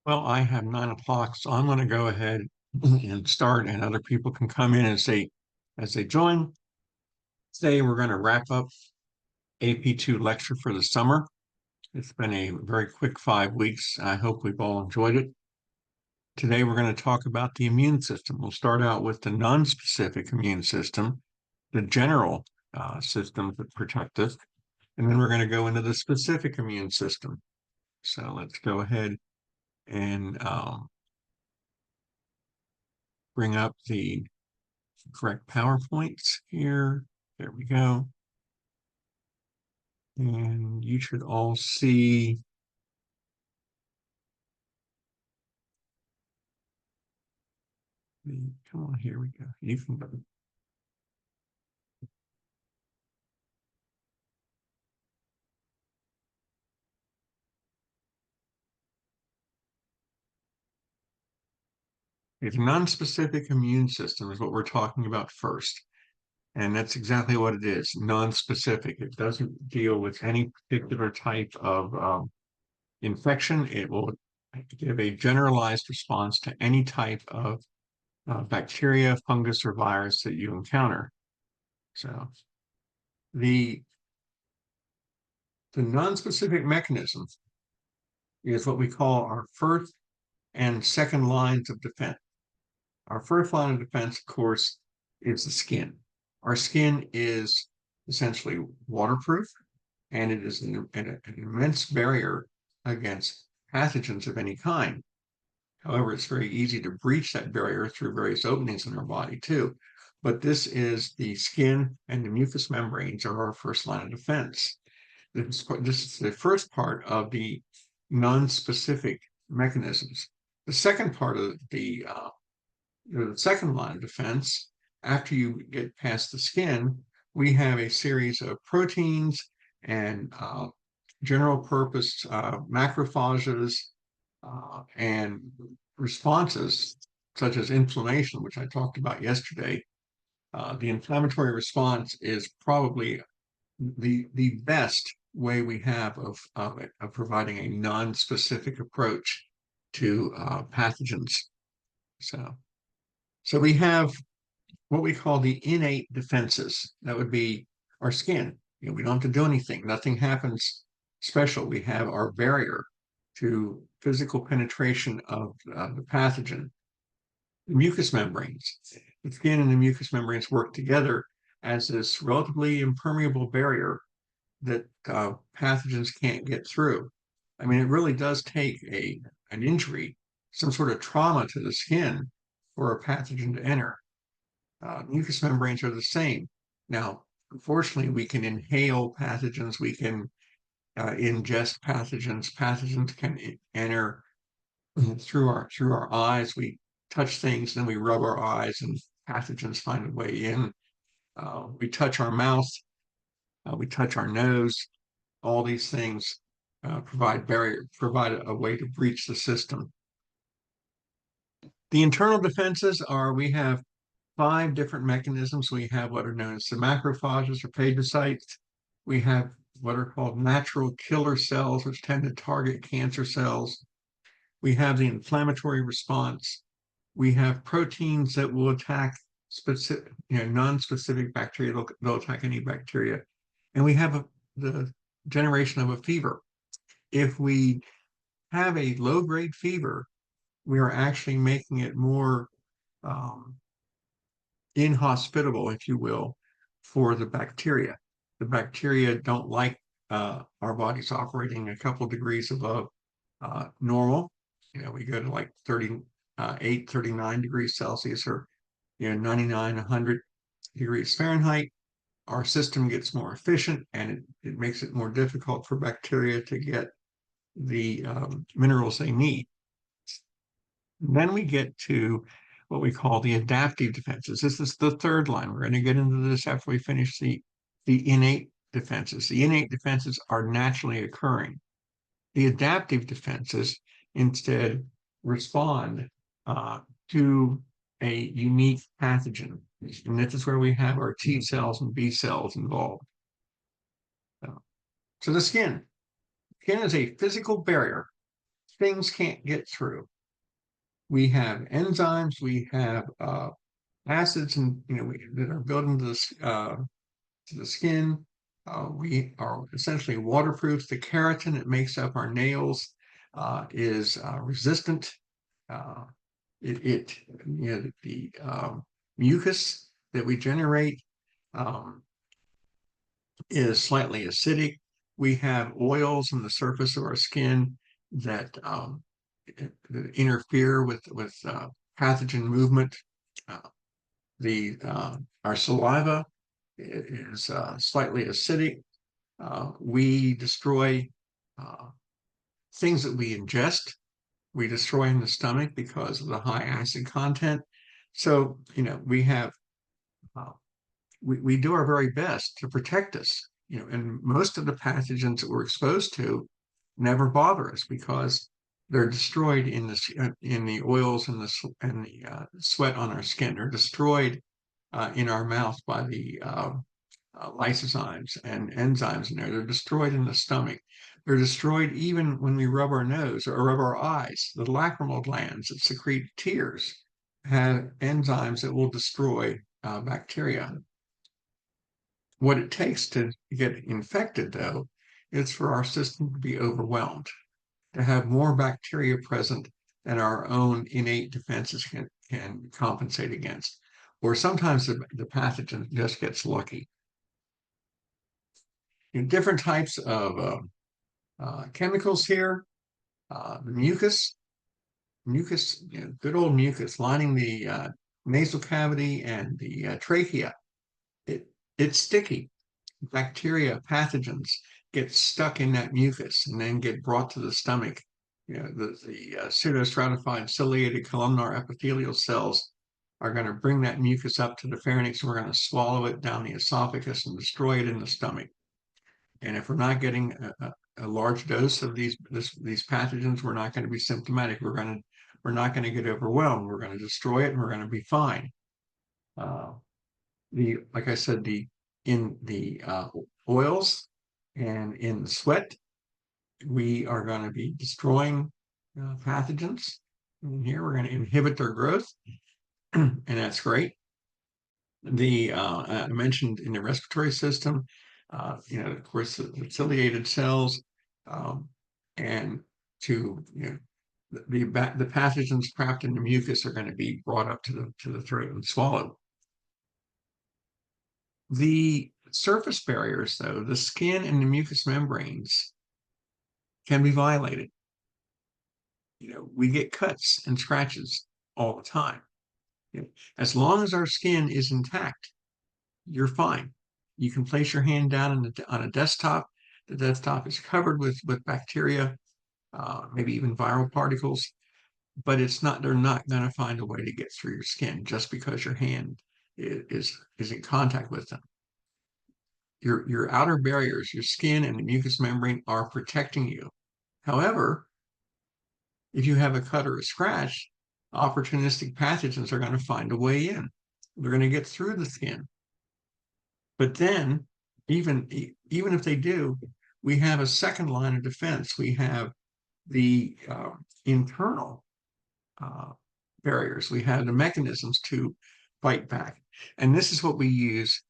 Well, I have 9 o'clock, so I'm going to go ahead and start, and other people can come in as they join. Today, we're going to wrap up AP2 lecture for the summer. It's been a very quick 5 weeks. I hope we've all enjoyed it. Today, we're going to talk about the immune system. We'll start out with the non-specific immune system, the general systems that protect us, and then we're going to go into the specific immune system. So let's go ahead and bring up the correct PowerPoints here. There we go. And you should all see come on, here we go. You can go. The non-specific immune system is what we're talking about first. And that's exactly what it is, non-specific. It doesn't deal with any particular type of infection. It will give a generalized response to any type of bacteria, fungus, or virus that you encounter. So the non-specific mechanism is what we call our first and second lines of defense. Our first line of defense, of course, is the skin. Our skin is essentially waterproof, and it is an immense barrier against pathogens of any kind. However, it's very easy to breach that barrier through various openings in our body, too. But this is the skin and the mucous membranes are our first line of defense. This is the first part of the non-specific mechanisms. The second part of the second line of defense, after you get past the skin, we have a series of proteins and general purpose macrophages and responses, such as inflammation, which I talked about yesterday. The inflammatory response is probably the best way we have of providing a non-specific approach to pathogens. So we have what we call the innate defenses. That would be our skin. We don't have to do anything. Nothing happens special. We have our barrier to physical penetration of the pathogen. The mucous membranes. The skin and the mucous membranes work together as this relatively impermeable barrier that pathogens can't get through. I mean, it really does take an injury, some sort of trauma to the skin for a pathogen to enter. Mucous membranes are the same. Now, unfortunately, we can inhale pathogens, we can ingest pathogens. Pathogens can enter through our eyes. We touch things, then we rub our eyes, and pathogens find a way in. We touch our mouth, we touch our nose. All these things provide a way to breach the system. The internal defenses are we have 5 different mechanisms. We have what are known as the macrophages or phagocytes. We have what are called natural killer cells, which tend to target cancer cells. We have the inflammatory response. We have proteins that will attack specific, non-specific bacteria. They'll attack any bacteria. And we have the generation of a fever. If we have a low-grade fever, we are actually making it more inhospitable, if you will, for the bacteria. The bacteria don't like our bodies operating a couple degrees above normal. We go to like 38, 39 degrees Celsius or 99, 100 degrees Fahrenheit. Our system gets more efficient, and it makes it more difficult for bacteria to get the minerals they need. Then we get to what we call the adaptive defenses. This is the third line. We're going to get into this after we finish the innate defenses. The innate defenses are naturally occurring. The adaptive defenses instead respond to a unique pathogen. And this is where we have our T cells and B cells involved. So the skin. Skin is a physical barrier things can't get through. We have enzymes, we have acids, and that are built into to the skin. We are essentially waterproof. The keratin that makes up our nails is resistant. Uh, the mucus that we generate um, is slightly acidic. We have oils on the surface of our skin that interfere with pathogen movement. Uh, the Our saliva is slightly acidic. We destroy uh, things that we ingest. We destroy in the stomach because of the high acid content. So, we have uh, we do our very best to protect us. And most of the pathogens that we're exposed to never bother us because they're destroyed in the oils and the sweat on our skin. They're destroyed in our mouth by the lysozymes and enzymes in there. They're destroyed in the stomach. They're destroyed even when we rub our nose or rub our eyes. The lacrimal glands that secrete tears have enzymes that will destroy bacteria. What it takes to get infected, though, is for our system to be overwhelmed, to have more bacteria present than our own innate defenses can compensate against. Or sometimes the pathogen just gets lucky. Different types of chemicals here. The mucus, good old mucus lining the nasal cavity and the trachea. It's sticky. Bacteria, pathogens get stuck in that mucus and then get brought to the stomach. The pseudostratified ciliated columnar epithelial cells are going to bring that mucus up to the pharynx, and we're going to swallow it down the esophagus and destroy it in the stomach. And if we're not getting a large dose of these pathogens, we're not going to be symptomatic. We're not going to get overwhelmed. We're going to destroy it, and we're going to be fine. Like I said, in the oils and in the sweat, we are going to be destroying pathogens. And here we're going to inhibit their growth, and that's great. I mentioned in the respiratory system, of course, the ciliated cells, and to the pathogens trapped in the mucus are going to be brought up to the throat and swallowed. The surface barriers, though, the skin and the mucous membranes, can be violated. We get cuts and scratches all the time. As long as our skin is intact, you're fine. You can place your hand down on a desktop. The desktop is covered with bacteria, maybe even viral particles, but they're not going to find a way to get through your skin just because your hand is in contact with them. Your outer barriers, your skin and the mucous membrane, are protecting you. However, if you have a cut or a scratch, opportunistic pathogens are going to find a way in. They're going to get through the skin. But then, even if they do, we have a second line of defense. We have the internal barriers. We have the mechanisms to fight back, and this is what we use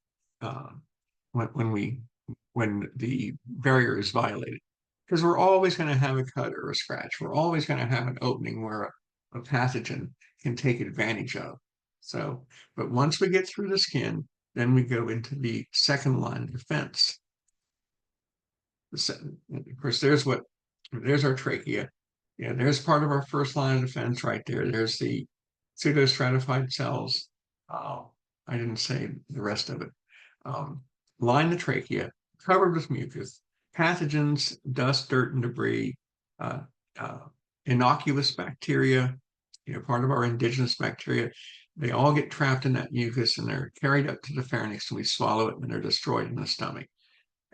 when the barrier is violated, because we're always going to have a cut or a scratch. We're always going to have an opening where a pathogen can take advantage of. So, but once we get through the skin, then we go into the second line of defense. Of course, there's our trachea. There's part of our first line of defense right there. There's the pseudostratified cells. I didn't say the rest of it. Line the trachea, covered with mucus, pathogens, dust, dirt, and debris, innocuous bacteria, part of our indigenous bacteria. They all get trapped in that mucus and they're carried up to the pharynx, and we swallow it, and they're destroyed in the stomach.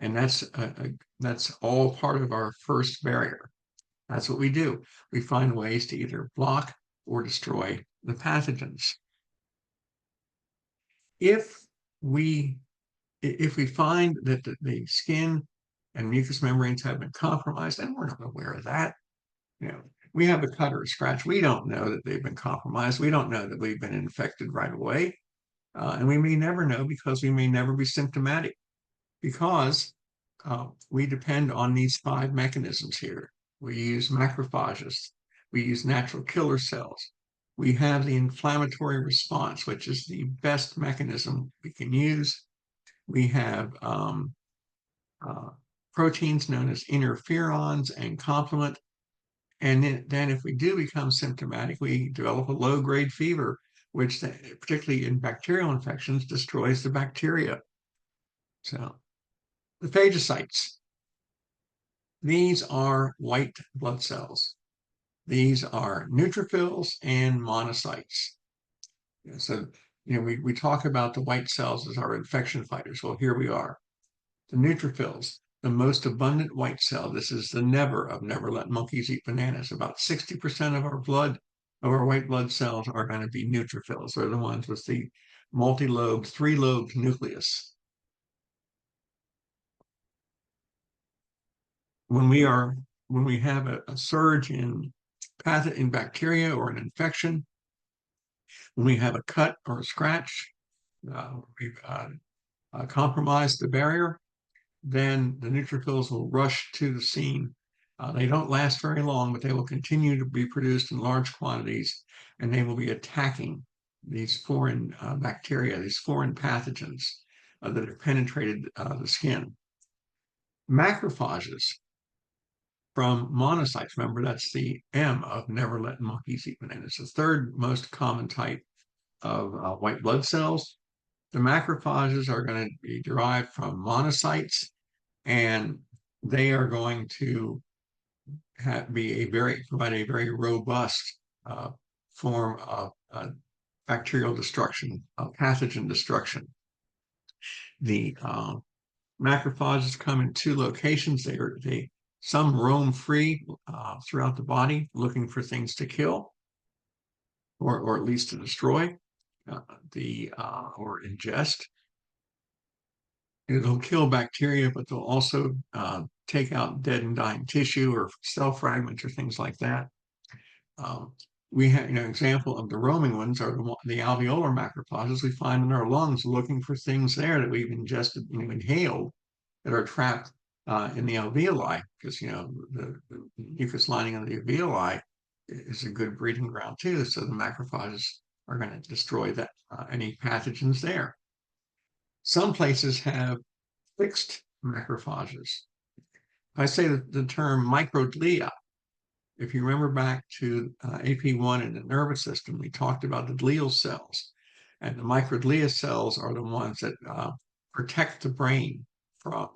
And that's all part of our first barrier. That's what we do. We find ways to either block or destroy the pathogens. If we find that the skin and mucous membranes have been compromised, and we're not aware of that, we have a cut or a scratch. We don't know that they've been compromised. We don't know that we've been infected right away. And we may never know because we may never be symptomatic because we depend on these 5 mechanisms here. We use macrophages. We use natural killer cells. We have the inflammatory response, which is the best mechanism we can use. We have uh, proteins known as interferons and complement. And then if we do become symptomatic, we develop a low-grade fever, which particularly in bacterial infections destroys the bacteria. So the phagocytes, these are white blood cells. These are neutrophils and monocytes. So, we talk about the white cells as our infection fighters. Well, here we are. The neutrophils, the most abundant white cell. This is the never of never let monkeys eat bananas. About 60% of our white blood cells are going to be neutrophils. They're the ones with the multi-lobed, 3-lobed nucleus. When we have a surge in bacteria or an infection, when we have a cut or a scratch, we've compromised the barrier, then the neutrophils will rush to the scene. They don't last very long, but they will continue to be produced in large quantities, and they will be attacking these foreign bacteria, these foreign pathogens that have penetrated the skin. Macrophages from monocytes, remember that's the M of never let monkeys eat bananas, the third most common type of white blood cells. The macrophages are going to be derived from monocytes, and they are going to provide a very robust form of bacterial destruction, pathogen destruction. The macrophages come in 2 locations. Some roam free throughout the body, looking for things to kill, or at least to destroy, or ingest. It'll kill bacteria, but they'll also take out dead and dying tissue or cell fragments or things like that. We have, an example of the roaming ones are the alveolar macrophages we find in our lungs, looking for things there that we've ingested, inhaled, that are trapped in the alveoli, because the mucus lining of the alveoli is a good breeding ground too. So the macrophages are going to destroy that any pathogens there. Some places have fixed macrophages. I say that the term microglia. If you remember back to AP1 in the nervous system, we talked about the glial cells. And the microglia cells are the ones that protect the brain from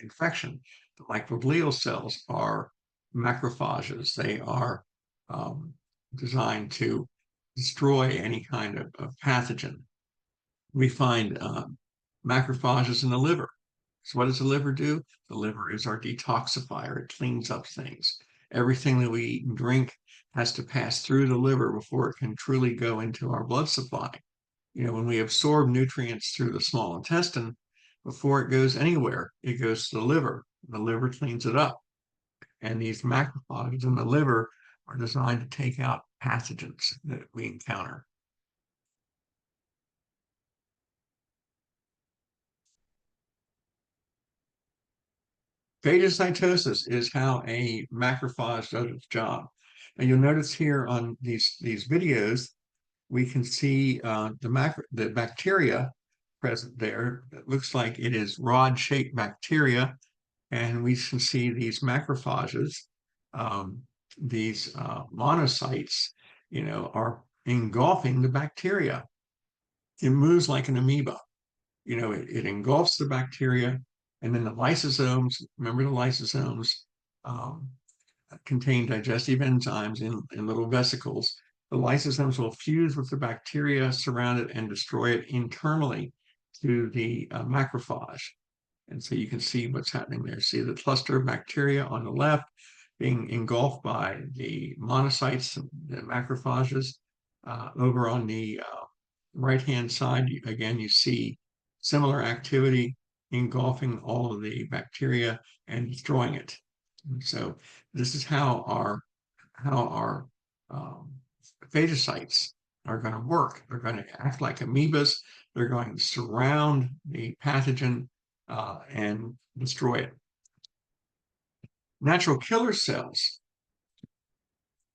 infection. The microglial cells are macrophages. They are designed to destroy any kind of pathogen. We find macrophages in the liver. So what does the liver do? The liver is our detoxifier. It cleans up things. Everything that we eat and drink has to pass through the liver before it can truly go into our blood supply. When we absorb nutrients through the small intestine, before it goes anywhere, it goes to the liver. The liver cleans it up. And these macrophages in the liver are designed to take out pathogens that we encounter. Phagocytosis is how a macrophage does its job. And you'll notice here on these videos, we can see the bacteria present there. It looks like it is rod-shaped bacteria, and we can see these macrophages, these monocytes, are engulfing the bacteria. It moves like an amoeba. It engulfs the bacteria, and then the lysosomes, remember the lysosomes contain digestive enzymes in little vesicles. The lysosomes will fuse with the bacteria, surround it, and destroy it internally to the macrophage. And so you can see what's happening there. See the cluster of bacteria on the left being engulfed by the monocytes, the macrophages. Over on the right-hand side, again, you see similar activity engulfing all of the bacteria and destroying it. And so this is how our our phagocytes are going to work. They're going to act like amoebas. They're going to surround the pathogen and destroy it. Natural killer cells.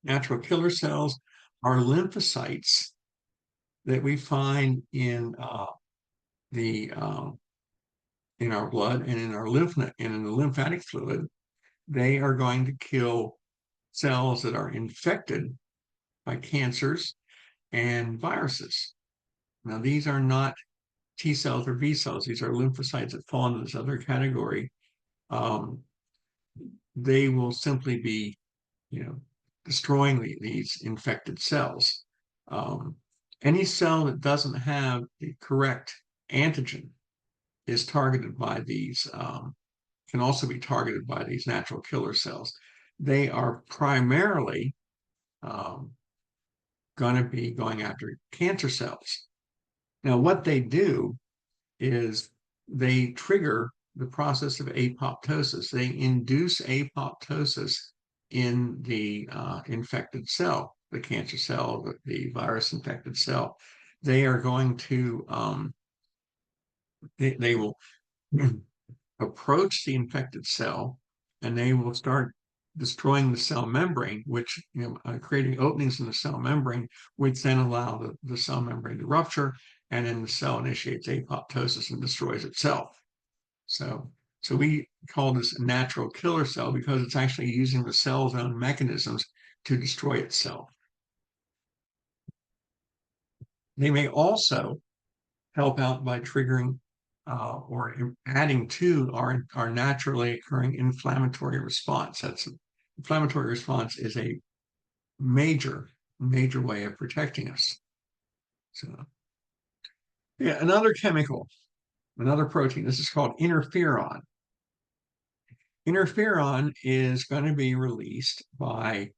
Natural killer cells are lymphocytes that we find in in our blood and in our lymph and in the lymphatic fluid. They are going to kill cells that are infected by cancers and viruses. Now, these are not T cells or B cells. These are lymphocytes that fall into this other category. They will simply be, destroying these infected cells. Any cell that doesn't have the correct antigen is targeted by these, can also be targeted by these natural killer cells. They are primarily going to be going after cancer cells. Now, what they do is they trigger the process of apoptosis. They induce apoptosis in the infected cell, the cancer cell, the virus infected cell. They are going to, they will approach the infected cell and they will start destroying the cell membrane, which, creating openings in the cell membrane, which then allow the cell membrane to rupture, and then the cell initiates apoptosis and destroys itself. So we call this a natural killer cell because it's actually using the cell's own mechanisms to destroy itself. They may also help out by triggering or adding to our naturally occurring inflammatory response. Inflammatory response is a major way of protecting us. So, yeah, another chemical, another protein. This is called interferon. Interferon is going to be released by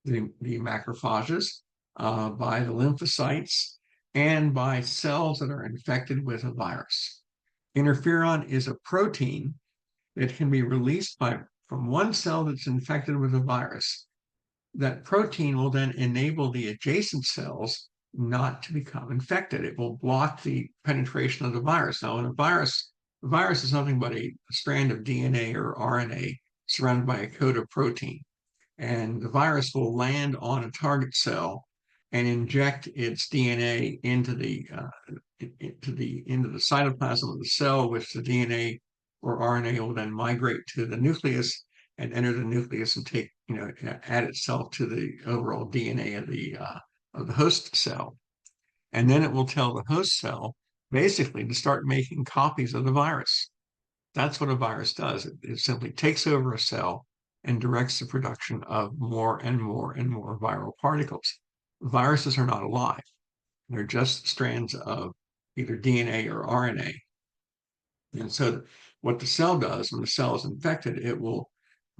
the macrophages, by the lymphocytes, and by cells that are infected with a virus. Interferon is a protein that can be released from one cell that's infected with a virus. That protein will then enable the adjacent cells not to become infected. It will block the penetration of the virus. Now, in the virus is nothing but a strand of DNA or RNA surrounded by a coat of protein. And the virus will land on a target cell and inject its DNA into the cytoplasm of the cell, which the DNA or RNA will then migrate to the nucleus and enter the nucleus and add itself to the overall DNA of the host cell. And then it will tell the host cell basically to start making copies of the virus. That's what a virus does. It simply takes over a cell and directs the production of more and more and more viral particles. Viruses are not alive. They're just strands of either DNA or RNA. And so what the cell does when the cell is infected, it will,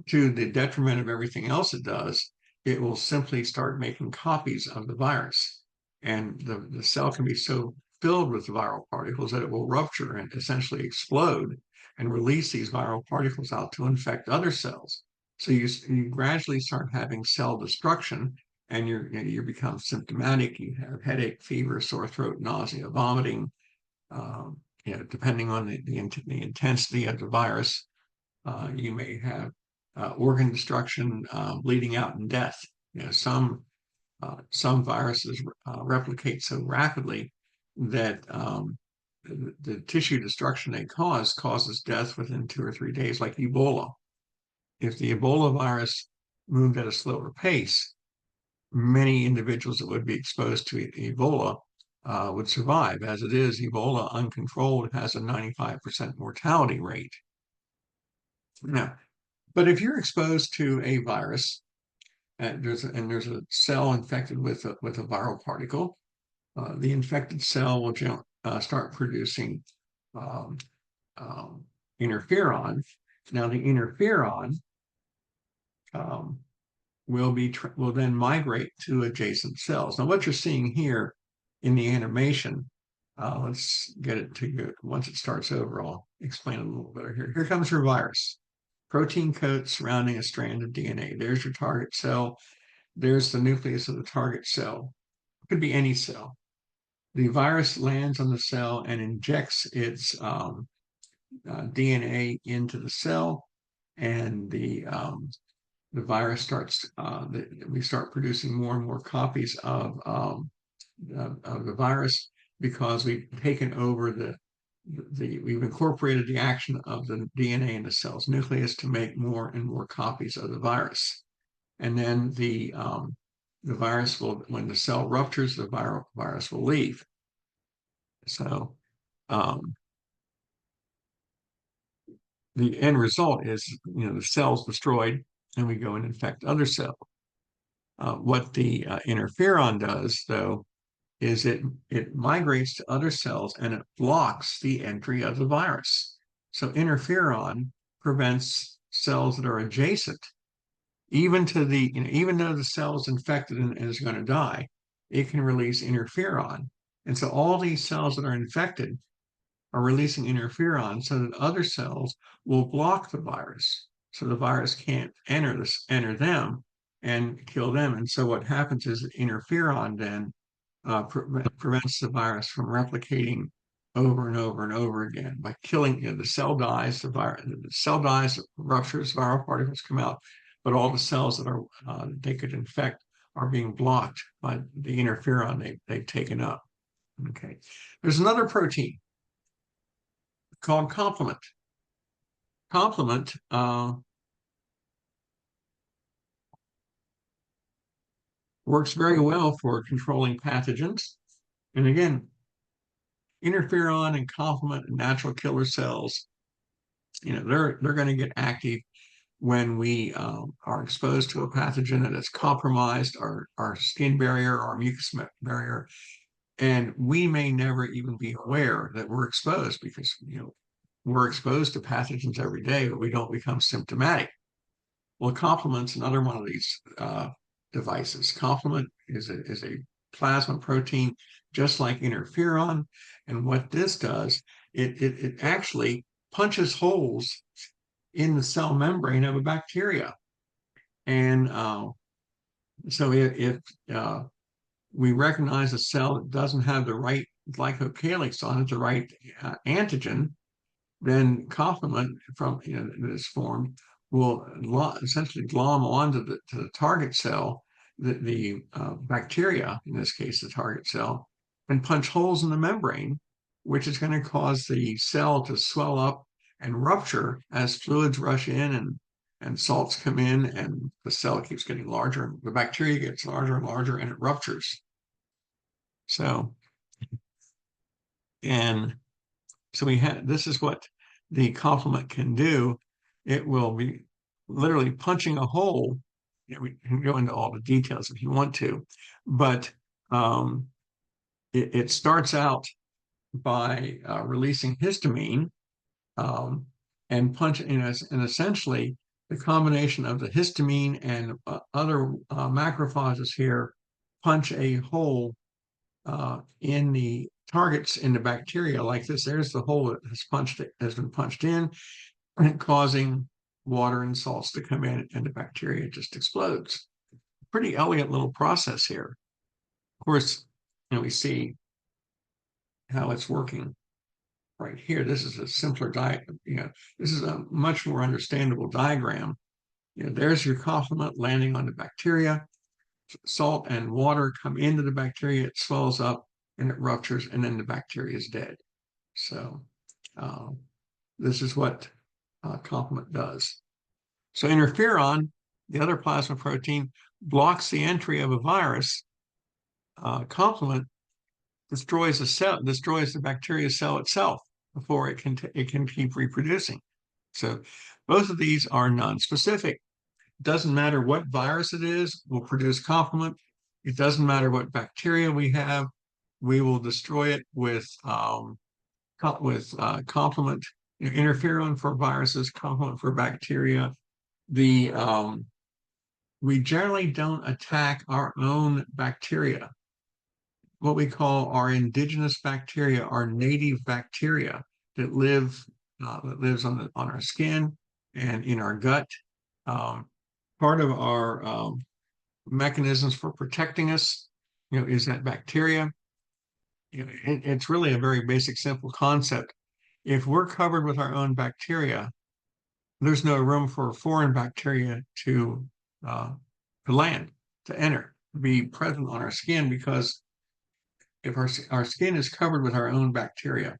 to the detriment of everything else it does, it will simply start making copies of the virus. And the cell can be so filled with viral particles that it will rupture and essentially explode and release these viral particles out to infect other cells. So you gradually start having cell destruction, and you become symptomatic. You have headache, fever, sore throat, nausea, vomiting. Depending on the intensity of the virus, you may have organ destruction, bleeding out, and death. Some viruses replicate so rapidly that the tissue destruction they causes death within 2 or 3 days, like Ebola. If the Ebola virus moved at a slower pace, many individuals that would be exposed to Ebola would survive. As it is, Ebola uncontrolled has a 95% mortality rate. Now, but if you're exposed to a virus, there's a cell infected with a viral particle, the infected cell will start producing interferon. Now, the interferon will then migrate to adjacent cells. Now, what you're seeing here in the animation, let's get it to you. Once it starts over, I'll explain it a little better here. Here comes your virus. Protein coat surrounding a strand of DNA. There's your target cell. there's the nucleus of the target cell. It could be any cell. The virus lands on the cell and injects its DNA into the cell, and the virus starts. We start producing more and more copies of the virus because we've taken over we've incorporated the action of the DNA in the cell's nucleus to make more and more copies of the virus. And then the virus will, when the cell ruptures, the virus will leave. So the end result is, the cell's destroyed and we go and infect other cells. What the interferon does, though, is it migrates to other cells and it blocks the entry of the virus. So interferon prevents cells that are adjacent, even to even though the cell is infected and is going to die, it can release interferon. And so all these cells that are infected are releasing interferon so that other cells will block the virus. So the virus can't enter them and kill them. And so what happens is that interferon then prevents the virus from replicating over and over and over again by killing. The cell dies, the cell dies, ruptures, viral particles come out, but all the cells that they could infect are being blocked by the interferon they've taken up. Okay, there's another protein called complement. Complement works very well for controlling pathogens. And again, interferon and complement and natural killer cells, they're going to get active when we are exposed to a pathogen that has compromised our skin barrier, our mucous barrier, and we may never even be aware that we're exposed because we're exposed to pathogens every day, but we don't become symptomatic. Well, complement's another one of these devices. Complement is a plasma protein, just like interferon. And what this does, it actually punches holes in the cell membrane of a bacteria. And so if we recognize a cell that doesn't have the right glycocalyx on it, the right antigen, then complement from this form will essentially glom onto the target cell, the bacteria, in this case, the target cell, and punch holes in the membrane, which is going to cause the cell to swell up and rupture as fluids rush in and salts come in, and the cell keeps getting larger, and the bacteria gets larger and larger, and it ruptures. So, and so this is what the complement can do. It will be literally punching a hole. We can go into all the details if you want to, but it starts out by releasing histamine and and essentially the combination of the histamine and other macrophages here punch a hole in the targets in the bacteria like this. There's the hole that has been punched in, causing water and salts to come in, and the bacteria just explodes. Pretty elegant little process here. Of course, we see how it's working right here. This is a simpler this is a much more understandable diagram. There's your complement landing on the bacteria. Salt and water come into the bacteria, it swells up and it ruptures, and then the bacteria is dead. So this is what complement does. So interferon, the other plasma protein, blocks the entry of a virus. Complement destroys the bacteria cell itself before it can keep reproducing. So both of these are non-specific. It doesn't matter what virus it is, we'll produce complement. It doesn't matter what bacteria we have, we will destroy it with complement. Interferon for viruses, complement for bacteria. We generally don't attack our own bacteria. What we call our indigenous bacteria, our native bacteria that lives on our skin and in our gut. Part of our mechanisms for protecting us, is that bacteria. It's really a very basic, simple concept. If we're covered with our own bacteria, there's no room for foreign bacteria uh, to land, to enter, to be present on our skin, because if our skin is covered with our own bacteria,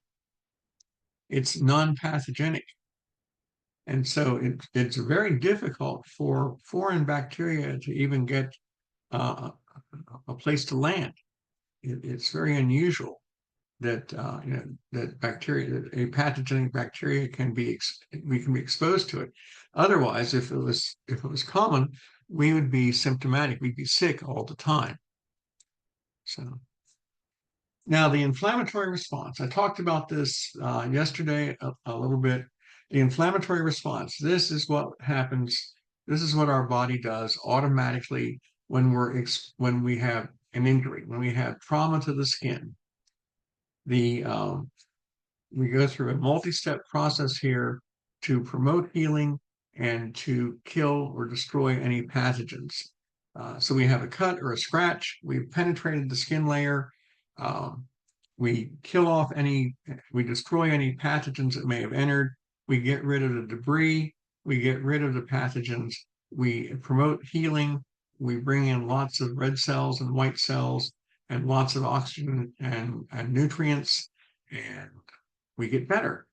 it's non-pathogenic. And so it's very difficult for foreign bacteria to even get uh, a place to land. It's very unusual that that bacteria, that a pathogenic bacteria we can be exposed to it. Otherwise, if it was common, we would be symptomatic. We'd be sick all the time. So now the inflammatory response. I talked about this yesterday a little bit. The inflammatory response. This is what happens. This is what our body does automatically when when we have an injury, when we have trauma to the skin. The We go through a multi-step process here to promote healing and to kill or destroy any pathogens. So we have a cut or a scratch. We've penetrated the skin layer. Um, we we destroy any pathogens that may have entered. We get rid of the debris. We get rid of the pathogens. We promote healing. We bring in lots of red cells and white cells and lots of oxygen and nutrients, and we get better.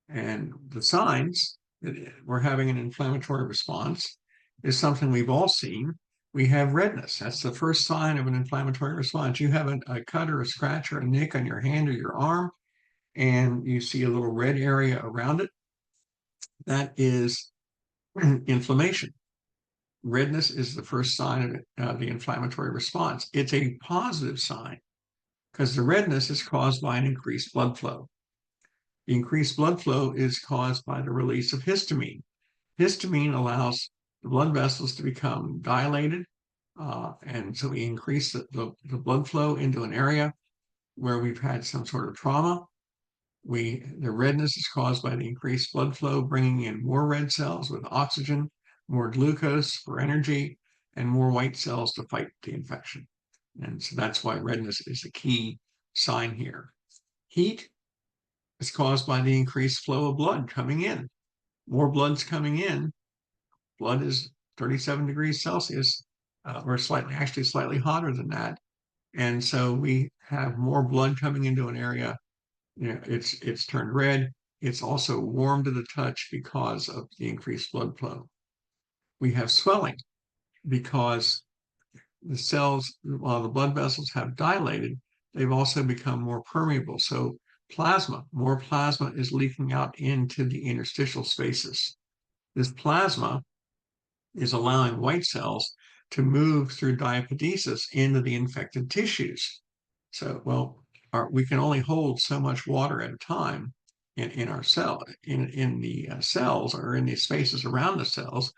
And the signs that we're having an inflammatory response is something we've all seen. We have redness. That's the first sign of an inflammatory response. You have a cut or a scratch or a nick on your hand or your arm, and you see a little red area around it. That is inflammation. Redness is the first sign of the inflammatory response. It's a positive sign because the redness is caused by an increased blood flow. The increased blood flow is caused by the release of histamine. Histamine allows the blood vessels to become dilated, and so we increase the blood flow into an area where we've had some sort of trauma. The redness is caused by the increased blood flow, bringing in more red cells with oxygen, more glucose for energy, and more white cells to fight the infection. And so that's why redness is a key sign here. Heat is caused by the increased flow of blood coming in. More blood's coming in. Blood is 37 degrees Celsius, or slightly hotter than that. And so we have more blood coming into an area. It's turned red. It's also warm to the touch because of the increased blood flow. We have swelling because the cells, while the blood vessels have dilated, they've also become more permeable. So more plasma is leaking out into the interstitial spaces. This plasma is allowing white cells to move through diapedesis into the infected tissues. So, we can only hold so much water at a time in our cell, in the cells or in the spaces around the cells.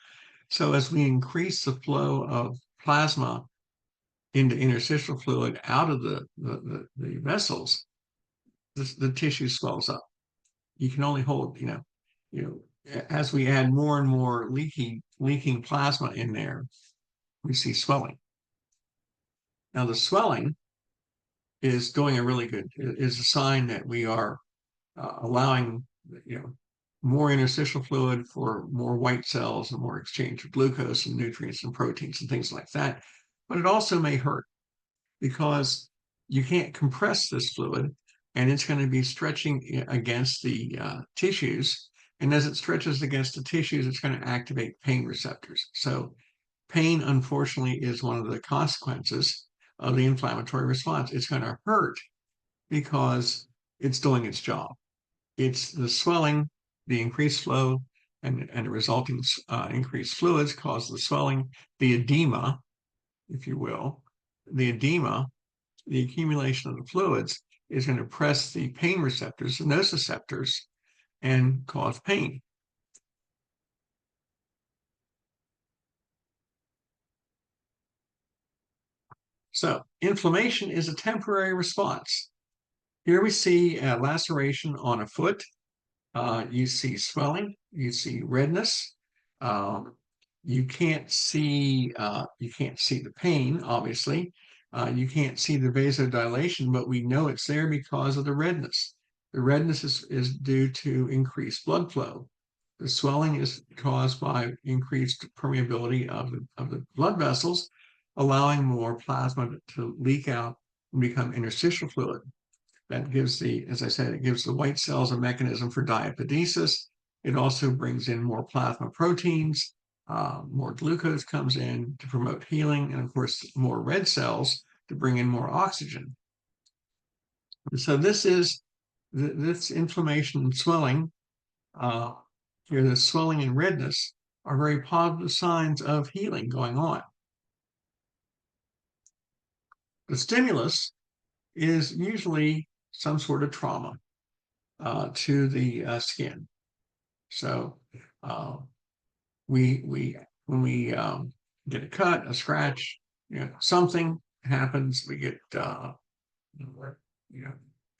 So as we increase the flow of plasma into interstitial fluid out of the vessels, the tissue swells up. You can only hold, as we add more and more leaking plasma in there, we see swelling. Now the swelling is is a sign that we are allowing, more interstitial fluid for more white cells and more exchange of glucose and nutrients and proteins and things like that. But it also may hurt because you can't compress this fluid, and it's going to be stretching against the tissues. And as it stretches against the tissues, it's going to activate pain receptors. So pain, unfortunately, is one of the consequences of the inflammatory response. It's going to hurt because it's doing its job. It's the swelling, the increased flow, and the resulting increased fluids cause the swelling, the edema, if you will. The edema, the accumulation of the fluids, is going to press the pain receptors, the nociceptors, and cause pain. So inflammation is a temporary response. Here we see a laceration on a foot. You see swelling, you see redness. Um, You can't see the pain, obviously. You can't see the vasodilation, but we know it's there because of the redness. The redness is due to increased blood flow. The swelling is caused by increased permeability of the blood vessels, allowing more plasma to leak out and become interstitial fluid. That gives as I said, it gives the white cells a mechanism for diapedesis. It also brings in more plasma proteins, more glucose comes in to promote healing, and of course, more red cells to bring in more oxygen. So this inflammation and swelling, here, the swelling and redness are very positive signs of healing going on. The stimulus is usually some sort of trauma to the skin. So we when we get a cut, a scratch, something happens. We get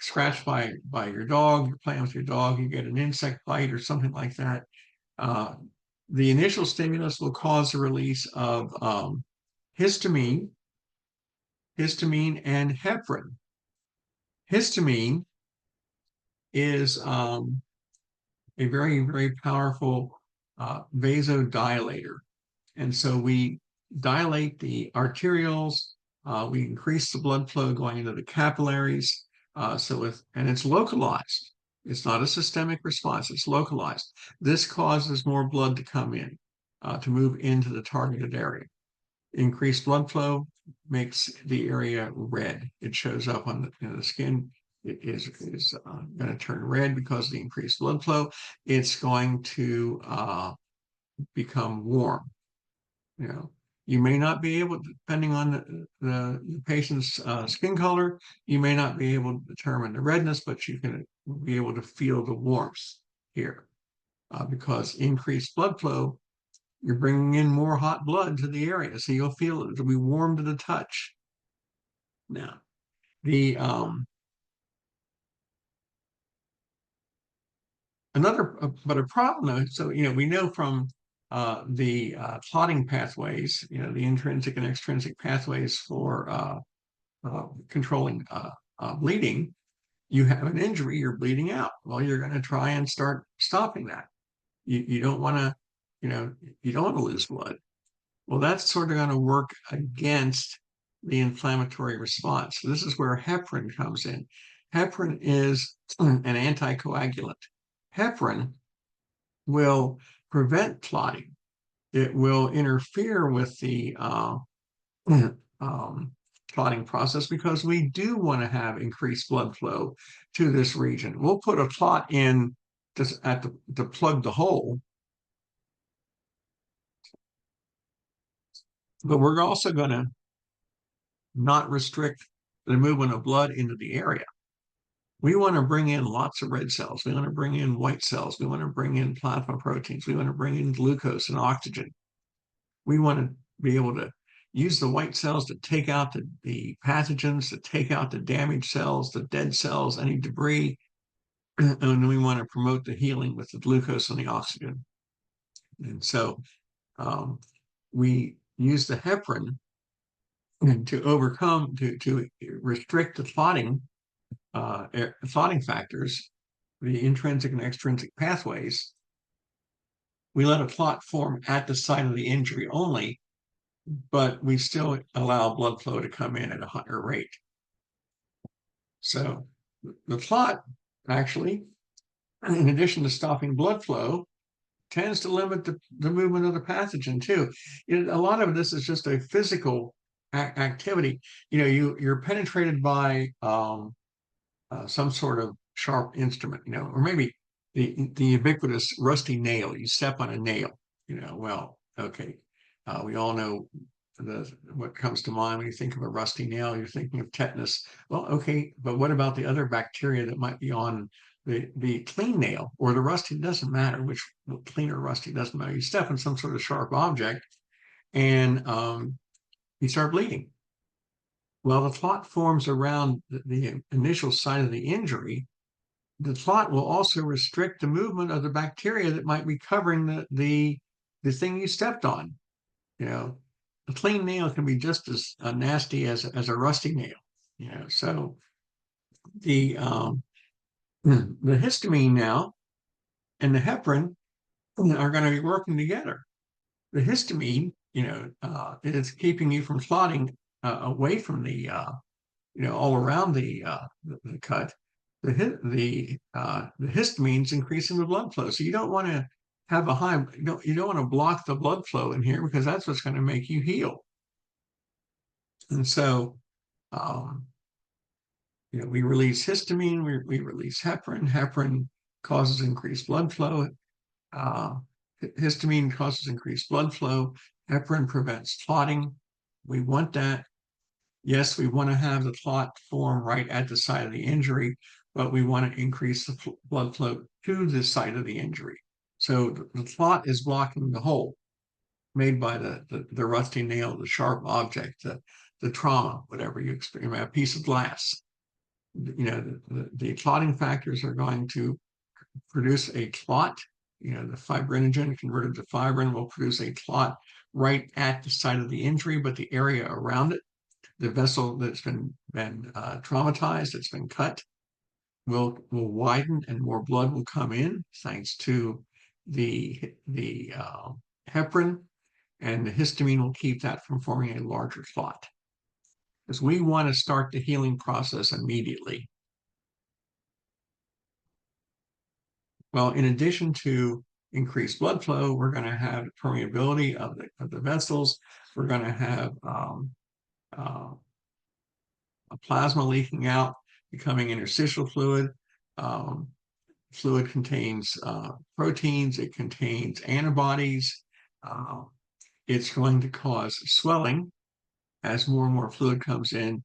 scratched by your dog. You're playing with your dog. You get an insect bite or something like that. The initial stimulus will cause the release of histamine and heparin. Histamine is a very, very powerful vasodilator. And so we dilate the arterioles, we increase the blood flow going into the capillaries. And it's localized. It's not a systemic response, it's localized. This causes more blood to come in, to move into the targeted area. Increased blood flow makes the area red. It shows up on the skin. It is going to turn red because of the increased blood flow. It's going to become warm. You may not be able, depending on the patient's skin color, you may not be able to determine the redness, but you can be able to feel the warmth here because increased blood flow, you're bringing in more hot blood to the area, so you'll feel it'll be warm to the touch. Now, the but a problem though, so we know from the clotting pathways, the intrinsic and extrinsic pathways for controlling bleeding. You have an injury, you're bleeding out. Well, you're going to try and start stopping that. You don't want to, you don't want to lose blood. Well, that's sort of going to work against the inflammatory response. So this is where heparin comes in. Heparin is an anticoagulant. Heparin will prevent clotting. It will interfere with the clotting process because we do want to have increased blood flow to this region. We'll put a clot in just to plug the hole, but we're also going to not restrict the movement of blood into the area. We want to bring in lots of red cells. We want to bring in white cells. We want to bring in plasma proteins. We want to bring in glucose and oxygen. We want to be able to use the white cells to take out the pathogens, to take out the damaged cells, the dead cells, any debris. And we want to promote the healing with the glucose and the oxygen. And so we use the heparin to overcome, to restrict the clotting factors, the intrinsic and extrinsic pathways. We let a clot form at the site of the injury only, but we still allow blood flow to come in at a higher rate. So the clot, actually, in addition to stopping blood flow, tends to limit the movement of the pathogen too. A lot of this is just a physical activity. You're penetrated by some sort of sharp instrument, or maybe the ubiquitous rusty nail. You step on a nail, well, okay. We all know what comes to mind when you think of a rusty nail. You're thinking of tetanus. Well, okay, but what about the other bacteria that might be on the clean nail or the rusty? It doesn't matter which, clean or rusty, doesn't matter. You step on some sort of sharp object and you start bleeding. Well, the clot forms around the initial site of the injury. The clot will also restrict the movement of the bacteria that might be covering the the thing you stepped on. You know, a clean nail can be just as nasty as a rusty nail. So the the histamine now and the heparin are going to be working together. The histamine, is keeping you from clotting away from all around the cut. The histamine is increasing the blood flow, so you don't want to have a high. You don't want to block the blood flow in here because that's what's going to make you heal. And so, um, we release histamine, we release heparin. Heparin causes increased blood flow. Uh, Histamine causes increased blood flow. Heparin prevents clotting. We want that. Yes, we want to have the clot form right at the site of the injury, but we want to increase the blood flow to the site of the injury. So the clot is blocking the hole made by the rusty nail, the sharp object, the trauma, whatever you experience, a piece of glass. The clotting factors are going to produce a clot. The fibrinogen converted to fibrin will produce a clot right at the site of the injury, but the area around it, the vessel that's been traumatized, that's been cut, will widen and more blood will come in thanks to the heparin, and the histamine will keep that from forming a larger clot. Because we want to start the healing process immediately. Well, in addition to increased blood flow, we're going to have permeability of the vessels. We're going to have a plasma leaking out, becoming interstitial fluid. Fluid contains proteins. It contains antibodies. It's going to cause swelling as more and more fluid comes in,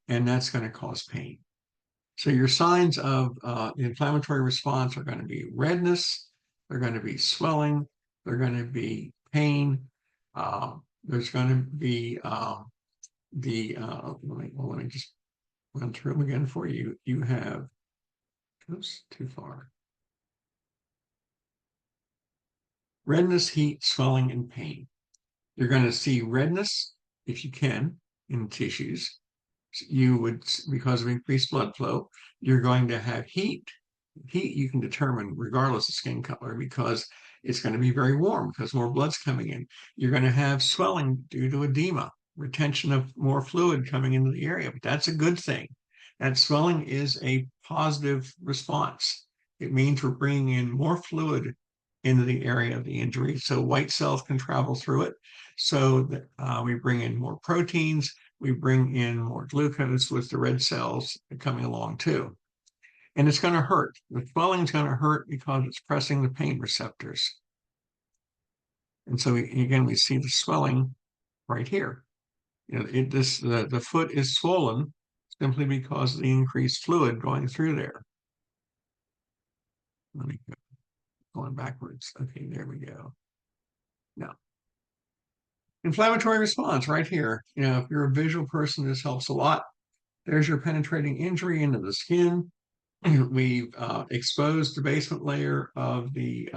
and that's going to cause pain. So your signs of the inflammatory response are going to be redness, they're going to be swelling, they're going to be pain. There's going to be let me just run through them again for you. You have, oops, too far. Redness, heat, swelling, and pain. You're going to see redness, if you can, in tissues. You would, because of increased blood flow, you're going to have heat. Heat you can determine regardless of skin color because it's going to be very warm because more blood's coming in. You're going to have swelling due to edema, retention of more fluid coming into the area, but that's a good thing. That swelling is a positive response. It means we're bringing in more fluid into the area of the injury so white cells can travel through it. So that we bring in more proteins, we bring in more glucose with the red cells coming along too. And it's going to hurt. The swelling is going to hurt because it's pressing the pain receptors. And so again, we see the swelling right here. The foot is swollen simply because of the increased fluid going through there. Let me go going backwards. Okay, there we go. Now, inflammatory response right here. If you're a visual person, this helps a lot. There's your penetrating injury into the skin. We've exposed the basement layer of the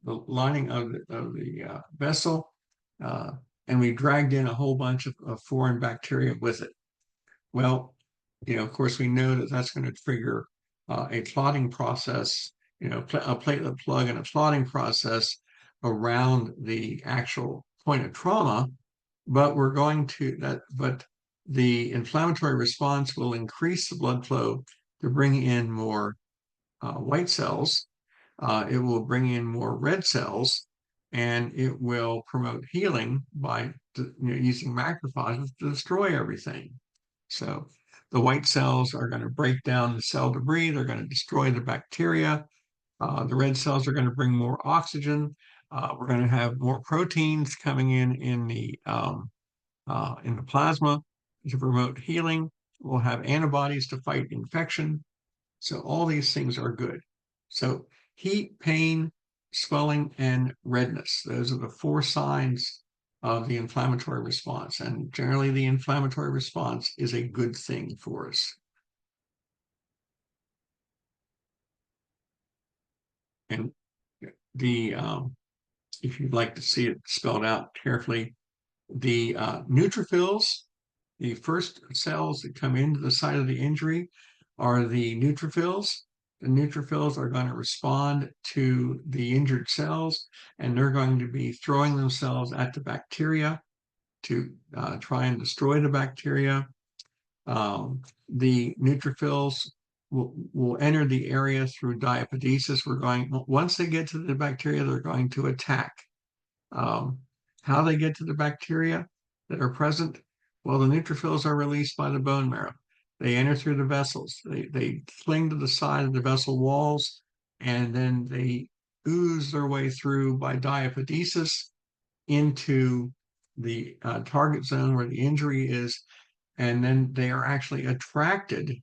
lining of the vessel, and we dragged in a whole bunch of foreign bacteria with it. Well, of course, we know that that's going to trigger a clotting process, a platelet plug and a clotting process around the actual point of trauma. But the inflammatory response will increase the blood flow to bring in more white cells. It will bring in more red cells, and it will promote healing by using macrophages to destroy everything. So the white cells are going to break down the cell debris. They're going to destroy the bacteria. The red cells are going to bring more oxygen. We're going to have more proteins coming in the plasma to promote healing. We'll have antibodies to fight infection. So all these things are good. So heat, pain, swelling, and redness. Those are the 4 signs of the inflammatory response. And generally the inflammatory response is a good thing for us. And the if you'd like to see it spelled out carefully. The neutrophils, the first cells that come into the site of the injury, are the neutrophils. The neutrophils are going to respond to the injured cells, and they're going to be throwing themselves at the bacteria to try and destroy the bacteria. The neutrophils will enter the area through diapedesis. Once they get to the bacteria, they're going to attack. Um, how they get to the bacteria that are present? Well, the neutrophils are released by the bone marrow. They enter through the vessels. They cling to the side of the vessel walls, and then they ooze their way through by diapedesis into the target zone where the injury is, and then they are actually attracted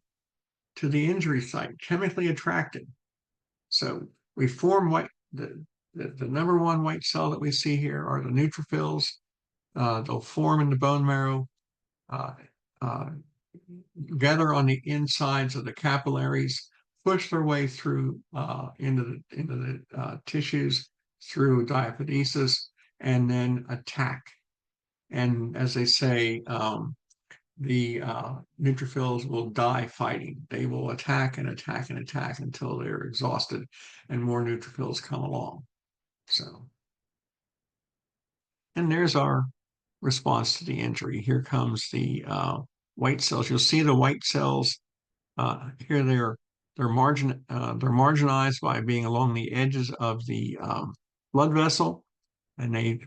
to the injury site, chemically attracted. So we form the number one white cell that we see here are the neutrophils. They'll form in the bone marrow, uh, uh, gather on the insides of the capillaries, push their way through into the tissues through diapedesis, and then attack. And as they say, the neutrophils will die fighting. They will attack and attack and attack until they're exhausted and more neutrophils come along. So, and there's our response to the injury. Here comes the white cells. You'll see the white cells here. They're marginalized by being along the edges of the blood vessel, and they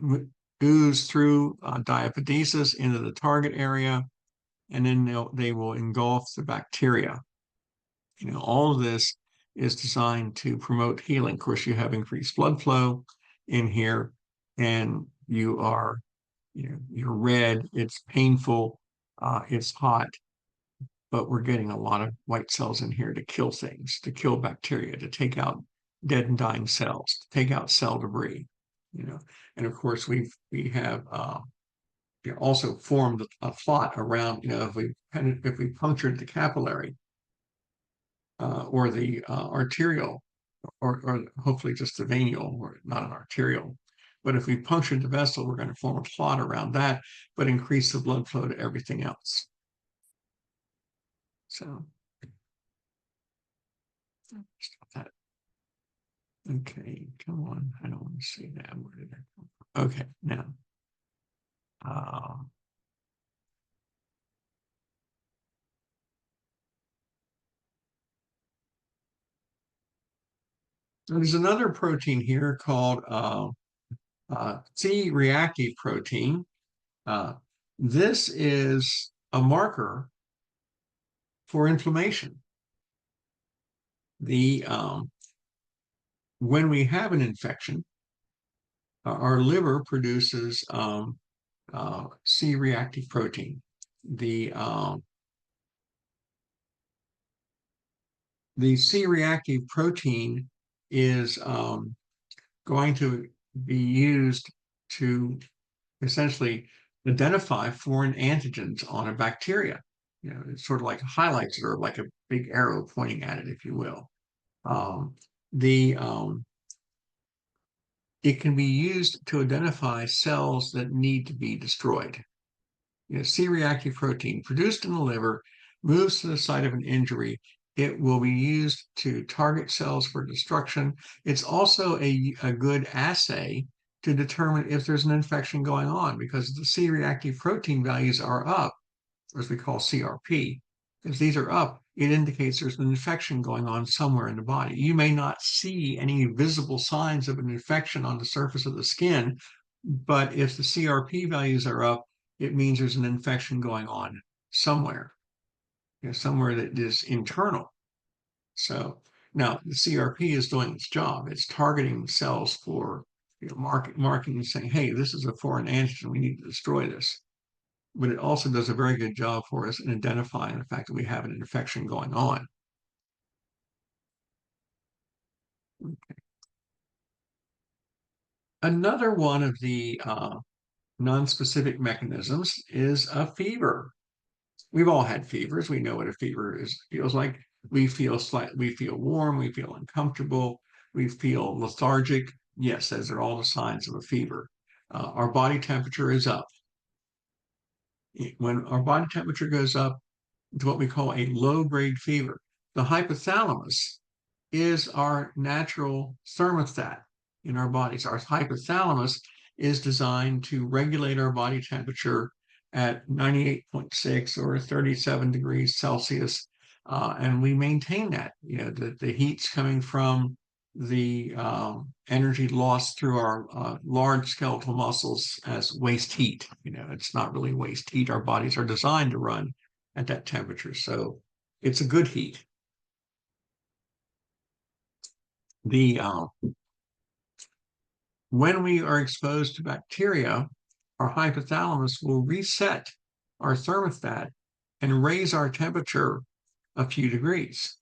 ooze through diapedesis into the target area, and then they will engulf the bacteria. All of this is designed to promote healing. Of course, you have increased blood flow in here, and you're red, it's painful, it's hot, but we're getting a lot of white cells in here to kill things, to kill bacteria, to take out dead and dying cells, to take out cell debris. And of course we have also formed a clot around. If we punctured the capillary or the arterial, or hopefully just the venial, or not an arterial. But if we punctured the vessel, we're going to form a clot around that, but increase the blood flow to everything else. So, stop that. Okay, come on. I don't want to see that. Where did that come from? Okay, now. There's another protein here called C-reactive protein. This is a marker for inflammation. When we have an infection, our liver produces C-reactive protein. The C-reactive protein is going to be used to essentially identify foreign antigens on a bacteria. It's sort of like highlights it, or like a big arrow pointing at it, if you will. It can be used to identify cells that need to be destroyed. C-reactive protein produced in the liver moves to the site of an injury. It will be used to target cells for destruction. It's also a good assay to determine if there's an infection going on, because the C-reactive protein values are up, as we call CRP. If these are up, it indicates there's an infection going on somewhere in the body. You may not see any visible signs of an infection on the surface of the skin, but if the CRP values are up, it means there's an infection going on somewhere, somewhere that is internal. So now the CRP is doing its job. It's targeting cells for marking and saying, hey, this is a foreign antigen. We need to destroy this. But it also does a very good job for us in identifying the fact that we have an infection going on. Okay. Another one of the non-specific mechanisms is a fever. We've all had fevers. We know what a fever feels like. We feel warm. We feel uncomfortable. We feel lethargic. Yes, those are all the signs of a fever. Our body temperature is up. When our body temperature goes up to what we call a low grade fever, the hypothalamus is our natural thermostat in our bodies. Our hypothalamus is designed to regulate our body temperature at 98.6 or 37 degrees Celsius. And we maintain that. The heat's coming from the energy lost through our large skeletal muscles as waste heat. It's not really waste heat. Our bodies are designed to run at that temperature. So it's a good heat. The When we are exposed to bacteria, our hypothalamus will reset our thermostat and raise our temperature a few degrees.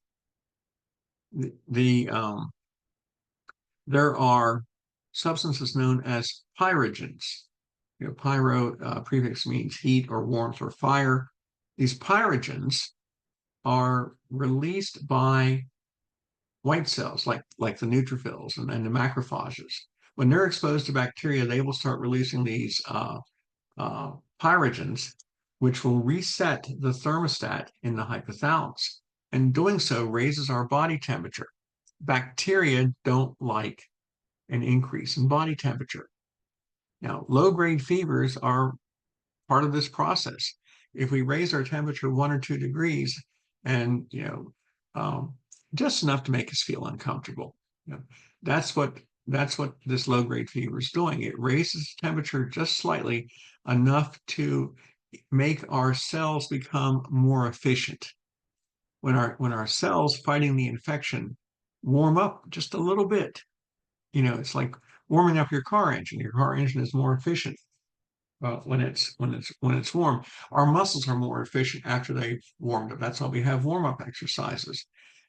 There are substances known as pyrogens. Pyro prefix means heat or warmth or fire. These pyrogens are released by white cells like the neutrophils and the macrophages. When they're exposed to bacteria, they will start releasing these pyrogens, which will reset the thermostat in the hypothalamus. And doing so raises our body temperature. Bacteria don't like an increase in body temperature. Now, low-grade fevers are part of this process. If we raise our temperature 1 or 2 degrees and, um, just enough to make us feel uncomfortable, that's what this low-grade fever is doing. It raises temperature just slightly enough to make our cells become more efficient. When our cells fighting the infection warm up just a little bit, it's like warming up your car engine. Your car engine is more efficient when it's warm. Our muscles are more efficient after they've warmed up. That's why we have warm up exercises.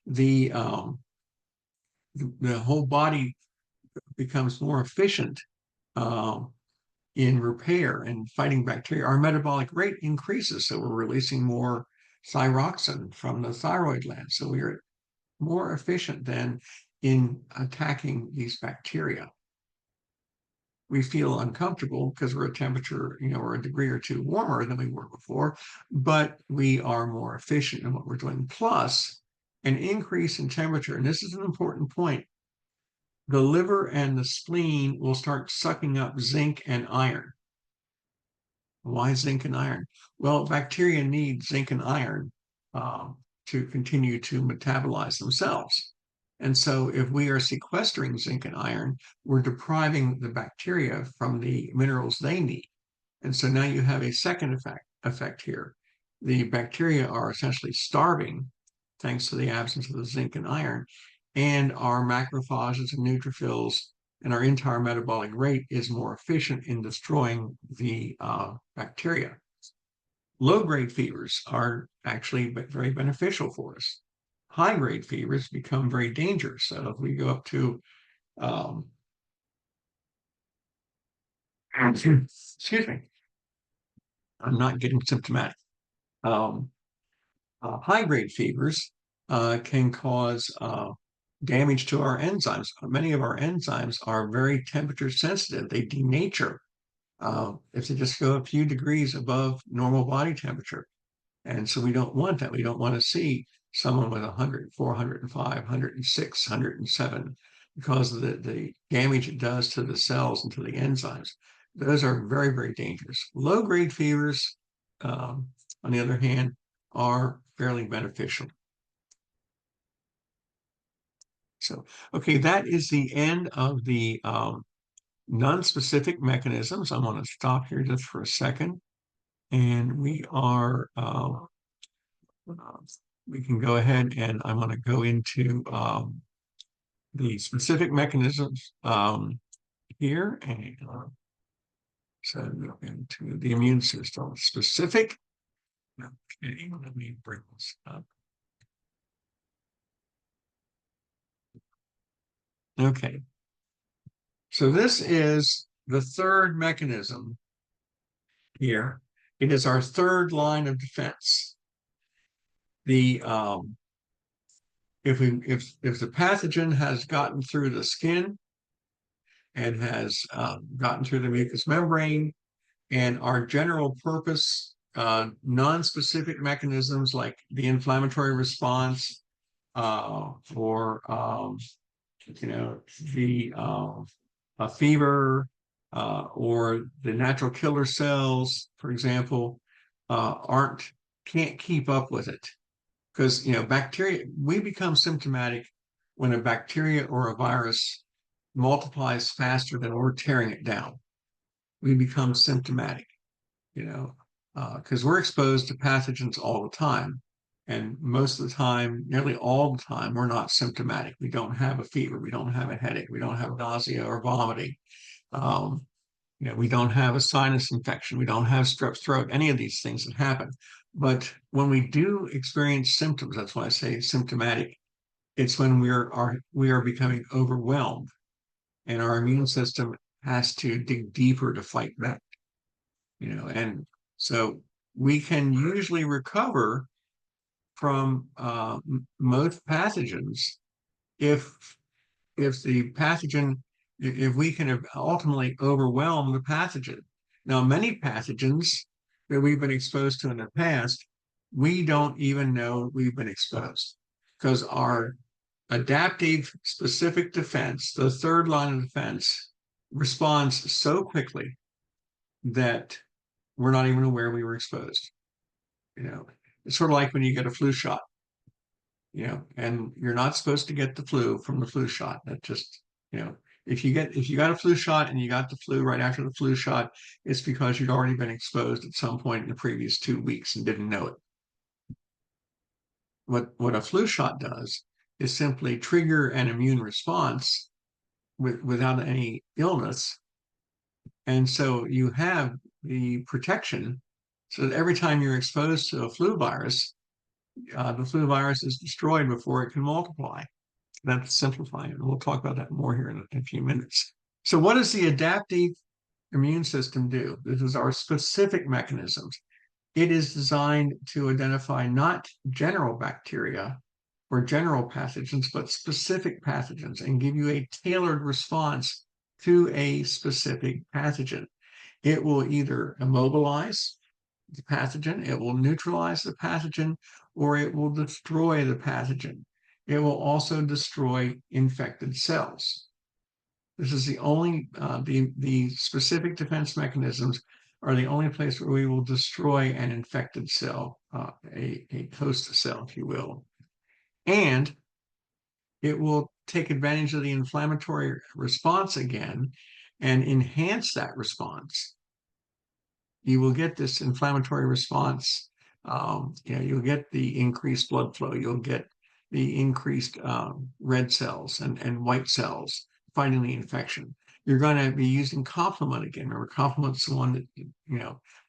The the whole body becomes more efficient in repair and fighting bacteria. Our metabolic rate increases, so we're releasing more thyroxine from the thyroid gland. So we are more efficient than in attacking these bacteria. We feel uncomfortable because we're a temperature, we're a degree or two warmer than we were before, but we are more efficient in what we're doing. Plus, an increase in temperature, and this is an important point, the liver and the spleen will start sucking up zinc and iron. Why zinc and iron? Well, bacteria need zinc and iron to continue to metabolize themselves. And so if we are sequestering zinc and iron, we're depriving the bacteria from the minerals they need. And so now you have a second effect here. The bacteria are essentially starving thanks to the absence of the zinc and iron, and our macrophages and neutrophils and our entire metabolic rate is more efficient in destroying the bacteria. Low-grade fevers are actually very beneficial for us. High-grade fevers become very dangerous. So if we go up to, excuse me, I'm not getting symptomatic. High-grade fevers can cause damage to our enzymes. Many of our enzymes are very temperature sensitive. They denature if they just go a few degrees above normal body temperature. And so we don't want that. We don't want to see someone with 100, 405, 106, 107 because of the damage it does to the cells and to the enzymes. Those are very, very dangerous. Low-grade fevers, on the other hand, are fairly beneficial. So, okay, that is the end of the non-specific mechanisms. I'm going to stop here just for a second. And we can go ahead and I'm going to go into the specific mechanisms here. And so go into the immune system. Specific. Okay, let me bring this up. Okay. So this is the third mechanism here. It is our third line of defense. If the pathogen has gotten through the skin, and has gotten through the mucous membrane. And our general purpose, non-specific mechanisms like the inflammatory response, or the a fever, or the natural killer cells, for example, can't keep up with it. Because bacteria, we become symptomatic when a bacteria or a virus multiplies faster than we're tearing it down. We become symptomatic, because we're exposed to pathogens all the time. And most of the time, nearly all the time, we're not symptomatic. We don't have a fever. We don't have a headache. We don't have nausea or vomiting. Um, we don't have a sinus infection. We don't have strep throat, any of these things that happen. But when we do experience symptoms, that's why I say symptomatic, it's when we are becoming overwhelmed and our immune system has to dig deeper to fight back, and so we can usually recover from most pathogens if the pathogen, if we can ultimately overwhelm the pathogen. Now, many pathogens that we've been exposed to in the past, we don't even know we've been exposed because our adaptive specific defense, the third line of defense, responds so quickly that we're not even aware we were exposed. It's sort of like when you get a flu shot, and you're not supposed to get the flu from the flu shot. That just, if you got a flu shot and you got the flu right after the flu shot, it's because you'd already been exposed at some point in the previous 2 weeks and didn't know it. What a flu shot does is simply trigger an immune response without any illness. And so you have the protection so that every time you're exposed to a flu virus, the flu virus is destroyed before it can multiply. That's simplifying it. We'll talk about that more here in a few minutes. So what does the adaptive immune system do? This is our specific mechanisms. It is designed to identify not general bacteria or general pathogens, but specific pathogens and give you a tailored response to a specific pathogen. It will either immobilize the pathogen, it will neutralize the pathogen, or it will destroy the pathogen. It will also destroy infected cells. This is the only, the specific defense mechanisms are the only place where we will destroy an infected cell, a host cell, if you will. And it will take advantage of the inflammatory response again and enhance that response. You will get this inflammatory response. You'll get the increased blood flow. You'll get the increased red cells and white cells fighting the infection. You're going to be using complement again. Remember, complement's the one that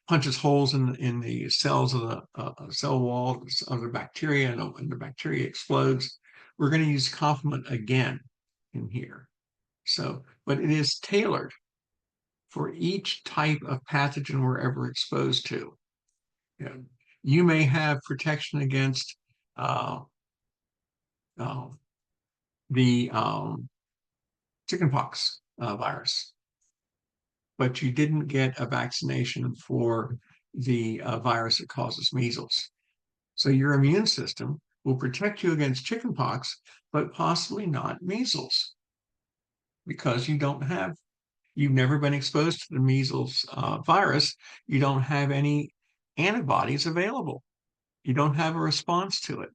punches holes in the cells of the cell wall of the bacteria, and the bacteria explodes. We're going to use complement again in here. So, but it is tailored for each type of pathogen we're ever exposed to. You may have protection against the chickenpox virus, but you didn't get a vaccination for the virus that causes measles. So your immune system will protect you against chickenpox, but possibly not measles, because you've never been exposed to the measles virus. You don't have any antibodies available. You don't have a response to it.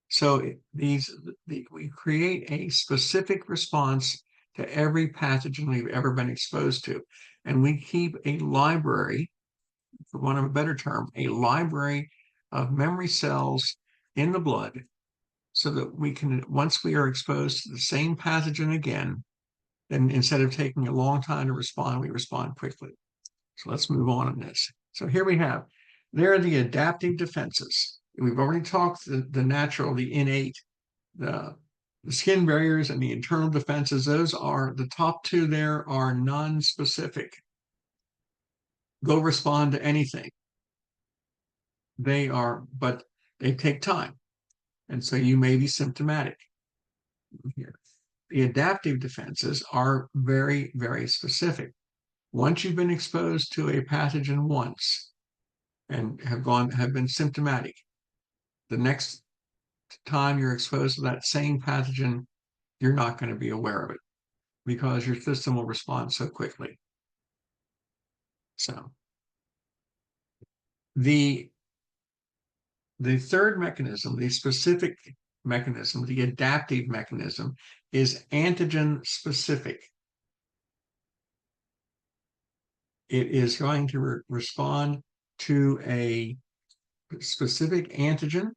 So we create a specific response to every pathogen we've ever been exposed to. And we keep a library, for want of a better term, a library of memory cells in the blood so that we can, once we are exposed to the same pathogen again, then instead of taking a long time to respond, we respond quickly. So let's move on in this. So here we have, there are the adaptive defenses. We've already talked the natural, the innate, the skin barriers and the internal defenses. Those are the top two there are non-specific. Go respond to anything. But they take time. And so you may be symptomatic here. The adaptive defenses are very, very specific. Once you've been exposed to a pathogen once and have been symptomatic, the next time you're exposed to that same pathogen, you're not going to be aware of it because your system will respond so quickly. So the third mechanism, the specific mechanism, the adaptive mechanism, is antigen specific. It is going to respond to a specific antigen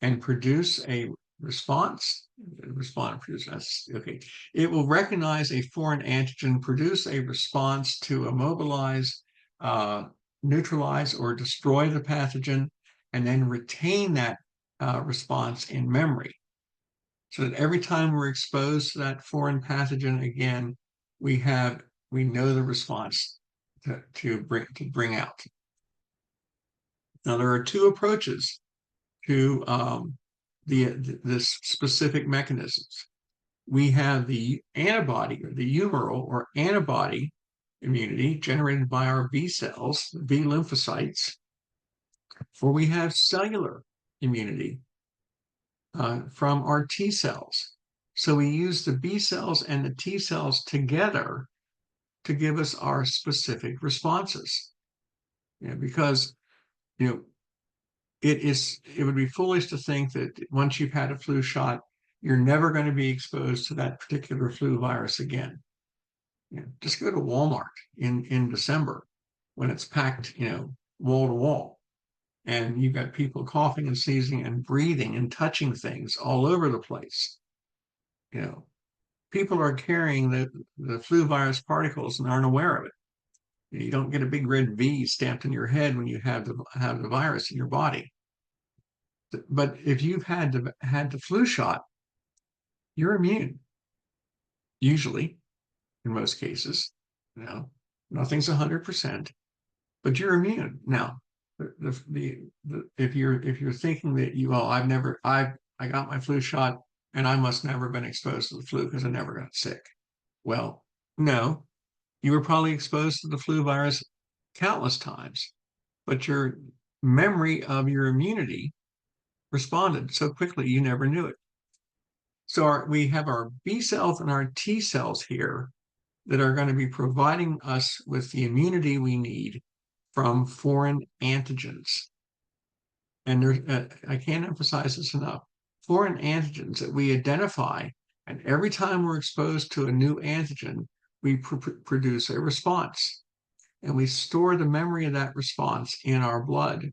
and produce a response. Okay. It will recognize a foreign antigen, produce a response to immobilize, neutralize, or destroy the pathogen, and then retain that response in memory. So that every time we're exposed to that foreign pathogen again, we know the response to bring out. Now there are two approaches to this specific mechanisms. We have the antibody or the humoral or antibody immunity generated by our B cells, B lymphocytes, or we have cellular immunity from our T cells. So we use the B cells and the T cells together to give us our specific responses. Because it would be foolish to think that once you've had a flu shot, you're never going to be exposed to that particular flu virus again. Just go to Walmart in December when it's packed, wall to wall, and you've got people coughing and sneezing and breathing and touching things all over the place. People are carrying the flu virus particles and aren't aware of it. You don't get a big red V stamped in your head when you have the virus in your body. But if you've had the flu shot, you're immune. Usually, in most cases, nothing's 100%, but you're immune. Now, if you're thinking that I got my flu shot and I must never have been exposed to the flu because I never got sick. Well, no, you were probably exposed to the flu virus countless times, but your memory of your immunity responded so quickly you never knew it. So we have our B cells and our T cells here that are going to be providing us with the immunity we need from foreign antigens. And I can't emphasize this enough. Foreign antigens that we identify, and every time we're exposed to a new antigen, we produce a response. And we store the memory of that response in our blood,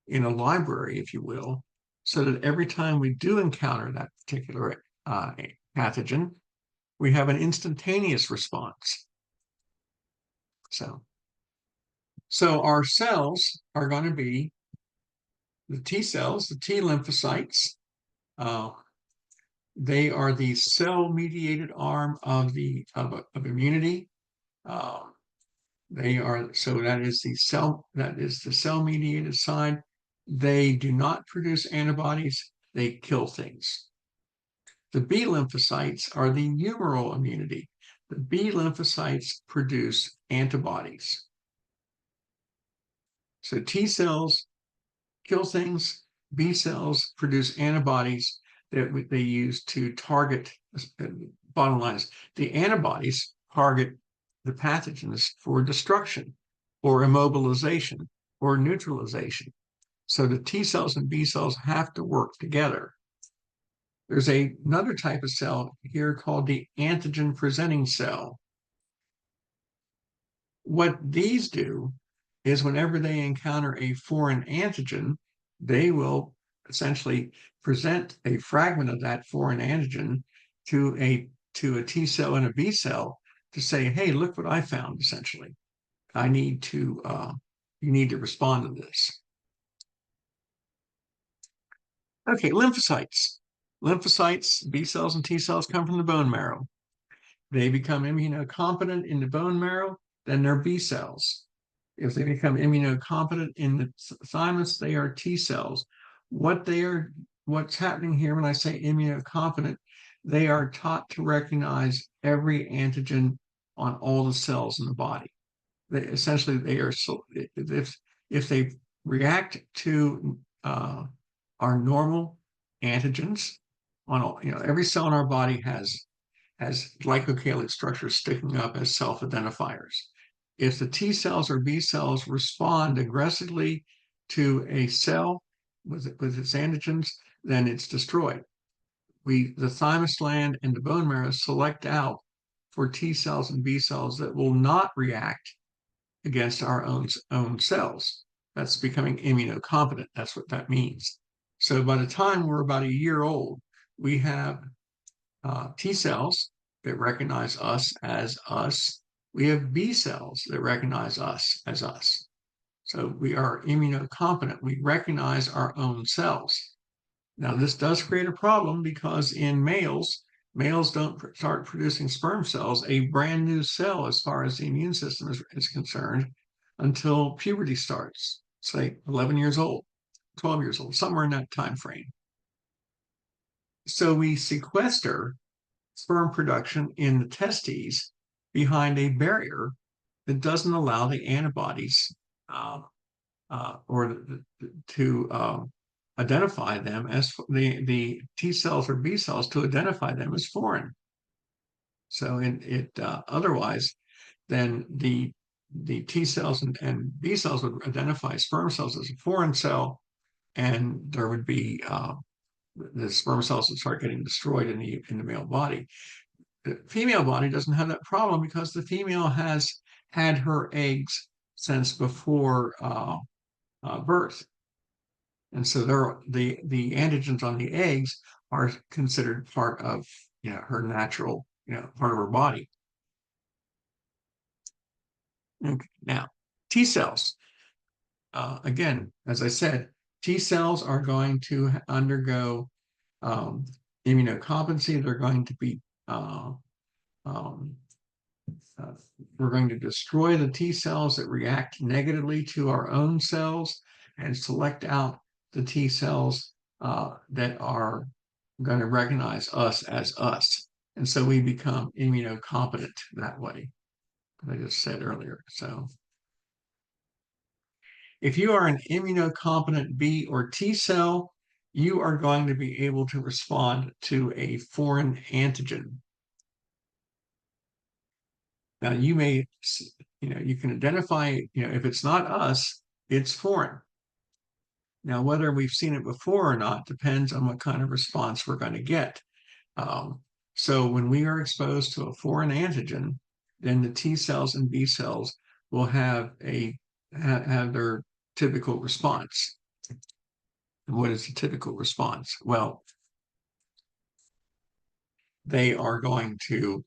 in a library, if you will, so that every time we do encounter that particular pathogen, we have an instantaneous response. So our cells are going to be the T cells, the T lymphocytes. They are the cell-mediated arm of immunity. That is the cell-mediated side. They do not produce antibodies, they kill things. The B lymphocytes are the humoral immunity. The B lymphocytes produce antibodies. So T cells kill things, B cells produce antibodies that they use to target. Bottom line is the antibodies target the pathogens for destruction or immobilization or neutralization. So the T cells and B cells have to work together. There's another type of cell here called the antigen presenting cell. What these do is whenever they encounter a foreign antigen, they will essentially present a fragment of that foreign antigen to a T cell and a B cell to say, hey, look what I found, essentially. You need to respond to this. Okay, lymphocytes. Lymphocytes, B cells and T cells come from the bone marrow. They become immunocompetent in the bone marrow, then they're B cells. If they become immunocompetent in the thymus, they are T cells. What's happening here when I say immunocompetent? they are taught to recognize every antigen on all the cells in the body. Essentially, they are so if they react to our normal antigens on all, every cell in our body has glycocalyx structures sticking up as self-identifiers. If the T cells or B cells respond aggressively to a cell with its antigens, then it's destroyed. The thymus gland and the bone marrow select out for T cells and B cells that will not react against our own cells. That's becoming immunocompetent. That's what that means. So by the time we're about a year old, we have T cells that recognize us as us. We have B cells that recognize us as us. So we are immunocompetent. We recognize our own cells. Now, this does create a problem because in males don't start producing sperm cells, a brand new cell as far as the immune system is concerned, until puberty starts, say 11 years old, 12 years old, somewhere in that time frame. So we sequester sperm production in the testes behind a barrier that doesn't allow the antibodies to identify them as the T cells or B cells to identify them as foreign. So otherwise, then the T cells and B cells would identify sperm cells as a foreign cell, and there would be the sperm cells would start getting destroyed in the male body. The female body doesn't have that problem because the female has had her eggs since before birth. And so the antigens on the eggs are considered part of her natural part of her body. Okay. Now, T cells. Again, as I said, T cells are going to undergo immunocompetency. They're going to be we're going to destroy the T cells that react negatively to our own cells and select out the T cells that are going to recognize us as us. And so we become immunocompetent that way, as I just said earlier. So if you are an immunocompetent B or T cell, you are going to be able to respond to a foreign antigen. Now you may, you can identify, if it's not us, it's foreign. Now, whether we've seen it before or not depends on what kind of response we're going to get. So when we are exposed to a foreign antigen, then the T cells and B cells will have their typical response. And what is the typical response? Well, they are going to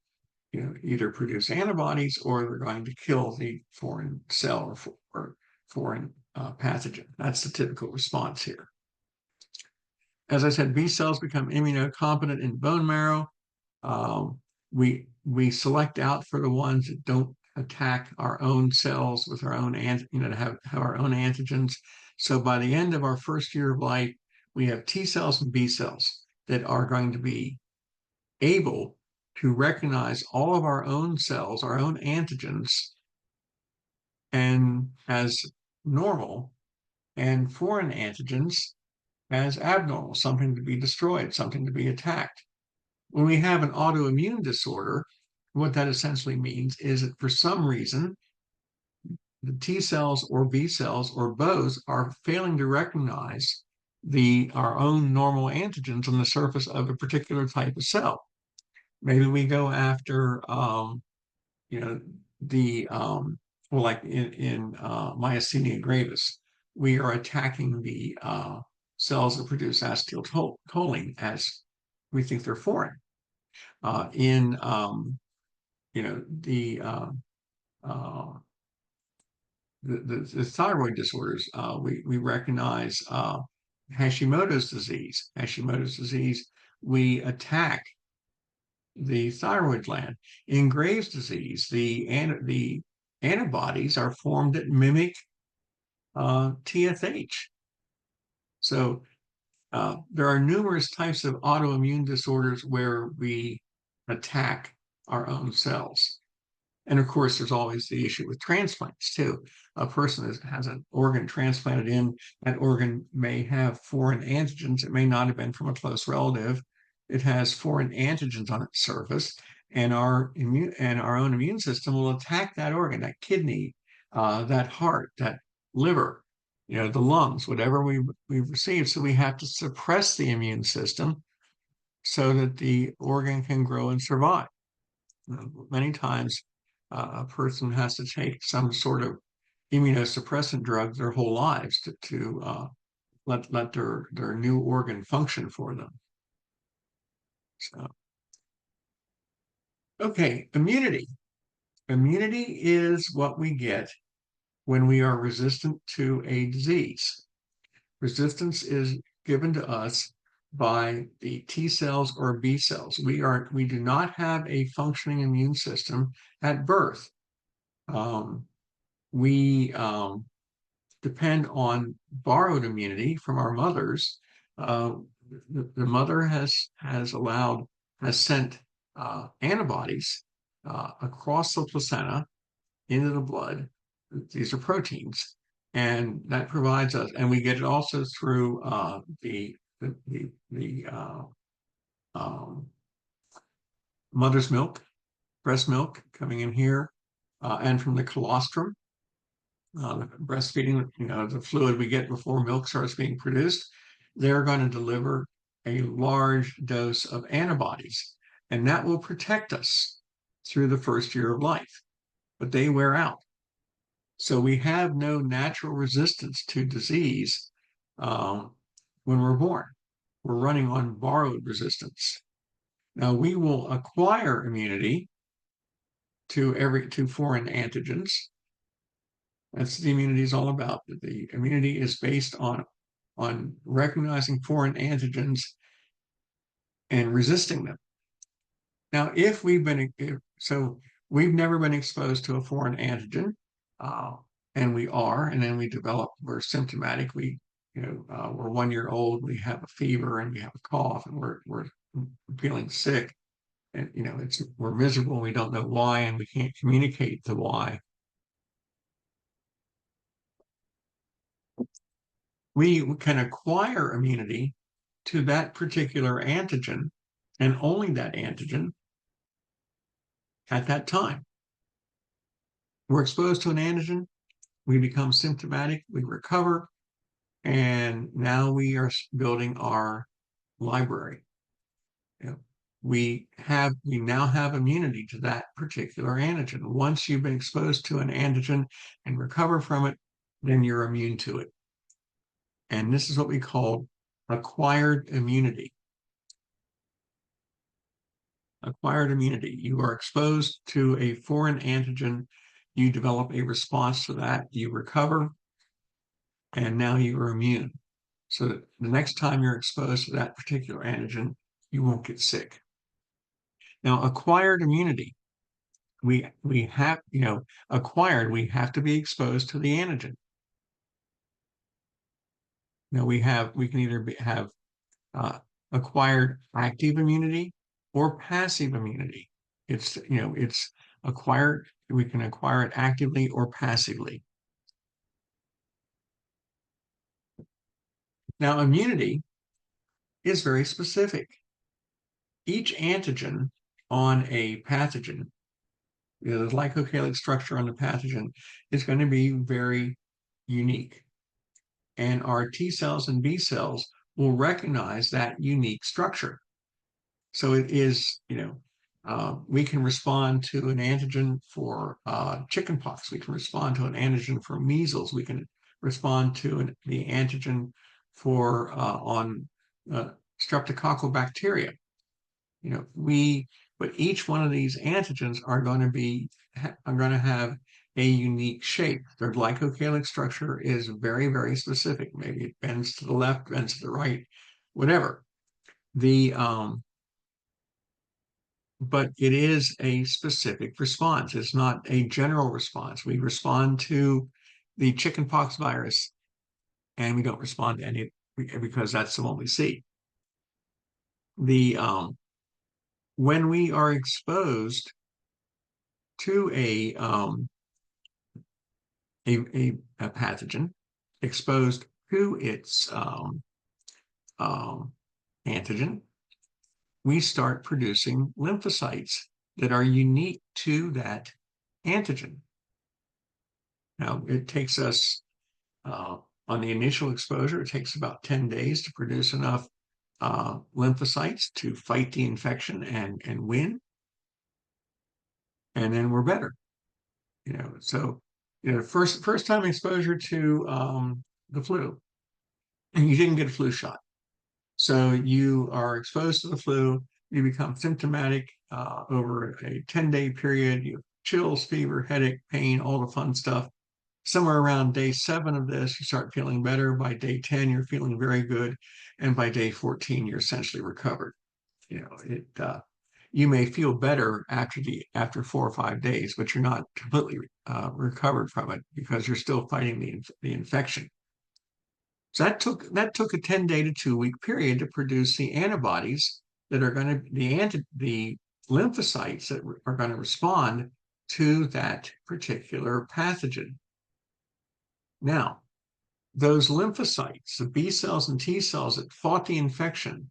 either produce antibodies or they're going to kill the foreign cell or foreign pathogen. That's the typical response here. As I said, B cells become immunocompetent in bone marrow. We select out for the ones that don't attack our own cells with our own to have our own antigens. So by the end of our first year of life, we have T cells and B cells that are going to be able to recognize all of our own cells, our own antigens, and as normal, and foreign antigens as abnormal, something to be destroyed, something to be attacked. When we have an autoimmune disorder, what that essentially means is that for some reason, the T cells or B cells or both are failing to recognize our own normal antigens on the surface of a particular type of cell. Maybe we go after, like in myasthenia gravis, we are attacking the cells that produce acetylcholine as we think they're foreign. The thyroid disorders, we recognize Hashimoto's disease. Hashimoto's disease, we attack the thyroid gland. In Graves' disease, the antibodies are formed that mimic TSH. So There are numerous types of autoimmune disorders where we attack our own cells. And of course, there's always the issue with transplants too. A person has an organ transplanted in, that organ may have foreign antigens. It may not have been from a close relative. It has foreign antigens on its surface, and our own immune system will attack that organ, that kidney, that heart, that liver, the lungs, whatever we've received. So we have to suppress the immune system so that the organ can grow and survive. Many times, a person has to take some sort of immunosuppressant drug their whole lives to let their new organ function for them. So, okay, immunity. Immunity is what we get when we are resistant to a disease. Resistance is given to us by the T cells or B cells. We do not have a functioning immune system at birth. We depend on borrowed immunity from our mothers. The mother has sent antibodies across the placenta into the blood. These are proteins, and that provides us, and we get it also through the mother's milk, breast milk coming in here, and from the colostrum. Breastfeeding, the fluid we get before milk starts being produced, they're going to deliver a large dose of antibodies, and that will protect us through the first year of life, but they wear out. So we have no natural resistance to disease when we're born. We're running on borrowed resistance. Now we will acquire immunity to foreign antigens. That's what the immunity is all about. The immunity is based on recognizing foreign antigens and resisting them. Now, we've never been exposed to a foreign antigen, and we are, and then we're symptomatic. We're 1 year old, we have a fever and we have a cough, and we're feeling sick, and we're miserable. We don't know why, and we can't communicate the why. We can acquire immunity to that particular antigen, and only that antigen, at that time. We're exposed to an antigen, we become symptomatic, we recover, and now we are building our library. We now have immunity to that particular antigen. Once you've been exposed to an antigen and recover from it, then you're immune to it. And this is what we call acquired immunity. Acquired immunity. You are exposed to a foreign antigen, you develop a response to that, you recover, and now you are immune. So that the next time you're exposed to that particular antigen, you won't get sick. Now, acquired immunity. We have, acquired, we have to be exposed to the antigen. Now we can either have acquired active immunity or passive immunity. It's acquired. We can acquire it actively or passively. Now, immunity is very specific. Each antigen on a pathogen, the glycocalyx structure on the pathogen, is going to be very unique. And our T cells and B cells will recognize that unique structure. So it is, we can respond to an antigen for chickenpox. We can respond to an antigen for measles. We can respond to the antigen for on streptococcal bacteria. But each one of these antigens are going to have a unique shape. Their glycocalyx structure is very, very specific. Maybe it bends to the left, bends to the right, whatever. But it is a specific response. It's not a general response. We respond to the chickenpox virus, and we don't respond to any because that's the one we see. The when we are exposed to a pathogen, exposed to its antigen, we start producing lymphocytes that are unique to that antigen. Now, it takes us, on the initial exposure, it takes about 10 days to produce enough lymphocytes to fight the infection and win. And then we're better. So, first time exposure to the flu, and you didn't get a flu shot. So you are exposed to the flu, you become symptomatic over a 10-day period. You have chills, fever, headache, pain, all the fun stuff. Somewhere around day 7 of this, you start feeling better. By day 10, you're feeling very good. And by day 14, you're essentially recovered. You may feel better after 4 or 5 days, but you're not completely recovered from it because you're still fighting the infection. So that took a 10-day to 2-week period to produce the antibodies that are going to the lymphocytes that are going to respond to that particular pathogen. Now, those lymphocytes, the B cells and T cells that fought the infection,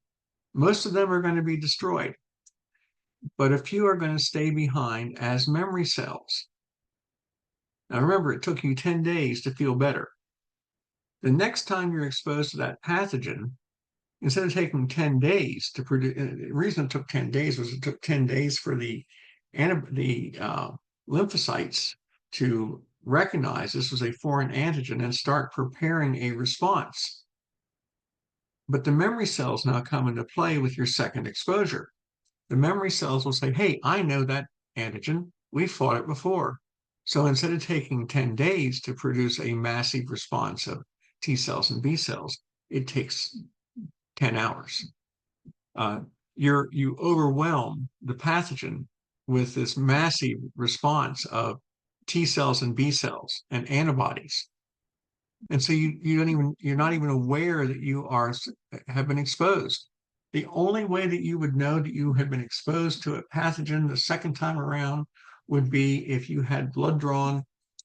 most of them are going to be destroyed, but a few are going to stay behind as memory cells. Now, remember, it took you 10 days to feel better. The next time you're exposed to that pathogen, instead of taking 10 days to produce, the reason it took 10 days was it took 10 days for the lymphocytes to recognize this was a foreign antigen and start preparing a response. But the memory cells now come into play with your second exposure. The memory cells will say, hey, I know that antigen. We fought it before. So instead of taking 10 days to produce a massive response of T cells and B cells, it takes 10 hours. You overwhelm the pathogen with this massive response of T cells and B cells and antibodies. And so you're not even aware that you have been exposed. The only way that you would know that you had been exposed to a pathogen the second time around would be if you had blood drawn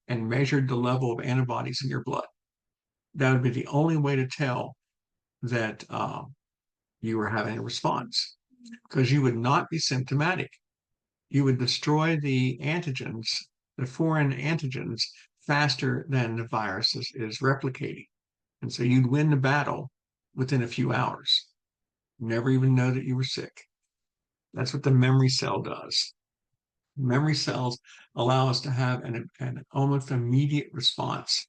and measured the level of antibodies in your blood. That would be the only way to tell that you were having a response, because you would not be symptomatic. You would destroy the antigens, the foreign antigens, faster than the virus is replicating. And so you'd win the battle within a few hours. Never even know that you were sick. That's what the memory cell does. Memory cells allow us to have an almost immediate response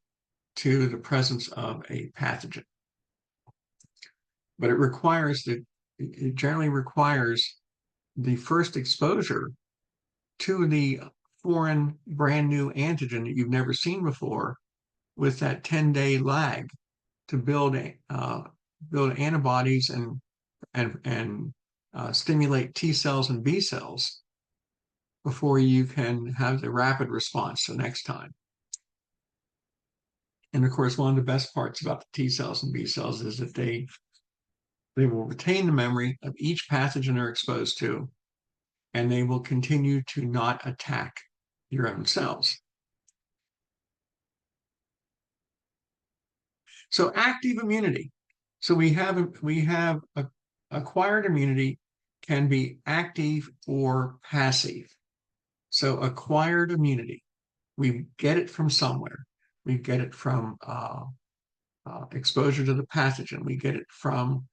to the presence of a pathogen. But it generally requires the first exposure to the foreign brand new antigen that you've never seen before, with that 10-day lag to build antibodies and stimulate T cells and B cells before you can have the rapid response the next time. And of course, one of the best parts about the T cells and B cells is that they will retain the memory of each pathogen they're exposed to, and they will continue to not attack your own cells. So active immunity. So we have acquired immunity can be active or passive. So acquired immunity, we get it from somewhere. We get it from exposure to the pathogen. We get it from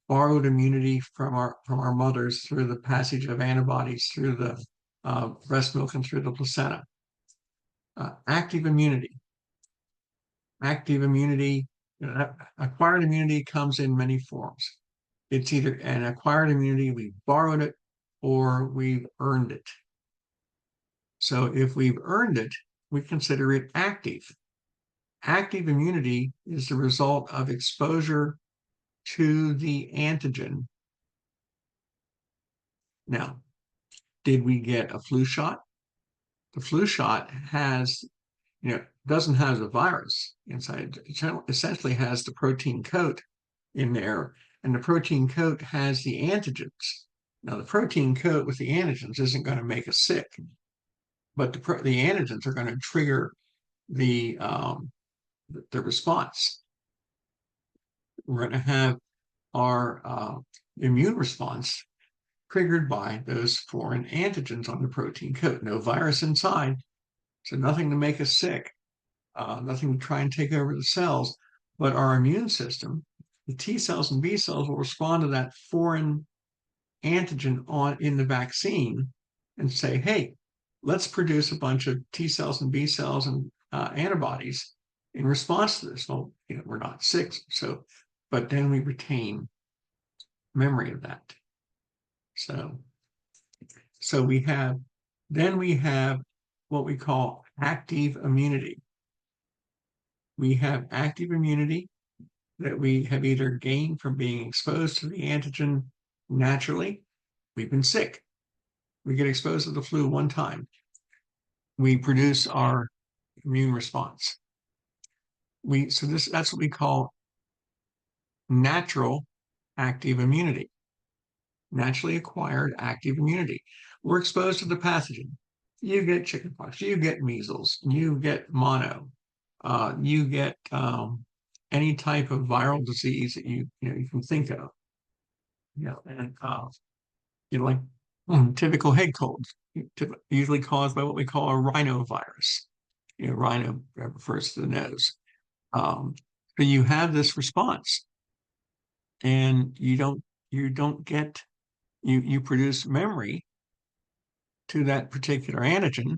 borrowed immunity from our mothers through the passage of antibodies through the breast milk and through the placenta. Active immunity. Active immunity, acquired immunity comes in many forms. It's either an acquired immunity, we borrowed it, or we've earned it. So if we've earned it, we consider it active. Active immunity is the result of exposure to the antigen. Now, did we get a flu shot? The flu shot doesn't have the virus inside. It essentially has the protein coat in there, and the protein coat has the antigens. Now, the protein coat with the antigens isn't going to make us sick, but the antigens are going to trigger the response. We're going to have our immune response triggered by those foreign antigens on the protein coat. No virus inside, so nothing to make us sick, nothing to try and take over the cells, but our immune system, the T cells and B cells, will respond to that foreign antigen in the vaccine and say, hey, let's produce a bunch of T cells and B cells and antibodies in response to this. Well, we're not sick, but then we retain memory of that. So we have what we call active immunity. We have active immunity that we have either gained from being exposed to the antigen naturally. We've been sick. We get exposed to the flu one time. We produce our immune response. That's what we call natural active immunity. Naturally acquired active immunity. We're exposed to the pathogen. You get chickenpox, you get measles, you get mono, you get any type of viral disease that you can think of. Like typical head colds, usually caused by what we call a rhinovirus. Rhino refers to the nose. So you have this response, and you produce memory to that particular antigen,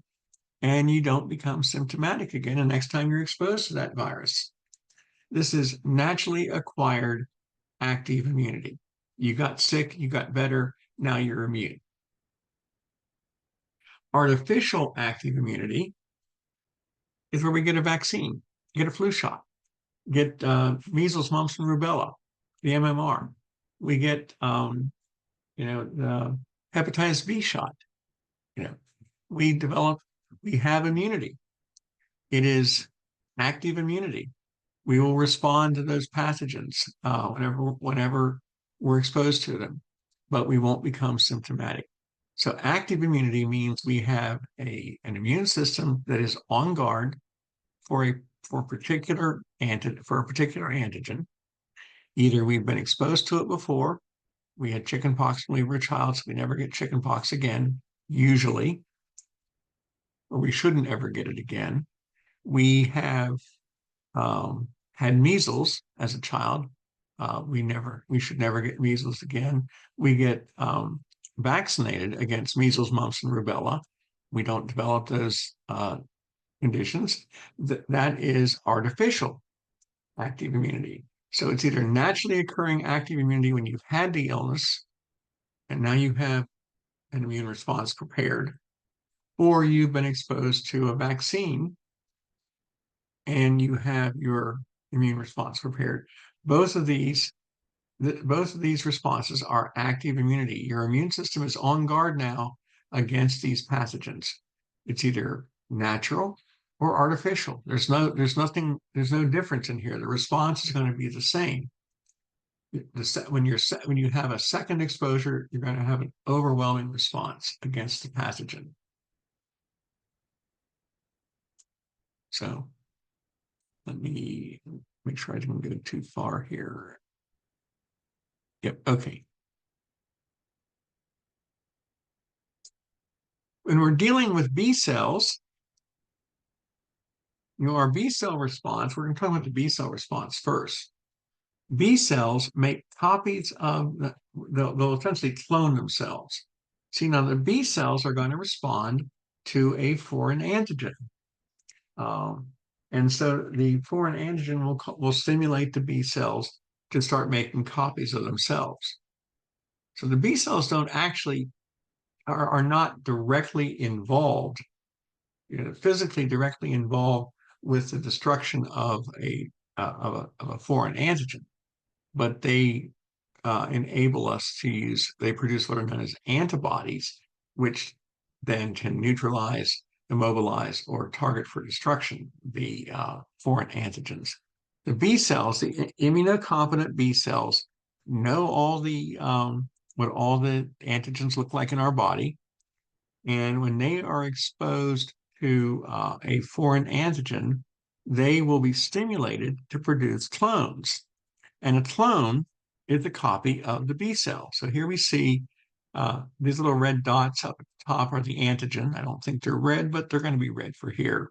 and you don't become symptomatic again the next time you're exposed to that virus. This is naturally acquired active immunity. You got sick, you got better, now you're immune. Artificial active immunity is where we get a vaccine, get a flu shot, get measles, mumps, and rubella, the MMR. We get, the hepatitis B shot. We have immunity. It is active immunity. We will respond to those pathogens whenever we're exposed to them, but we won't become symptomatic. So active immunity means we have an immune system that is on guard for a particular antigen. Either we've been exposed to it before, we had chickenpox when we were a child, so we never get chickenpox again, usually, or we shouldn't ever get it again. We have had measles as a child. We should never get measles again. We get vaccinated against measles, mumps, and rubella. We don't develop those conditions. That is artificial active immunity. So it's either naturally occurring active immunity when you've had the illness, and now you have an immune response prepared, or you've been exposed to a vaccine and you have your immune response prepared. Both of these responses are active immunity. Your immune system is on guard now against these pathogens. It's either natural or artificial. There's no difference in here. The response is going to be the same. When you have a second exposure, you're going to have an overwhelming response against the pathogen. So let me make sure I didn't go too far here. Yep, okay. When we're dealing with B cells, our B cell response, we're going to talk about the B cell response first. B cells make copies of, they'll essentially clone themselves. See, now the B cells are going to respond to a foreign antigen. And so the foreign antigen will stimulate the B cells to start making copies of themselves. So the B cells are not directly involved, physically directly involved with the destruction of a foreign antigen, but they enable us to they produce what are known as antibodies, which then can neutralize, immobilize, or target for destruction the foreign antigens. The B cells, the immunocompetent B cells, know all the what all the antigens look like in our body, and when they are exposed to a foreign antigen, they will be stimulated to produce clones. And a clone is a copy of the B cell. So here we see these little red dots up at the top are the antigen. I don't think they're red, but they're going to be red for here.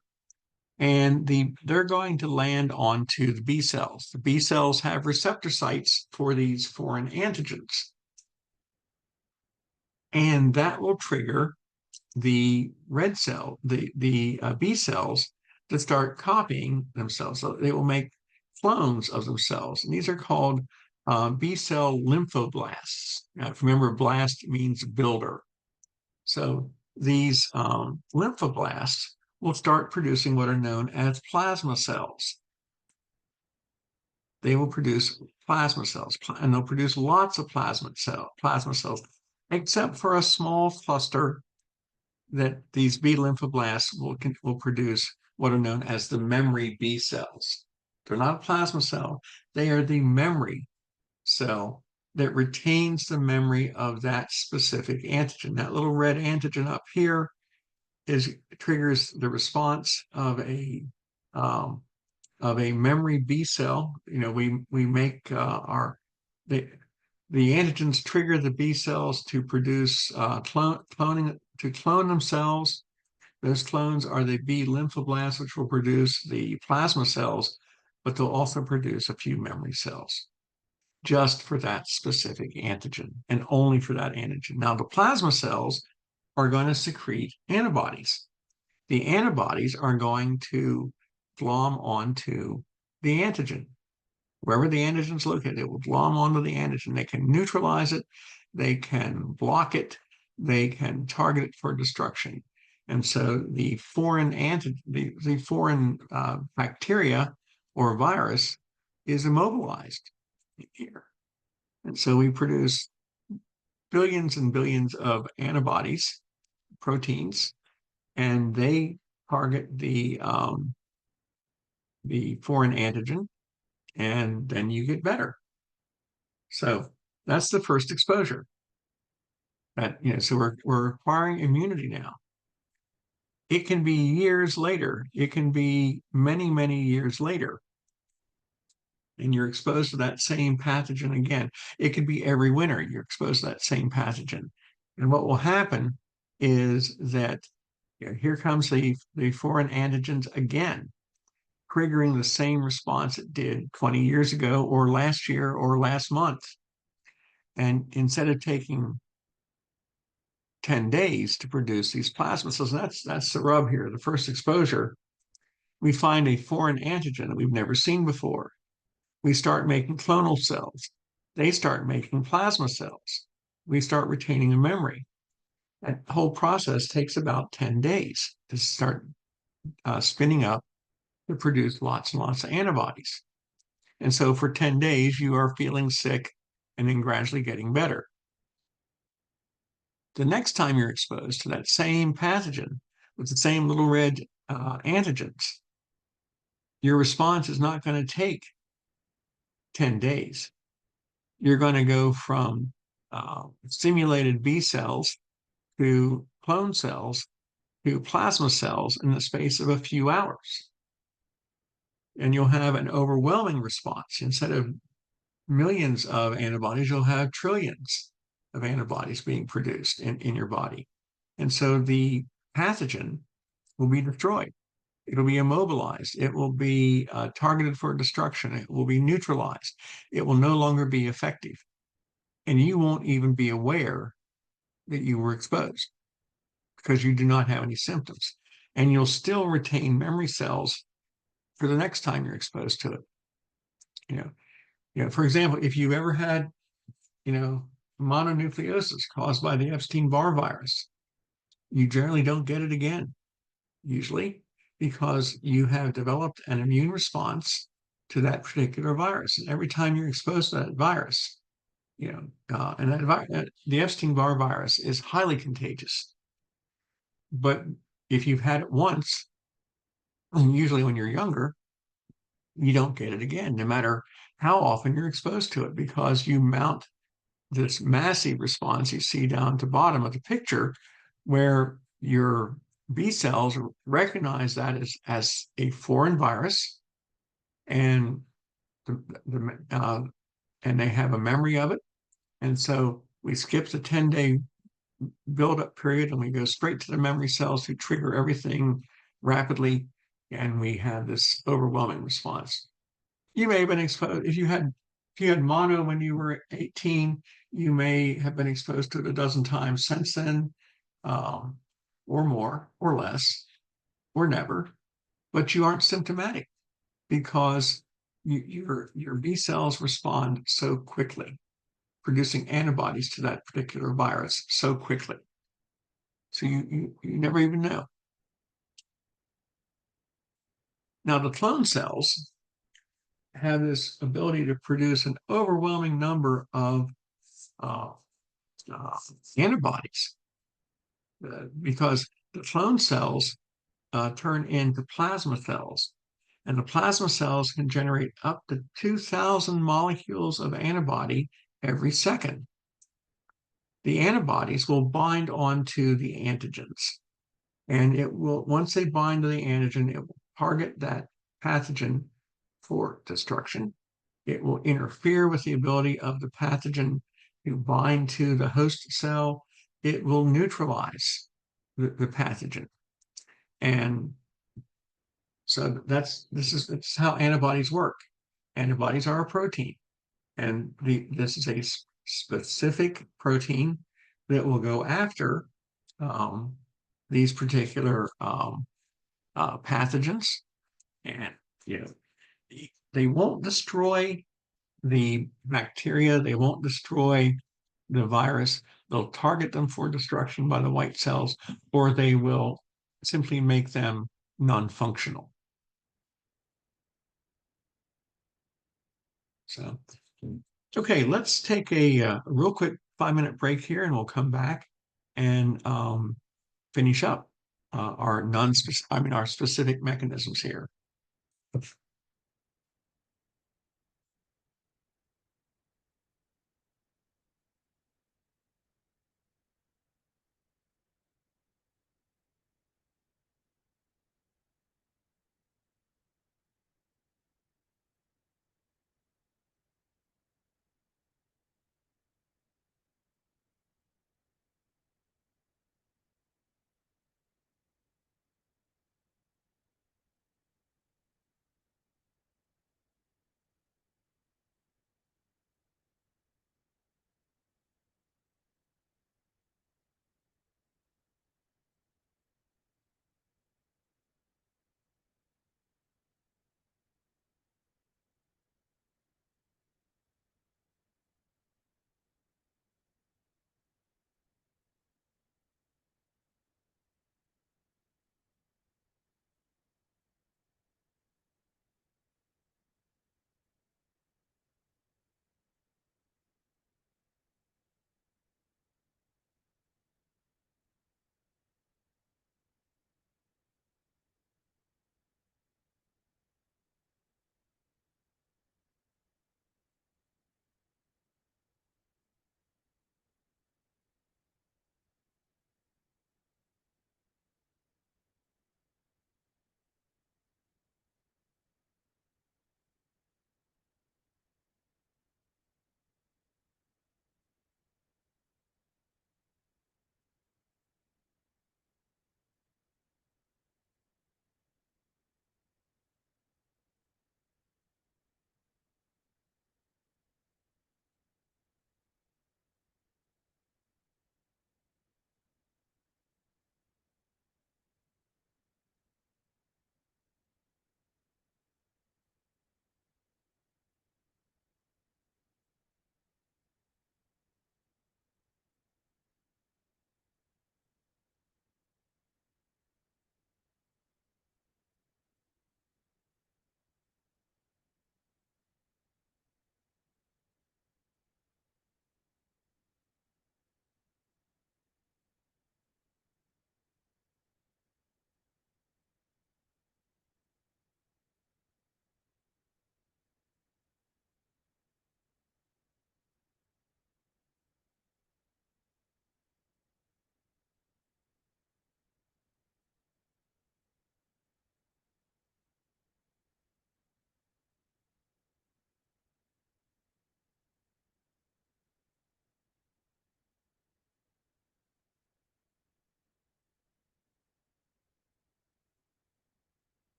And they're going to land onto the B cells. The B cells have receptor sites for these foreign antigens. And that will trigger the red cell, the B cells to start copying themselves. So they will make clones of themselves. And these are called B cell lymphoblasts. Now, remember, blast means builder. So these lymphoblasts will start producing what are known as plasma cells. They will produce plasma cells, and they'll produce lots of plasma cells, except for a small cluster that these B lymphoblasts will produce what are known as the memory B cells. They're not a plasma cell, they are the memory cell that retains the memory of that specific antigen. That little red antigen up here triggers the response of a memory B cell. You know, we make the antigens trigger the B cells to produce clone themselves. Those clones are the B lymphoblasts, which will produce the plasma cells, but they'll also produce a few memory cells just for that specific antigen and only for that antigen. Now, the plasma cells are going to secrete antibodies. The antibodies are going to glom onto the antigen. Wherever the antigen is located, it will glom onto the antigen. They can neutralize it, they can block it, they can target it for destruction. And so the foreign bacteria or virus is immobilized here. And so we produce billions and billions of antibodies, proteins, and they target the foreign antigen, and then you get better. So that's the first exposure. So we're acquiring immunity now. It can be years later. It can be many, many years later. And you're exposed to that same pathogen again. It could be every winter you're exposed to that same pathogen. And what will happen is that here comes the foreign antigens again, triggering the same response it did 20 years ago or last year or last month. And instead of taking 10 days to produce these plasma cells, that's the rub here. The first exposure, we find a foreign antigen that we've never seen before. We start making clonal cells. They start making plasma cells. We start retaining a memory. That whole process takes about 10 days to start spinning up to produce lots and lots of antibodies. And so for 10 days, you are feeling sick and then gradually getting better. The next time you're exposed to that same pathogen with the same little red antigens, your response is not going to take 10 days. You're going to go from stimulated B cells to clone cells to plasma cells in the space of a few hours. And you'll have an overwhelming response. Instead of millions of antibodies, you'll have trillions of antibodies being produced in your body. And so the pathogen will be destroyed. It'll be immobilized. It will be targeted for destruction. It will be neutralized. It will no longer be effective. And you won't even be aware that you were exposed because you do not have any symptoms. And you'll still retain memory cells for the next time you're exposed to it. For example, if you've ever had, mononucleosis caused by the Epstein-Barr virus, you generally don't get it again, usually, because you have developed an immune response to that particular virus. And every time you're exposed to that virus, the Epstein-Barr virus is highly contagious. But if you've had it once, usually when you're younger, you don't get it again, no matter how often you're exposed to it, because you mount this massive response you see down at the bottom of the picture, where your B cells recognize that as a foreign virus, and and they have a memory of it. And so we skip the 10-day buildup period and we go straight to the memory cells who trigger everything rapidly, and we have this overwhelming response. You may have been exposed if you had mono when you were 18, you may have been exposed to it a dozen times since then, um, or more, or less, or never, but you aren't symptomatic because your B cells respond so quickly, producing antibodies to that particular virus so quickly. So you never even know. Now, the clone cells have this ability to produce an overwhelming number of uh, uh, antibodies because the clone cells turn into plasma cells. And the plasma cells can generate up to 2,000 molecules of antibody every second. The antibodies will bind onto the antigens. And it will, once they bind to the antigen, it will target that pathogen for destruction. It will interfere with the ability of the pathogen to bind to the host cell. It will neutralize the pathogen. And so this is how antibodies work. Antibodies are a protein, and this is a specific protein that will go after um, these particular pathogens, and you know they won't destroy the bacteria, they won't destroy the virus. They'll target them for destruction by the white cells, or they will simply make them non-functional. So, okay, let's take a real quick 5-minute break here, and we'll come back and finish up our our specific mechanisms here.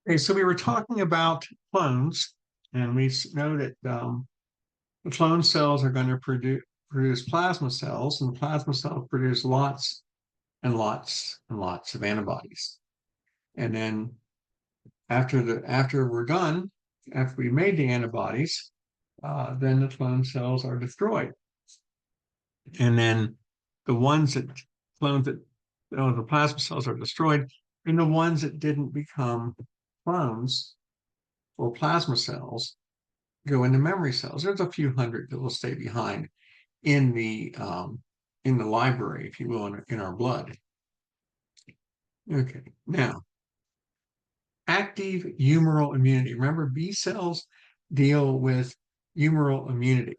Okay, so we were talking about clones, and we know that the clone cells are going to produce plasma cells, and the plasma cells produce lots and lots and lots of antibodies. And then after we're done, after we made the antibodies, then the clone cells are destroyed. And then the ones that clones that the plasma cells are destroyed, and the ones that didn't become clones or plasma cells go into memory cells. There's a few hundred that will stay behind in the library, if you will, in our blood. Okay, now active humoral immunity. Remember, B cells deal with humoral immunity.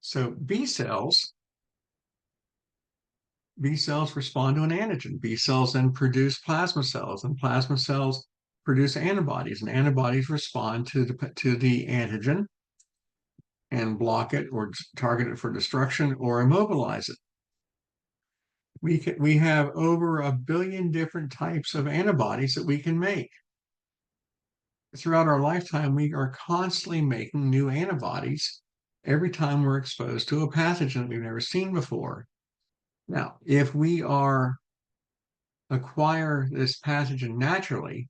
So B cells respond to an antigen. B cells then produce plasma cells, and plasma cells produce antibodies, and antibodies respond to the antigen and block it or target it for destruction or immobilize it. We have over 1 billion different types of antibodies that we can make. Throughout our lifetime, we are constantly making new antibodies every time we're exposed to a pathogen that we've never seen before. Now, if we acquire this pathogen naturally,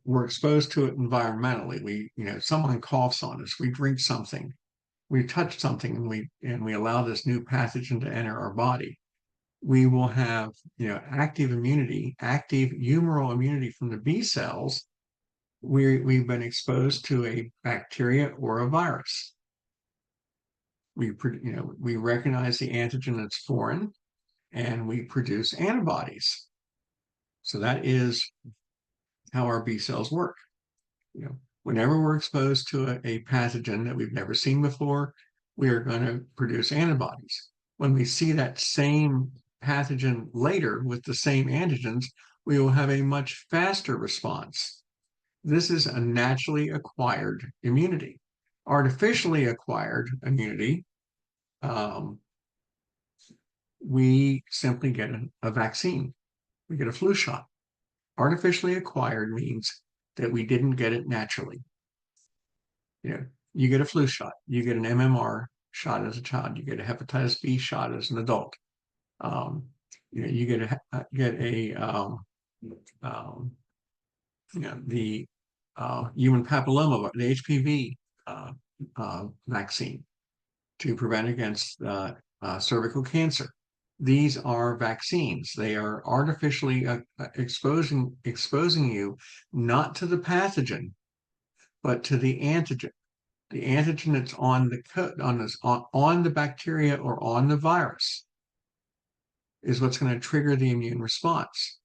we're exposed to it environmentally. Someone coughs on us, we drink something, we touch something, and we allow this new pathogen to enter our body. We will have, active immunity, active humoral immunity from the B cells. We've been exposed to a bacteria or a virus. We recognize the antigen that's foreign, and we produce antibodies. So that is how our B cells work. Whenever we're exposed to a pathogen that we've never seen before, we are going to produce antibodies. When we see that same pathogen later with the same antigens, we will have a much faster response. This is a naturally acquired immunity. Artificially acquired immunity, we simply get a vaccine. We get a flu shot. Artificially acquired means that we didn't get it naturally. You get a flu shot, you get an MMR shot as a child, you get a hepatitis B shot as an adult. You get the human papilloma, the HPV vaccine to prevent against cervical cancer. These are vaccines. They are artificially exposing you not to the pathogen, but to the antigen. The antigen that's on the bacteria or on the virus is what's going to trigger the immune response.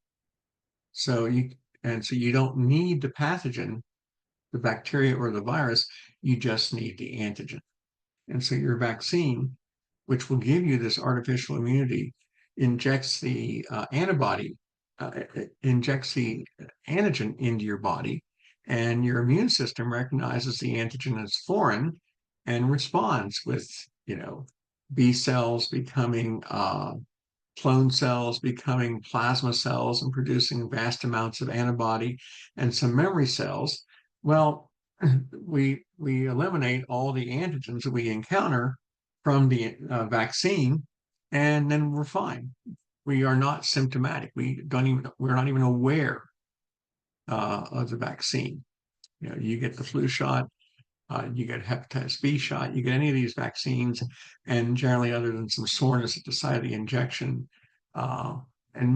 So you don't need the pathogen, the bacteria or the virus. You just need the antigen. And so your vaccine, which will give you this artificial immunity, injects the injects the antigen into your body, and your immune system recognizes the antigen as foreign and responds with, B cells becoming clone cells, becoming plasma cells and producing vast amounts of antibody and some memory cells. Well, we eliminate all the antigens that we encounter from the vaccine, and then we're fine. We are not symptomatic. We're not even aware of the vaccine. You get the flu shot, you get hepatitis B shot, you get any of these vaccines, and generally, other than some soreness at the site of the injection, and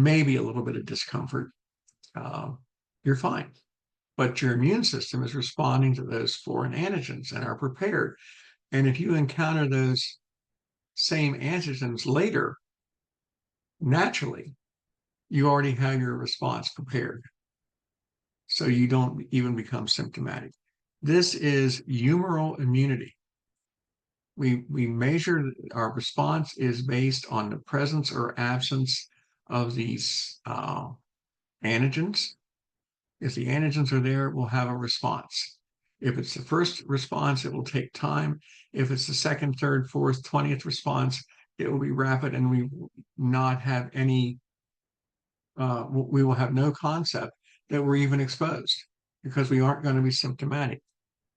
maybe a little bit of discomfort, you're fine. But your immune system is responding to those foreign antigens and are prepared. And if you encounter those same antigens later, naturally, you already have your response prepared. So you don't even become symptomatic. This is humoral immunity. We measure our response is based on the presence or absence of these antigens. If the antigens are there, we'll have a response. If it's the first response, it will take time. If it's the second, third, fourth, 20th response, it will be rapid, and we will not have any we will have no concept that we're even exposed because we aren't going to be symptomatic.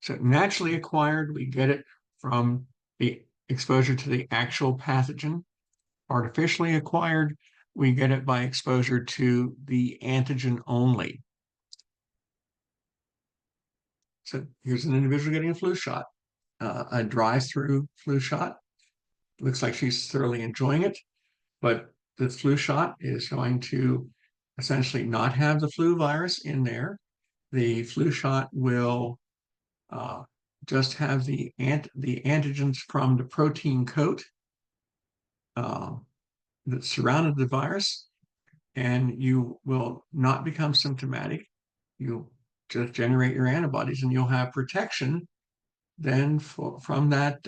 So naturally acquired, we get it from the exposure to the actual pathogen. Artificially acquired, we get it by exposure to the antigen only. So here's an individual getting a flu shot, a drive-through flu shot. Looks like she's thoroughly enjoying it, but the flu shot is going to essentially not have the flu virus in there. The flu shot will just have the antigens from the protein coat that surrounded the virus, and you will not become symptomatic. You'll just generate your antibodies, and you'll have protection then from that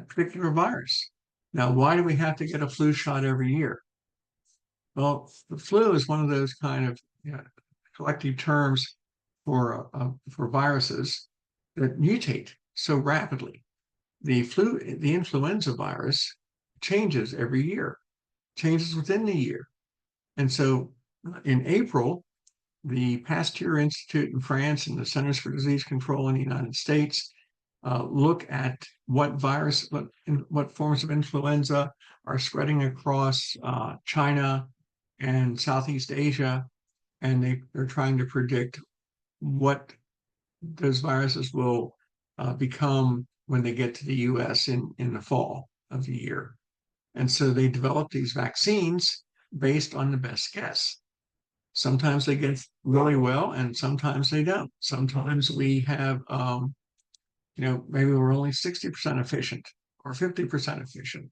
particular virus. Now, why do we have to get a flu shot every year? Well, the flu is one of those kind of collective terms for viruses that mutate so rapidly. The influenza virus changes every year, changes within the year. And so in April, the Pasteur Institute in France and the Centers for Disease Control in the United States look at what forms of influenza are spreading across China and Southeast Asia, and they're trying to predict what those viruses will become when they get to the US in the fall of the year. And so they develop these vaccines based on the best guess. Sometimes they get really well, and sometimes they don't. Sometimes we have, maybe we're only 60% efficient or 50% efficient.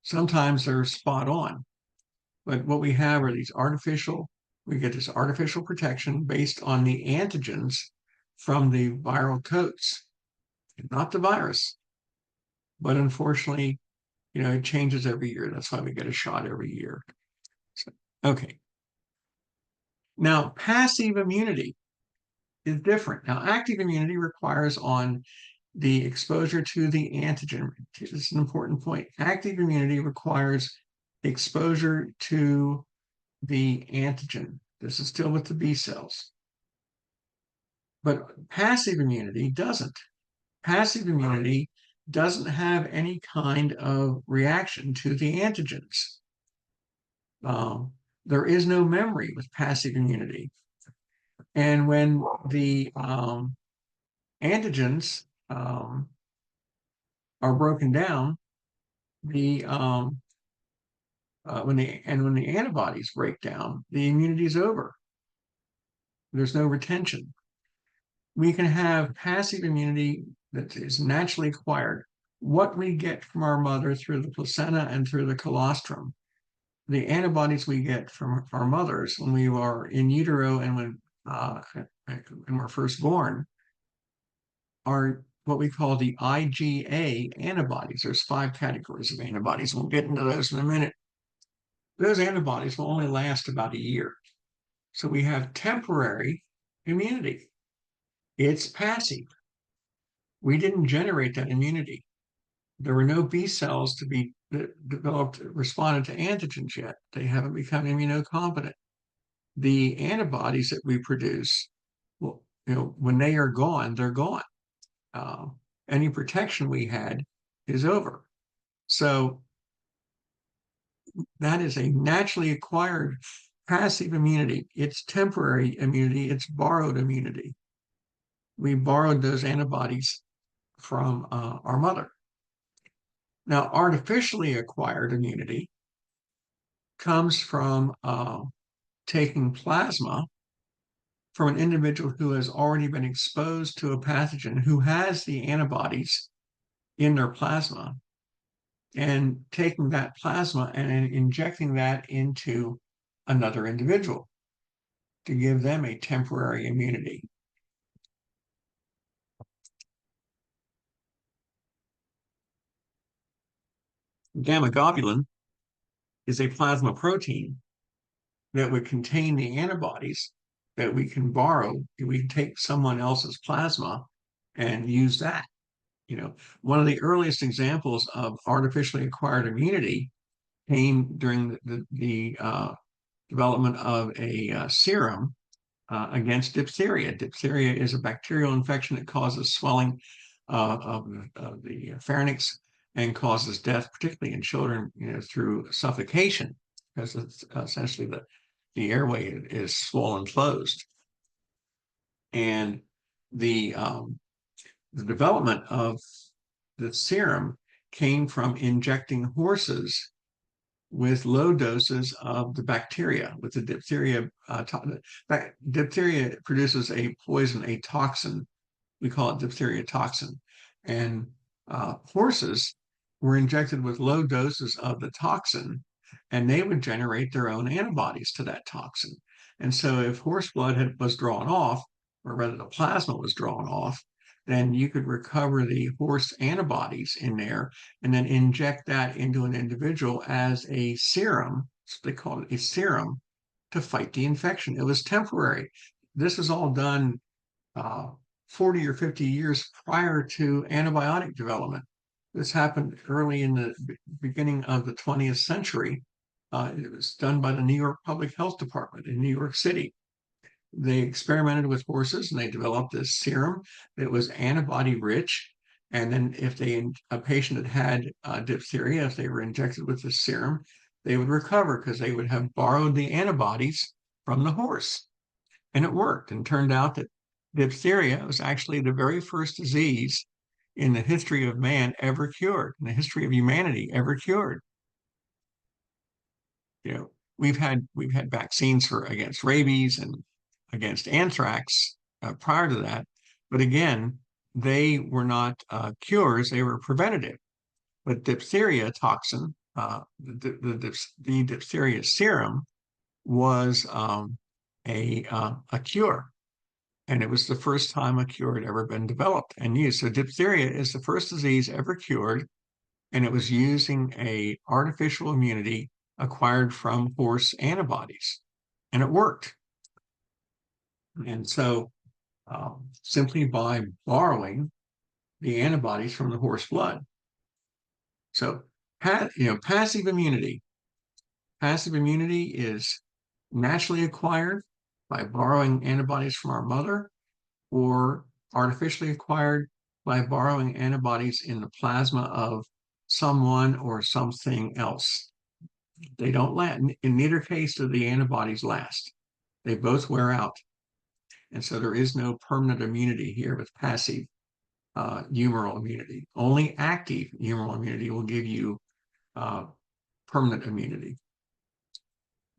Sometimes they're spot on. But what we have are we get this artificial protection based on the antigens from the viral coats, not the virus. But unfortunately, it changes every year. That's why we get a shot every year. So, okay. Now, passive immunity is different. Now, active immunity requires on the exposure to the antigen. This is an important point. Active immunity requires exposure to the antigen. This is still with the B cells. But passive immunity doesn't. Passive immunity doesn't have any kind of reaction to the antigens. There is no memory with passive immunity. And when the antigens are broken down, when the antibodies break down, the immunity is over. There's no retention. We can have passive immunity that is naturally acquired. What we get from our mother through the placenta and through the colostrum, the antibodies we get from our mothers when we are in utero and when we're first born, are what we call the IgA antibodies. There's 5 categories of antibodies. We'll get into those in a minute. Those antibodies will only last about a year. So we have temporary immunity. It's passive. We didn't generate that immunity. There were no B cells to be developed, responded to antigens yet. They haven't become immunocompetent. The antibodies that we produce, well, when they are gone, they're gone. Any protection we had is over. So that is a naturally acquired passive immunity. It's temporary immunity. It's borrowed immunity. We borrowed those antibodies from our mother. Now, artificially acquired immunity comes from taking plasma from an individual who has already been exposed to a pathogen, who has the antibodies in their plasma, and taking that plasma and injecting that into another individual to give them a temporary immunity. Gamma globulin is a plasma protein that would contain the antibodies that we can borrow. We can take someone else's plasma and use that. One of the earliest examples of artificially acquired immunity came during the development of a serum against diphtheria. Diphtheria is a bacterial infection that causes swelling of the pharynx and causes death, particularly in children, through suffocation, because it's essentially the airway is swollen closed. And the development of the serum came from injecting horses with low doses of the bacteria, with the diphtheria. Diphtheria produces a poison, a toxin. We call it diphtheria toxin. And horses were injected with low doses of the toxin, and they would generate their own antibodies to that toxin. And so if horse blood was drawn off, or rather the plasma was drawn off, then you could recover the horse antibodies in there and then inject that into an individual as a serum. So they called it a serum to fight the infection. It was temporary. This was all done 40 or 50 years prior to antibiotic development. This happened early in the beginning of the 20th century. It was done by the New York Public Health Department in New York City. They experimented with horses and they developed this serum that was antibody rich. And then if a patient had diphtheria, if they were injected with this serum, they would recover because they would have borrowed the antibodies from the horse. And it worked, and turned out that diphtheria was actually the very first disease in the history of man ever cured, in the history of humanity ever cured. We've had vaccines against rabies and against anthrax prior to that, but again, they were not cures; they were preventative. But diphtheria toxin, the diphtheria serum, was a cure, and it was the first time a cure had ever been developed and used. So diphtheria is the first disease ever cured, and it was using a artificial immunity acquired from horse antibodies, and it worked. And so simply by borrowing the antibodies from the horse blood. So passive immunity. Passive immunity is naturally acquired by borrowing antibodies from our mother, or artificially acquired by borrowing antibodies in the plasma of someone or something else. They don't last. In neither case do the antibodies last. They both wear out. And so there is no permanent immunity here with passive humoral immunity. Only active humoral immunity will give you permanent immunity.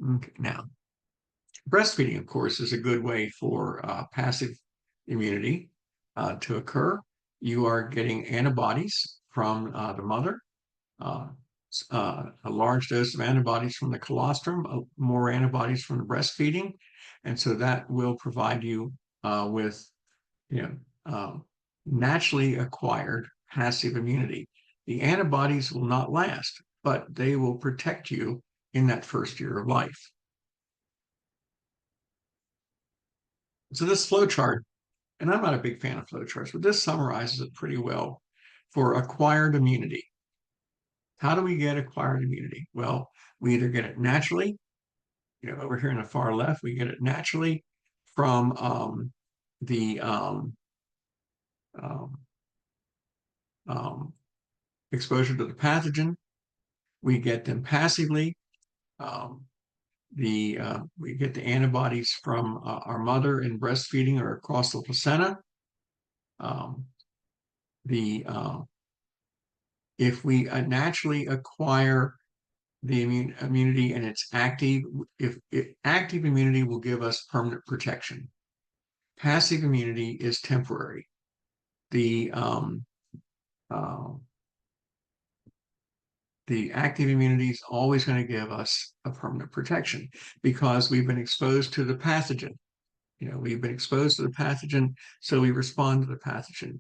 Okay, now, breastfeeding, of course, is a good way for passive immunity to occur. You are getting antibodies from the mother, a large dose of antibodies from the colostrum, more antibodies from the breastfeeding, and so that will provide you with naturally acquired passive immunity. The antibodies will not last, but they will protect you in that first year of life. So this flow chart, and I'm not a big fan of flow charts, but this summarizes it pretty well for acquired immunity. How do we get acquired immunity? Well, we either get it naturally, over here in the far left, we get it naturally from the exposure to the pathogen. We get them passively. We get the antibodies from our mother in breastfeeding or across the placenta. If we naturally acquire the immunity and it's active, active immunity will give us permanent protection. Passive immunity is temporary. The active immunity is always going to give us a permanent protection because we've been exposed to the pathogen. We've been exposed to the pathogen, so we respond to the pathogen.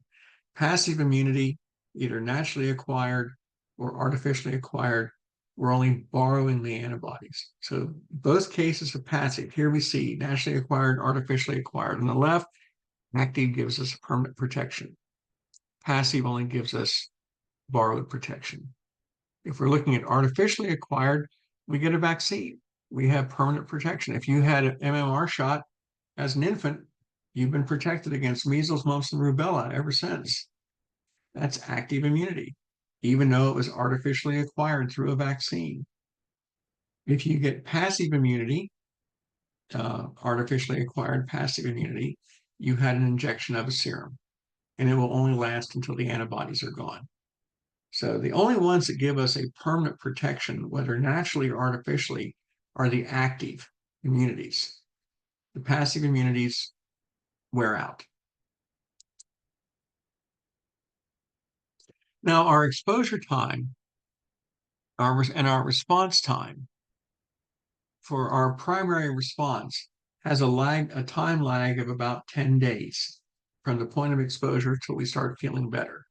Passive immunity, either naturally acquired or artificially acquired, we're only borrowing the antibodies. So both cases are passive. Here we see naturally acquired, artificially acquired. On the left, active gives us a permanent protection. Passive only gives us borrowed protection. If we're looking at artificially acquired, we get a vaccine. we have permanent protection. If you had an MMR shot as an infant, you've been protected against measles, mumps, and rubella ever since. That's active immunity, even though it was artificially acquired through a vaccine. If you get passive immunity, artificially acquired passive immunity, you had an injection of a serum, and it will only last until the antibodies are gone. So the only ones that give us a permanent protection, whether naturally or artificially, are the active immunities. The passive immunities wear out. Now, our exposure time and our response time for our primary response has a time lag of about 10 days from the point of exposure till we start feeling better.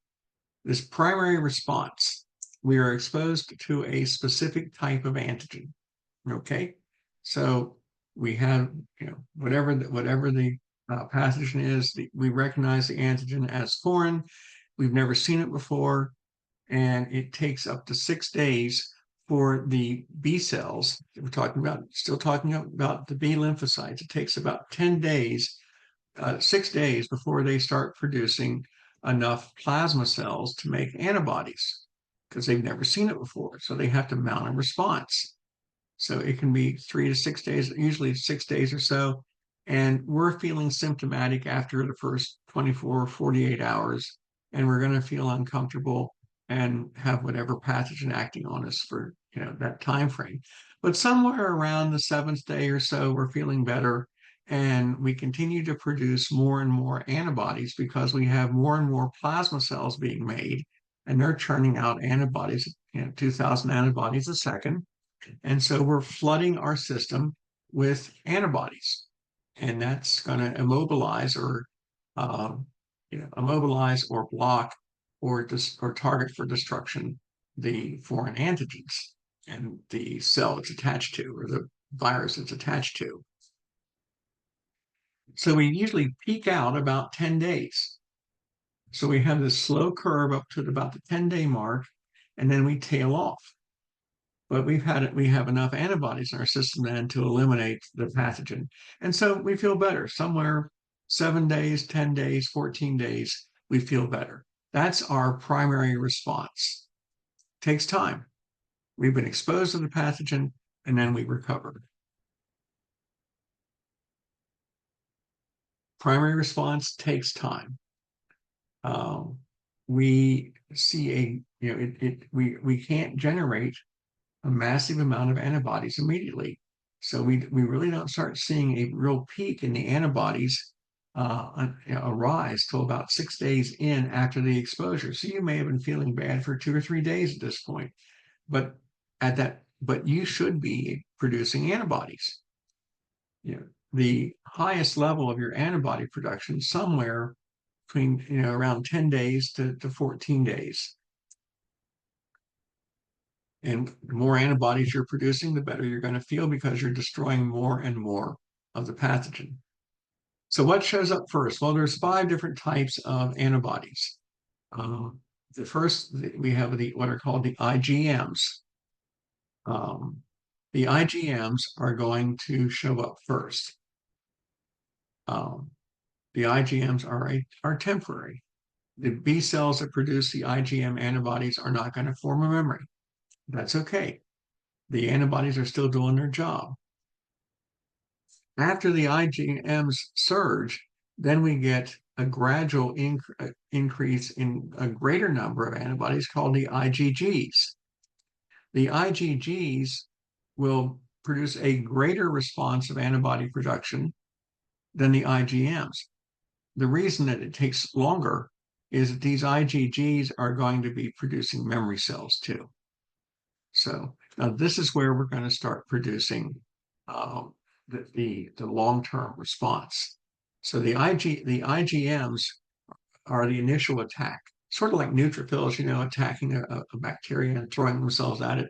This primary response, we are exposed to a specific type of antigen. Okay, so we have, whatever the pathogen is, we recognize the antigen as foreign. We've never seen it before, and it takes up to 6 days for the B cells. Still talking about the B lymphocytes. It takes about 10 days, 6 days before they start producing enough plasma cells to make antibodies because they've never seen it before. So they have to mount a response. So it can be 3 to 6 days, usually 6 days or so. And we're feeling symptomatic after the first 24 or 48 hours, and we're going to feel uncomfortable and have whatever pathogen acting on us for that time frame. But somewhere around the 7th day or so, we're feeling better, and we continue to produce more and more antibodies because we have more and more plasma cells being made, and they're churning out antibodies, 2,000 antibodies a second. And so we're flooding our system with antibodies, and that's going to immobilize or block or target for destruction the foreign antigens and the cell it's attached to or the virus it's attached to. So we usually peak out about 10 days. So we have this slow curve up to about the 10-day mark, and then we tail off. But we have enough antibodies in our system then to eliminate the pathogen. And so we feel better. Somewhere 7 days, 10 days, 14 days, we feel better. That's our primary response. It takes time. We've been exposed to the pathogen, and then we recover. Primary response takes time. We see we can't generate a massive amount of antibodies immediately. So we really don't start seeing a real peak in the antibodies arise till about 6 days in after the exposure. So you may have been feeling bad for 2 or 3 days at this point, but you should be producing antibodies. The highest level of your antibody production somewhere between around 10 days to 14 days. And the more antibodies you're producing, the better you're going to feel because you're destroying more and more of the pathogen. So what shows up first? Well, there's 5 different types of antibodies. The first, we have what are called the IgMs. The IgMs are going to show up first. The IgMs are temporary. The B cells that produce the IgM antibodies are not going to form a memory. That's okay. The antibodies are still doing their job. After the IgMs surge, then we get a gradual increase in a greater number of antibodies called the IgGs. The IgGs will produce a greater response of antibody production than the IgMs. The reason that it takes longer is that these IgGs are going to be producing memory cells too. So now this is where we're going to start producing the long-term response. So the IgMs are the initial attack, sort of like neutrophils, attacking a bacteria and throwing themselves at it.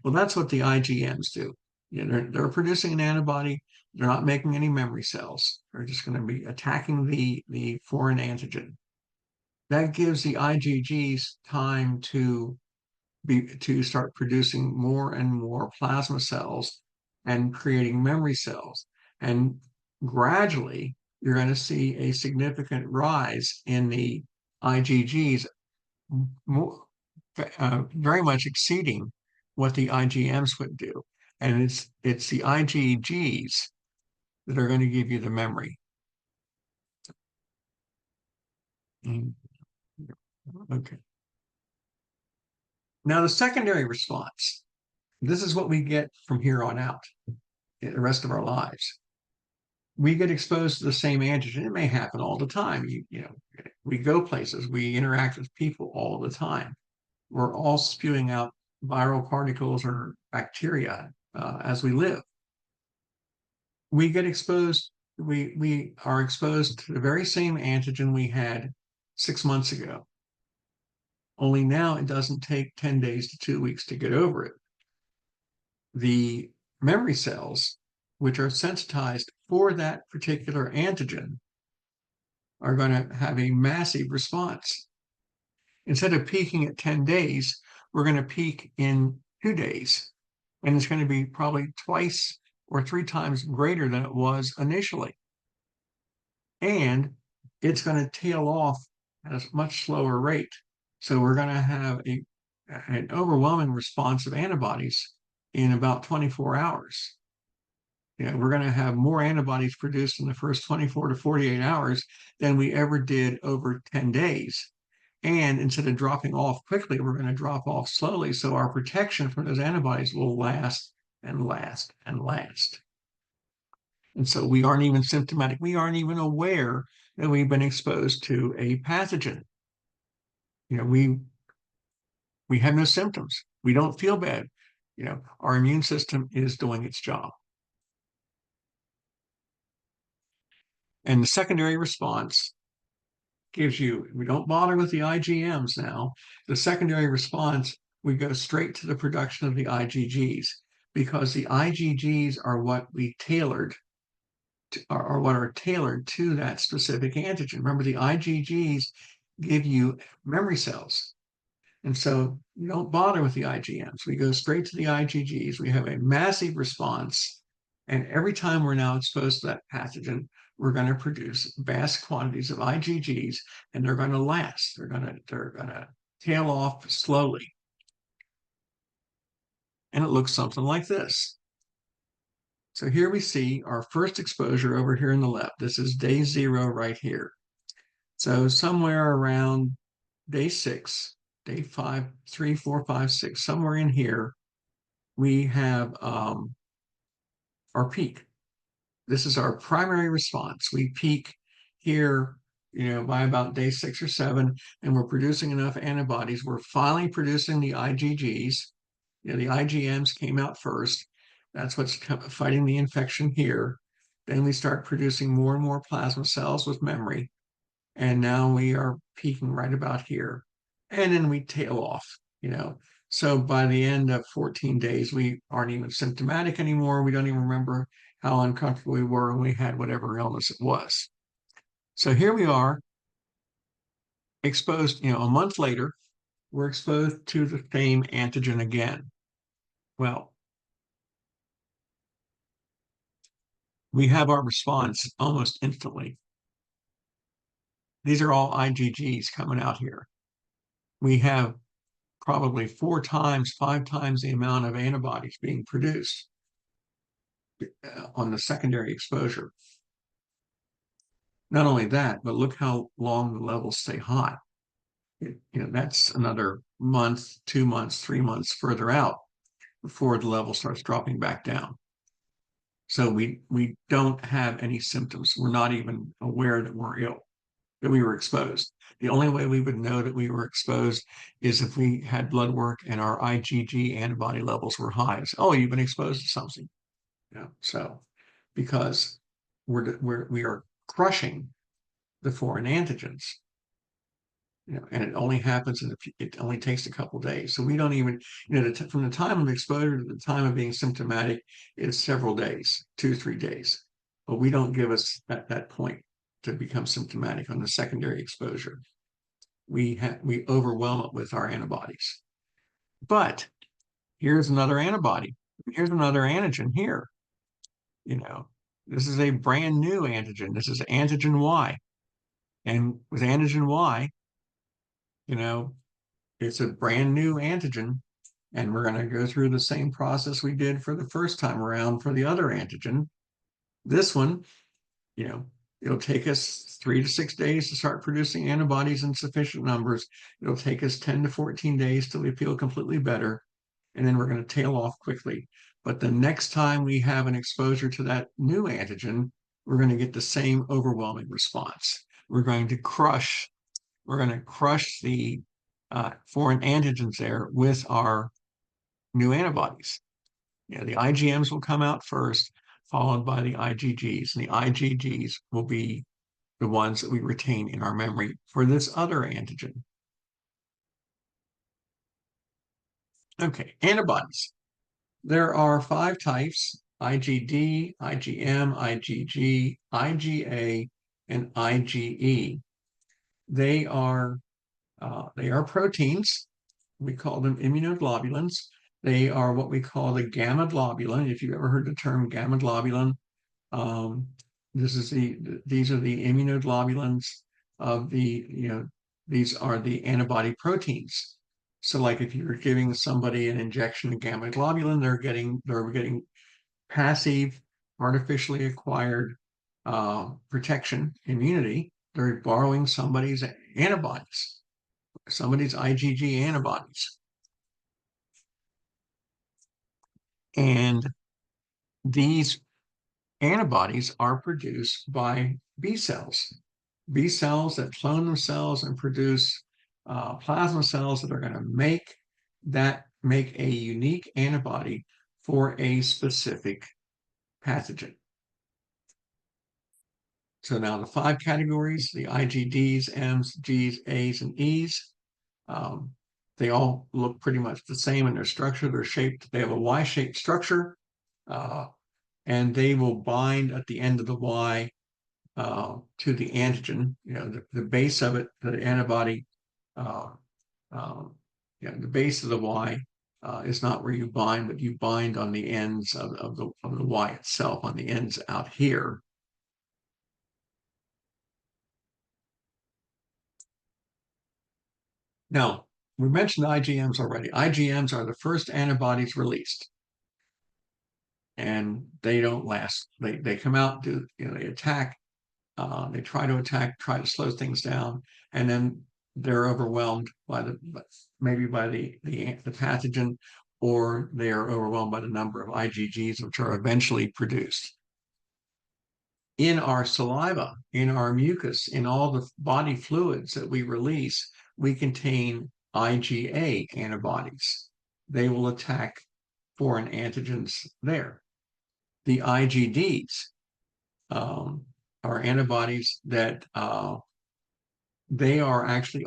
Well, that's what the IgMs do. They're producing an antibody. They're not making any memory cells. They're just going to be attacking the foreign antigen. That gives the IgGs time to start producing more and more plasma cells and creating memory cells. And gradually, you're going to see a significant rise in the IgGs, more, very much exceeding what the IgMs would do. And it's the IgGs that are going to give you the memory. Okay. Now the secondary response, this is what we get from here on out, the rest of our lives. We get exposed to the same antigen. It may happen all the time. We go places, we interact with people all the time. We're all spewing out viral particles or bacteria as we live. We get exposed, we are exposed to the very same antigen we had 6 months ago. Only now it doesn't take 10 days to 2 weeks to get over it. The memory cells, which are sensitized for that particular antigen, are going to have a massive response. Instead of peaking at 10 days, we're going to peak in 2 days. And it's going to be probably twice or 3 times greater than it was initially. And it's going to tail off at a much slower rate. So we're going to have an overwhelming response of antibodies in about 24 hours. We're going to have more antibodies produced in the first 24 to 48 hours than we ever did over 10 days. And instead of dropping off quickly, we're going to drop off slowly. So our protection from those antibodies will last and last and last. And so we aren't even symptomatic. We aren't even aware that we've been exposed to a pathogen. We have no symptoms. We don't feel bad. Our immune system is doing its job. And the secondary response gives you, we don't bother with the IgMs now. The secondary response, we go straight to the production of the IgGs, because the IgGs are what we tailored are what are tailored to that specific antigen. Remember, the IgGs give you memory cells. And so you don't bother with the IgMs. We go straight to the IgGs. We have a massive response. And every time we're now exposed to that pathogen, we're going to produce vast quantities of IgGs, and they're going to last. They're going to tail off slowly. And it looks something like this. So here we see our first exposure over here in the left. This is day 0 right here. So somewhere around day 6, day 5, 3, 4, 5, 6, somewhere in here, we have our peak. This is our primary response. We peak here, by about day 6 or 7, and we're producing enough antibodies. We're finally producing the IgGs. The IgMs came out first. That's what's fighting the infection here. Then we start producing more and more plasma cells with memory. And now we are peaking right about here. And then we tail off, So by the end of 14 days, we aren't even symptomatic anymore. We don't even remember how uncomfortable we were when we had whatever illness it was. So here we are, exposed, a month later, we're exposed to the same antigen again. Well, we have our response almost instantly. These are all IgGs coming out here. We have probably 4 times, 5 times the amount of antibodies being produced on the secondary exposure. Not only that, but look how long the levels stay hot. That's another month, 2 months, 3 months further out before the level starts dropping back down. So we don't have any symptoms. We're not even aware that we're ill, that we were exposed. The only way we would know that we were exposed is if we had blood work and our IgG antibody levels were high. It's, oh, you've been exposed to something. So because we are crushing the foreign antigens, and it only happens it only takes a couple days. So we don't even, from the time of exposure to the time of being symptomatic, it's several days, 2-3 days. But we don't give us that point to become symptomatic on the secondary exposure. We overwhelm it with our antibodies. But here's another antibody. Here's another antigen here. You know, this is a brand new antigen. This is antigen Y. And with antigen Y, you know, it's a brand new antigen. And we're going to go through the same process we did for the first time around for the other antigen. This one, you know, it'll take us 3 to 6 days to start producing antibodies in sufficient numbers. It'll take us 10 to 14 days till we feel completely better. And then we're going to tail off quickly. But the next time we have an exposure to that new antigen, we're going to get the same overwhelming response. We're going to crush the foreign antigens there with our new antibodies. You know, the IgMs will come out first, followed by the IgGs, and the IgGs will be the ones that we retain in our memory for this other antigen. Okay, antibodies. There are 5 types: IgD, IgM, IgG, IgA, and IgE. They are proteins. We call them immunoglobulins. They are what we call the gamma globulin. If you've ever heard the term gamma globulin, these are the immunoglobulins of these are the antibody proteins. So like if you're giving somebody an injection of gamma globulin, they're getting passive, artificially acquired protection, immunity. They're borrowing somebody's antibodies, somebody's IgG antibodies. And these antibodies are produced by B cells that clone themselves and produce plasma cells that are going to make a unique antibody for a specific pathogen. So now the 5 categories: the IgDs, Ms, Gs, As, and Es. They all look pretty much the same in their structure. They have a Y-shaped structure, and they will bind at the end of the Y to the antigen. You know, the base of it, the antibody, the base of the Y is not where you bind, but you bind on the ends of the Y itself, on the ends out here. Now, we mentioned IgMs already. IgMs are the first antibodies released, and they don't last. They come out, they attack, they try to slow things down, and then they're overwhelmed by the pathogen, or they are overwhelmed by the number of IgGs which are eventually produced. In our saliva, in our mucus, in all the body fluids that we release, we contain IgA antibodies. They will attack foreign antigens there. The IgDs are antibodies that they are actually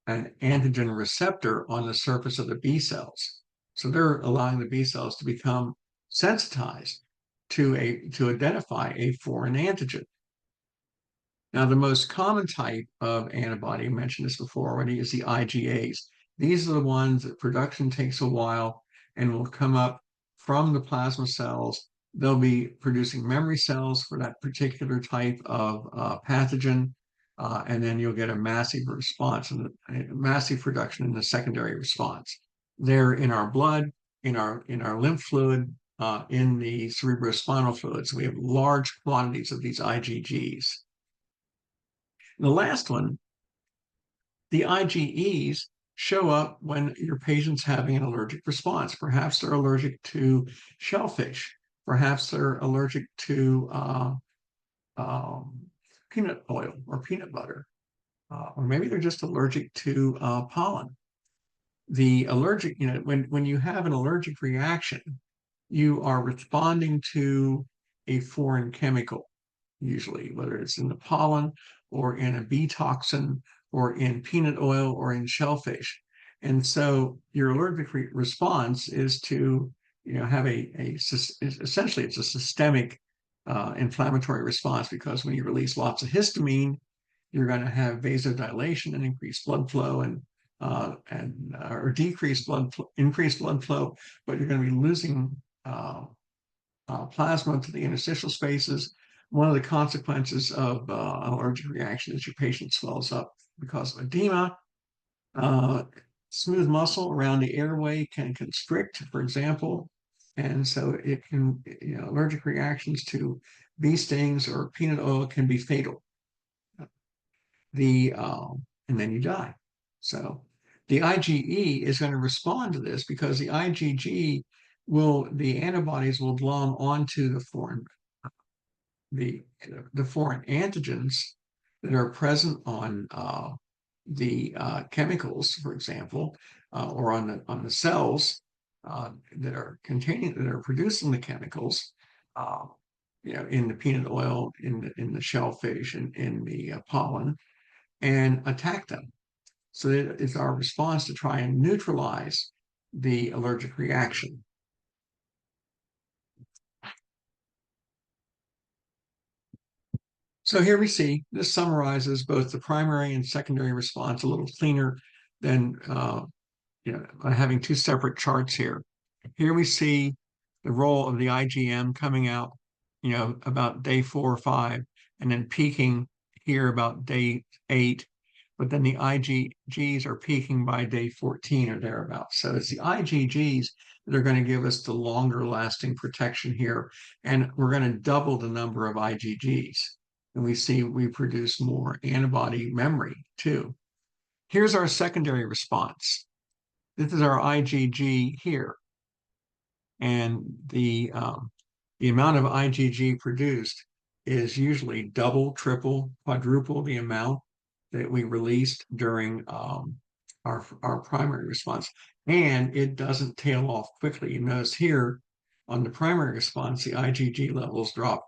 an antigen receptor on the surface of the B cells. So they're allowing the B cells to become sensitized to identify a foreign antigen. Now, the most common type of antibody, I mentioned this before already, is the IgAs. These are the ones that production takes a while and will come up from the plasma cells. They'll be producing memory cells for that particular type of pathogen, and then you'll get a massive response and a massive production in the secondary response. They're in our blood, in our lymph fluid, in the cerebrospinal fluid. So we have large quantities of these IgGs. And the last one, the IgEs, show up when your patient's having an allergic response. Perhaps they're allergic to shellfish. Perhaps they're allergic to peanut oil or peanut butter. Or maybe they're just allergic to pollen. The allergic, when you have an allergic reaction, you are responding to a foreign chemical, usually, whether it's in the pollen or in a bee toxin or in peanut oil or in shellfish. And so your allergic response is to, have essentially it's a systemic inflammatory response, because when you release lots of histamine, you're going to have vasodilation and increased blood flow or increased blood flow, but you're going to be losing plasma to the interstitial spaces. One of the consequences of an allergic reaction is your patient swells up because of edema. Smooth muscle around the airway can constrict, for example, and so it can, allergic reactions to bee stings or peanut oil can be fatal. And then you die. So the IgE is going to respond to this because the the antibodies will glom onto the foreign antigens that are present on the chemicals, for example, or on the cells that are producing the chemicals. In the peanut oil, in the shellfish, and in the pollen, and attack them. So it's our response to try and neutralize the allergic reaction. So here we see, this summarizes both the primary and secondary response a little cleaner than having two separate charts here. Here we see the role of the IgM coming out, about day 4 or 5, and then peaking here about day 8. But then the IgGs are peaking by day 14 or thereabouts. So it's the IgGs that are going to give us the longer lasting protection here. And we're going to double the number of IgGs. And we see we produce more antibody memory too. Here's our secondary response. This is our IgG here. And the amount of IgG produced is usually double, triple, quadruple the amount that we released during our primary response. And it doesn't tail off quickly. You notice here on the primary response, the IgG levels drop.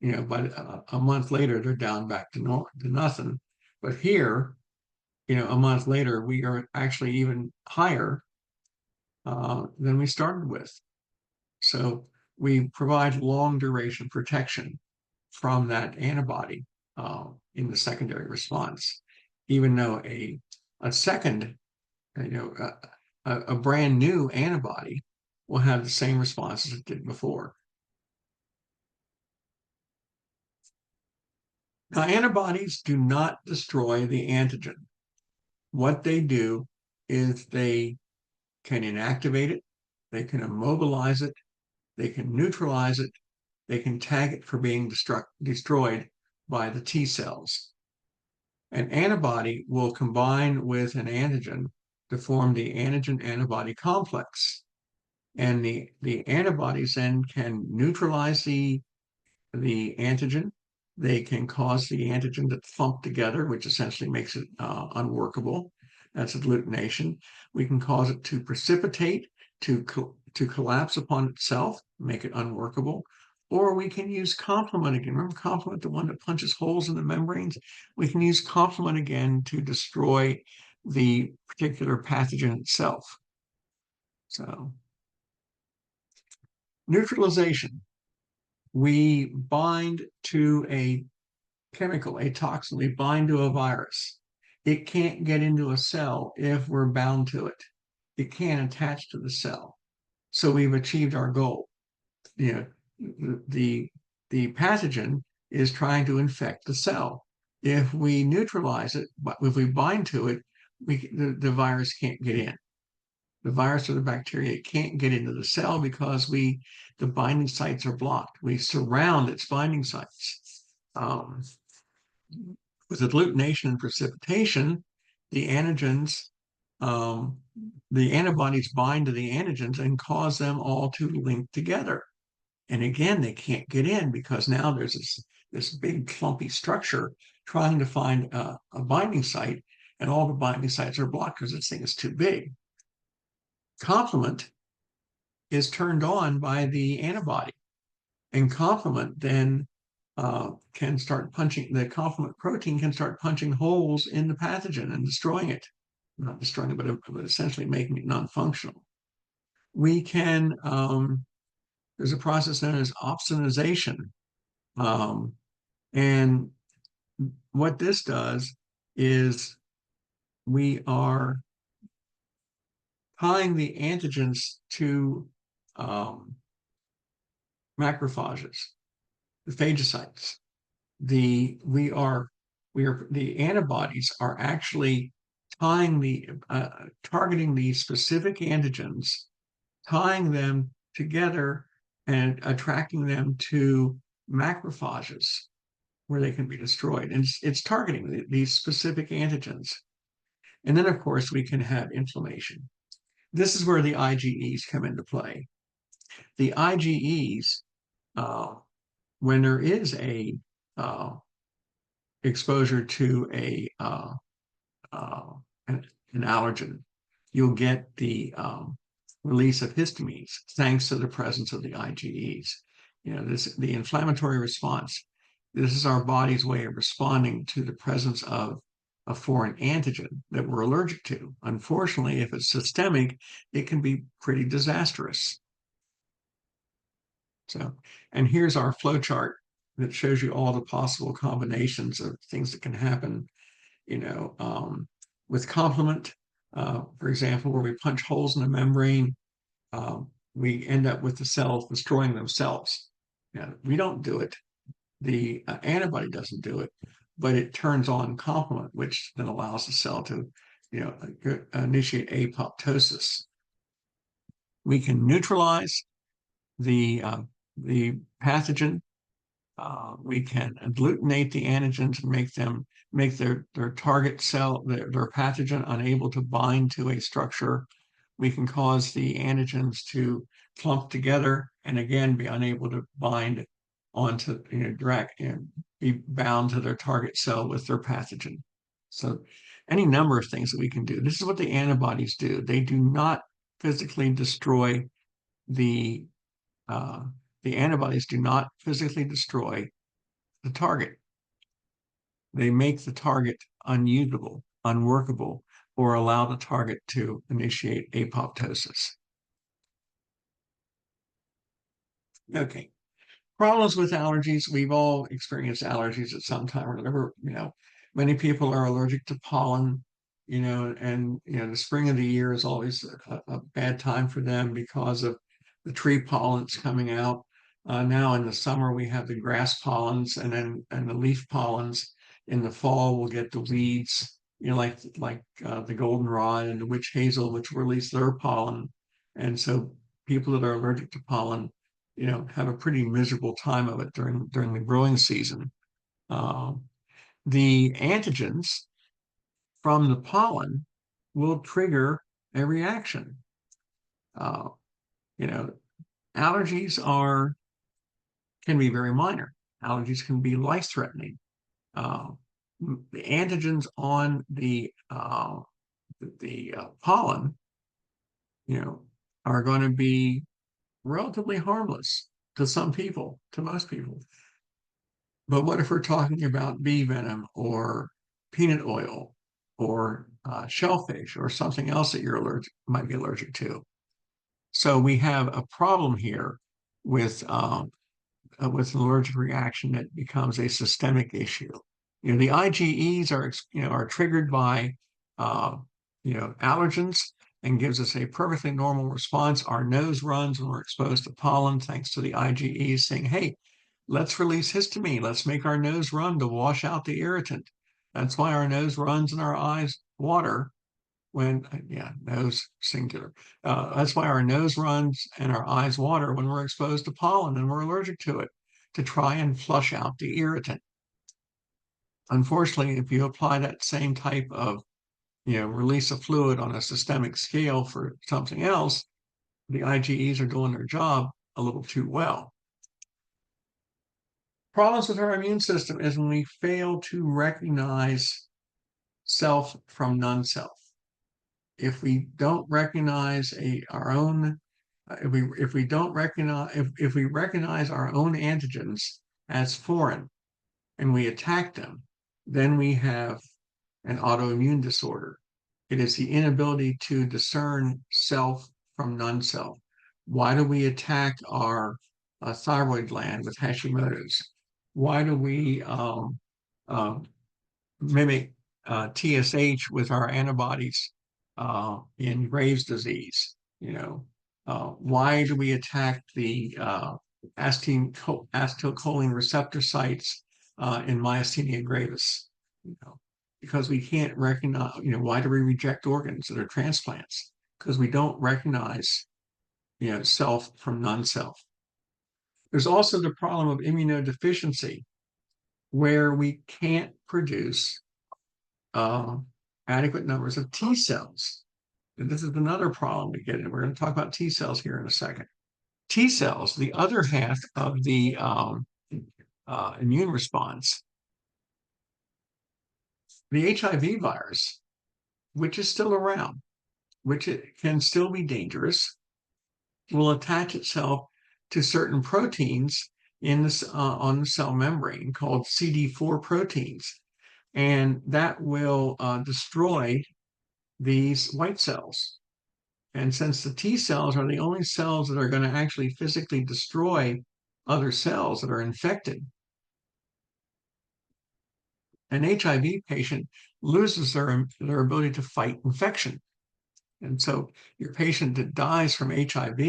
But a month later, they're down back to nothing. But here, a month later, we are actually even higher than we started with. So we provide long duration protection from that antibody in the secondary response, even though a second, a brand new antibody will have the same response as it did before. Now, antibodies do not destroy the antigen. What they do is they can inactivate it, they can immobilize it, they can neutralize it, they can tag it for being destroyed by the T cells. An antibody will combine with an antigen to form the antigen-antibody complex. And the antibodies then can neutralize the antigen. They can cause the antigen to clump together, which essentially makes it unworkable. That's agglutination. We can cause it to precipitate, to collapse upon itself, make it unworkable. Or we can use complement again. Remember complement, the one that punches holes in the membranes? We can use complement again to destroy the particular pathogen itself. So, neutralization. We bind to a chemical, a toxin, we bind to a virus. It can't get into a cell if we're bound to it. It can't attach to the cell. So we've achieved our goal. The pathogen is trying to infect the cell. If we neutralize it, but if we bind to it, the virus can't get in. The virus or the bacteria can't get into the cell because the binding sites are blocked. We surround its binding sites. With agglutination and precipitation, the antigens, the antibodies bind to the antigens and cause them all to link together. And again, they can't get in because now there's this big clumpy structure trying to find a binding site, and all the binding sites are blocked because this thing is too big. Complement is turned on by the antibody, and complement then can start punching, the complement protein can start punching holes in the pathogen and destroying it. Not destroying it, but essentially making it non-functional. We can, there's a process known as opsonization. And what this does is we are tying the antigens to macrophages, the phagocytes. The antibodies are actually targeting these specific antigens, tying them together and attracting them to macrophages where they can be destroyed. And it's targeting these specific antigens. And then, of course, we can have inflammation. This is where the IgEs come into play. The IgEs, when there is a exposure to an allergen, you'll get the release of histamines thanks to the presence of the IgEs. The inflammatory response. This is our body's way of responding to the presence of a foreign antigen that we're allergic to. Unfortunately, if it's systemic, it can be pretty disastrous. So, and here's our flow chart that shows you all the possible combinations of things that can happen, with complement, for example, where we punch holes in the membrane, we end up with the cells destroying themselves. We don't do it. The antibody doesn't do it, but it turns on complement, which then allows the cell to, initiate apoptosis. We can neutralize the pathogen. We can agglutinate the antigens and make their target cell, their pathogen, unable to bind to a structure. We can cause the antigens to clump together and again be unable to bind onto, be bound to their target cell with their pathogen. So any number of things that we can do. This is what the antibodies do. They do not physically destroy the antibodies do not physically destroy the target. They make the target unusable, unworkable, or allow the target to initiate apoptosis. Okay. Problems with allergies. We've all experienced allergies at some time or another. Many people are allergic to pollen, and the spring of the year is always a bad time for them because of the tree pollens coming out. Now in the summer we have the grass pollens and the leaf pollens. In the fall we'll get the weeds, like the goldenrod and the witch hazel, which release their pollen. And so people that are allergic to pollen, have a pretty miserable time of it during the growing season. The antigens from the pollen will trigger a reaction. Allergies can be very minor. Allergies can be life-threatening. The antigens on the pollen, are going to be relatively harmless to some people, to most people. But what if we're talking about bee venom or peanut oil or shellfish or something else that might be allergic to? So we have a problem here with an allergic reaction that becomes a systemic issue. The IgEs are triggered by allergens and gives us a perfectly normal response. Our nose runs when we're exposed to pollen, thanks to the IgEs saying, "Hey, let's release histamine. Let's make our nose run to wash out the irritant." That's why our nose runs and our eyes water nose singular. That's why our nose runs and our eyes water when we're exposed to pollen and we're allergic to it, to try and flush out the irritant. Unfortunately, if you apply that same type of, release of fluid on a systemic scale for something else, the IgEs are doing their job a little too well. Problems with our immune system is when we fail to recognize self from non-self. If we don't recognize our own, if we recognize our own antigens as foreign and we attack them, then we have an autoimmune disorder. It is the inability to discern self from non-self. Why do we attack our thyroid gland with Hashimoto's? Why do we mimic TSH with our antibodies in Graves' disease? Why do we attack the acetylcholine receptor sites in myasthenia gravis. You know, because we can't recognize. You know, why do we reject organs that are transplants? Because we don't recognize, you know, self from non-self. There's also the problem of immunodeficiency, where we can't produce adequate numbers of T cells. And this is another problem we get in. We're going to talk about T cells here in a second. T cells, the other half of the immune response, the HIV virus, which is still around, which it can still be dangerous, will attach itself to certain proteins in this on the cell membrane called CD4 proteins, and that will destroy these white cells. And since the T cells are the only cells that are going to actually physically destroy other cells that are infected, an HIV patient loses their ability to fight infection. And so your patient that dies from HIV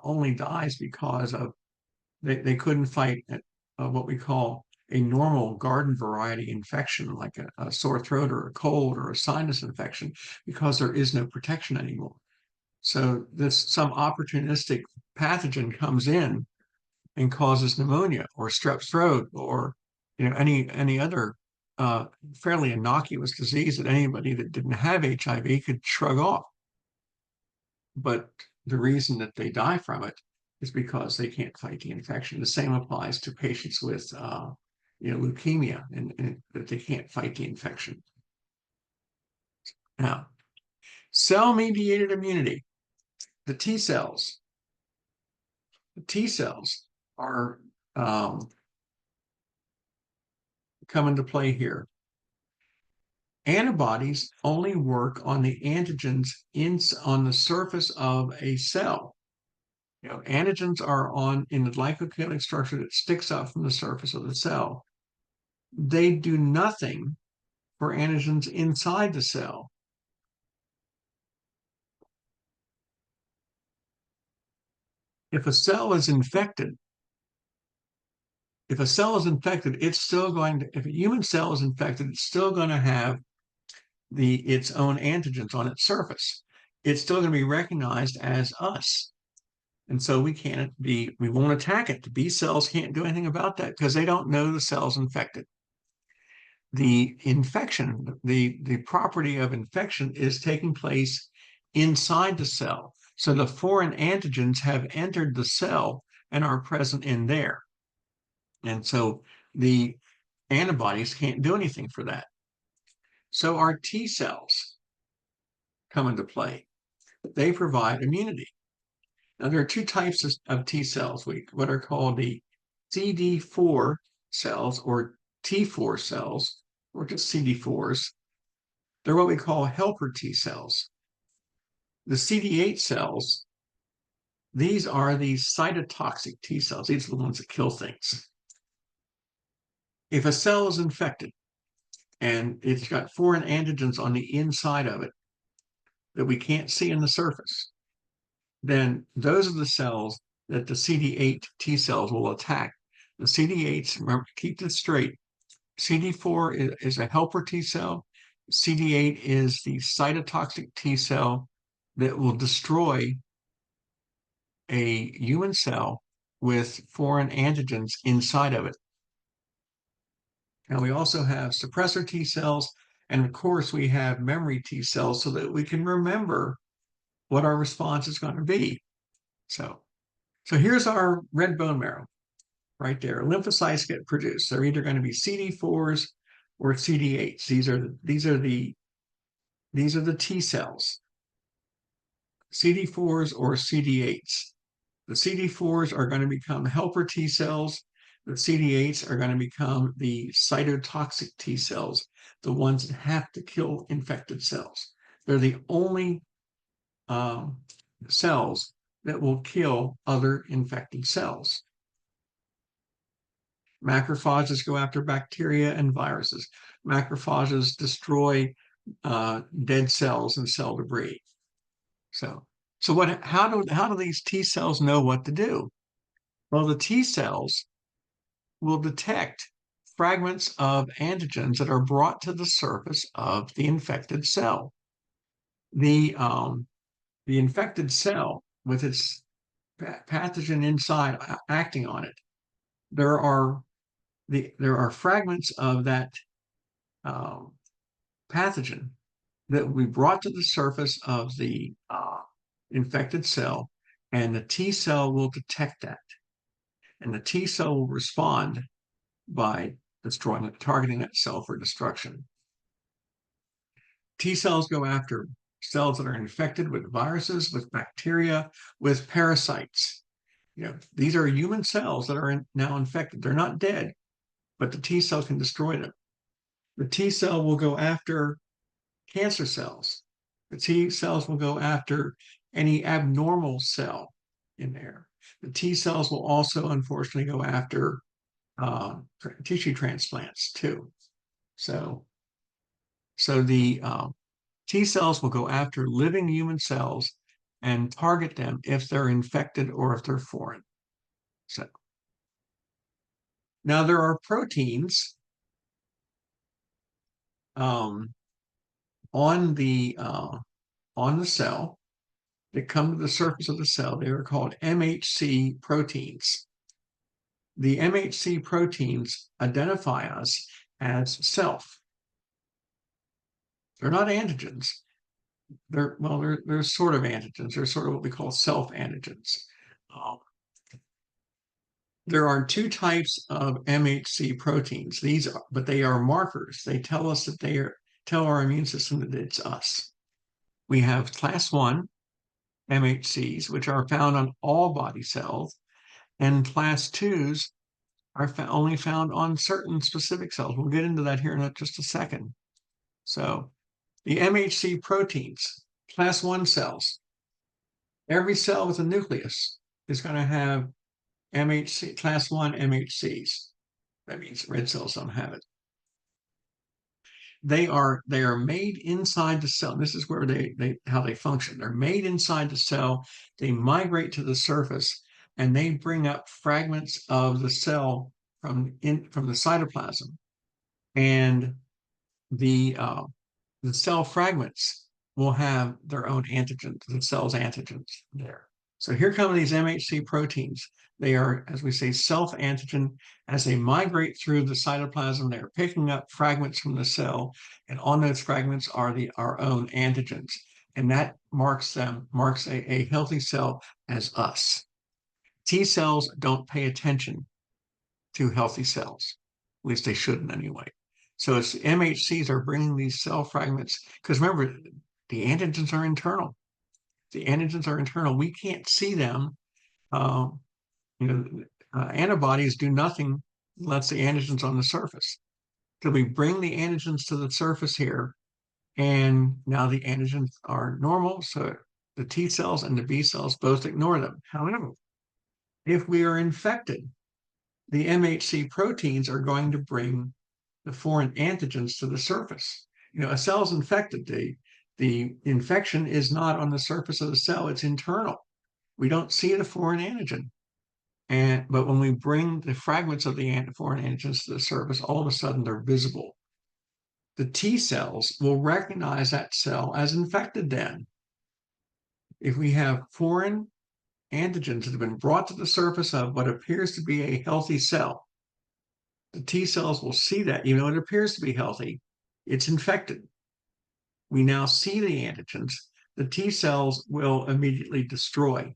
only dies because of they couldn't fight what we call a normal garden variety infection, like a sore throat or a cold or a sinus infection, because there is no protection anymore. So some opportunistic pathogen comes in and causes pneumonia or strep throat or, you know, any other fairly innocuous disease that anybody that didn't have HIV could shrug off. But the reason that they die from it is because they can't fight the infection. The same applies to patients with you know, leukemia, and that they can't fight the infection. Now, cell-mediated immunity, the T cells. The T cells are come into play here. Antibodies only work on the antigens on the surface of a cell. You know, antigens are in the glycocholic structure that sticks up from the surface of the cell. They do nothing for antigens inside the cell. If a cell is infected, it's still going to, if a human cell is infected, it's still going to have its own antigens on its surface. It's still going to be recognized as us. And so we won't attack it. The B cells can't do anything about that because they don't know the cell's infected. The infection, the property of infection is taking place inside the cell. So the foreign antigens have entered the cell and are present in there. And so the antibodies can't do anything for that. So our T cells come into play. They provide immunity. Now, there are two types of T cells, what are called the CD4 cells or T4 cells, or just CD4s. They're what we call helper T cells. The CD8 cells, these are the cytotoxic T cells. These are the ones that kill things. If a cell is infected and it's got foreign antigens on the inside of it that we can't see in the surface, then those are the cells that the CD8 T cells will attack. The CD8s, remember, keep this straight. CD4 is a helper T cell. CD8 is the cytotoxic T cell that will destroy a human cell with foreign antigens inside of it. And we also have suppressor T cells. And of course, we have memory T cells so that we can remember what our response is going to be. So here's our red bone marrow right there. Lymphocytes get produced. They're either going to be CD4s or CD8s. These are the T cells. CD4s or CD8s. The CD4s are going to become helper T cells. The CD8s are going to become the cytotoxic T cells, the ones that have to kill infected cells. They're the only cells that will kill other infected cells. Macrophages go after bacteria and viruses. Macrophages destroy dead cells and cell debris. So how do these T cells know what to do? Well, the T cells will detect fragments of antigens that are brought to the surface of the infected cell. The infected cell, with its pathogen inside acting on it, there are fragments of that um, pathogen that will be brought to the surface of the infected cell, and the T cell will detect that, and the T cell will respond by targeting that cell for destruction. T cells go after cells that are infected with viruses, with bacteria, with parasites. These are human cells that are now infected. They're not dead, but the T cell can destroy them. The T cell will go after cancer cells. The T cells will go after any abnormal cell in there. The T cells will also, unfortunately, go after tissue transplants too. So the T cells will go after living human cells and target them if they're infected or if they're foreign. So now there are proteins um, on the cell that come to the surface of the cell. They are called MHC proteins. The MHC proteins identify us as self. They're not antigens. They're sort of antigens. They're sort of what we call self antigens. There are two types of MHC proteins. But they are markers. They tell us that tell our immune system that it's us. We have class 1 MHCs, which are found on all body cells, and class 2s are only found on certain specific cells. We'll get into that here in just a second. So the MHC proteins, class 1 cells, every cell with a nucleus is going to have MHC, class 1 MHCs. That means red cells don't have it. They are made inside the cell. This is where how they function. They're made inside the cell. They migrate to the surface, and they bring up fragments of the cell from the cytoplasm, and the cell fragments will have their own antigens, the cell's antigens there. So here come these MHC proteins. They are, as we say, self-antigen. As they migrate through the cytoplasm, they're picking up fragments from the cell, and on those fragments are our own antigens. And that marks a healthy cell as us. T cells don't pay attention to healthy cells. At least they shouldn't anyway. So it's MHCs are bringing these cell fragments, because remember, the antigens are internal. The antigens are internal. We can't see them. Antibodies do nothing unless the antigens on the surface. So we bring the antigens to the surface here, and now the antigens are normal. So the T cells and the B cells both ignore them. However, if we are infected, the MHC proteins are going to bring the foreign antigens to the surface. A cell's infected. The infection is not on the surface of the cell, it's internal. We don't see the foreign antigen. But when we bring the fragments of the foreign antigens to the surface, all of a sudden they're visible. The T cells will recognize that cell as infected then. If we have foreign antigens that have been brought to the surface of what appears to be a healthy cell, the T cells will see that, even though it appears to be healthy, it's infected. We now see the antigens. The T cells will immediately destroy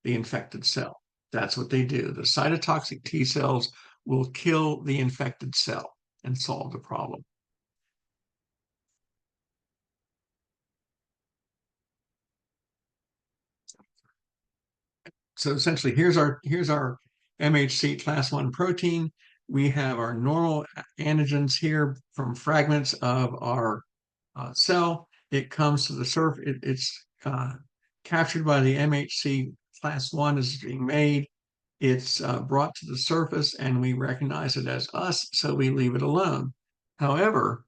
the infected cell. That's what they do. The cytotoxic T cells will kill the infected cell and solve the problem. So essentially, here's our MHC class 1 protein. We have our normal antigens here from fragments of our cell. It comes to the surface. It's captured by the MHC class 1 as being made. It's brought to the surface, and we recognize it as us, so we leave it alone. However,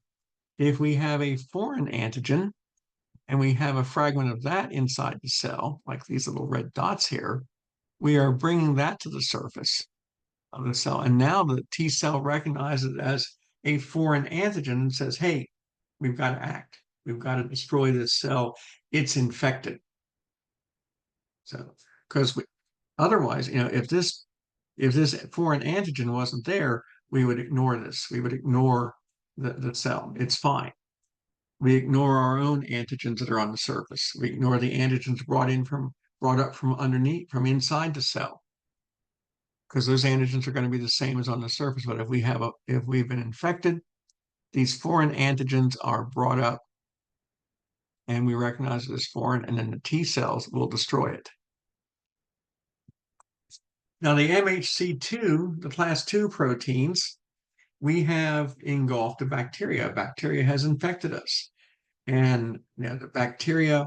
if we have a foreign antigen and we have a fragment of that inside the cell, like these little red dots here, we are bringing that to the surface of the cell. And now the T cell recognizes it as a foreign antigen and says, hey, we've got to act. We've got to destroy this cell. It's infected. So, because otherwise, if this foreign antigen wasn't there, we would ignore this. We would ignore the cell. It's fine. We ignore our own antigens that are on the surface. We ignore the antigens brought up from underneath, from inside the cell, because those antigens are going to be the same as on the surface. But if we've been infected, these foreign antigens are brought up and we recognize it as foreign, and then the T cells will destroy it. Now, the MHC2, the class 2 proteins, we have engulfed a bacteria. Bacteria has infected us. And the bacteria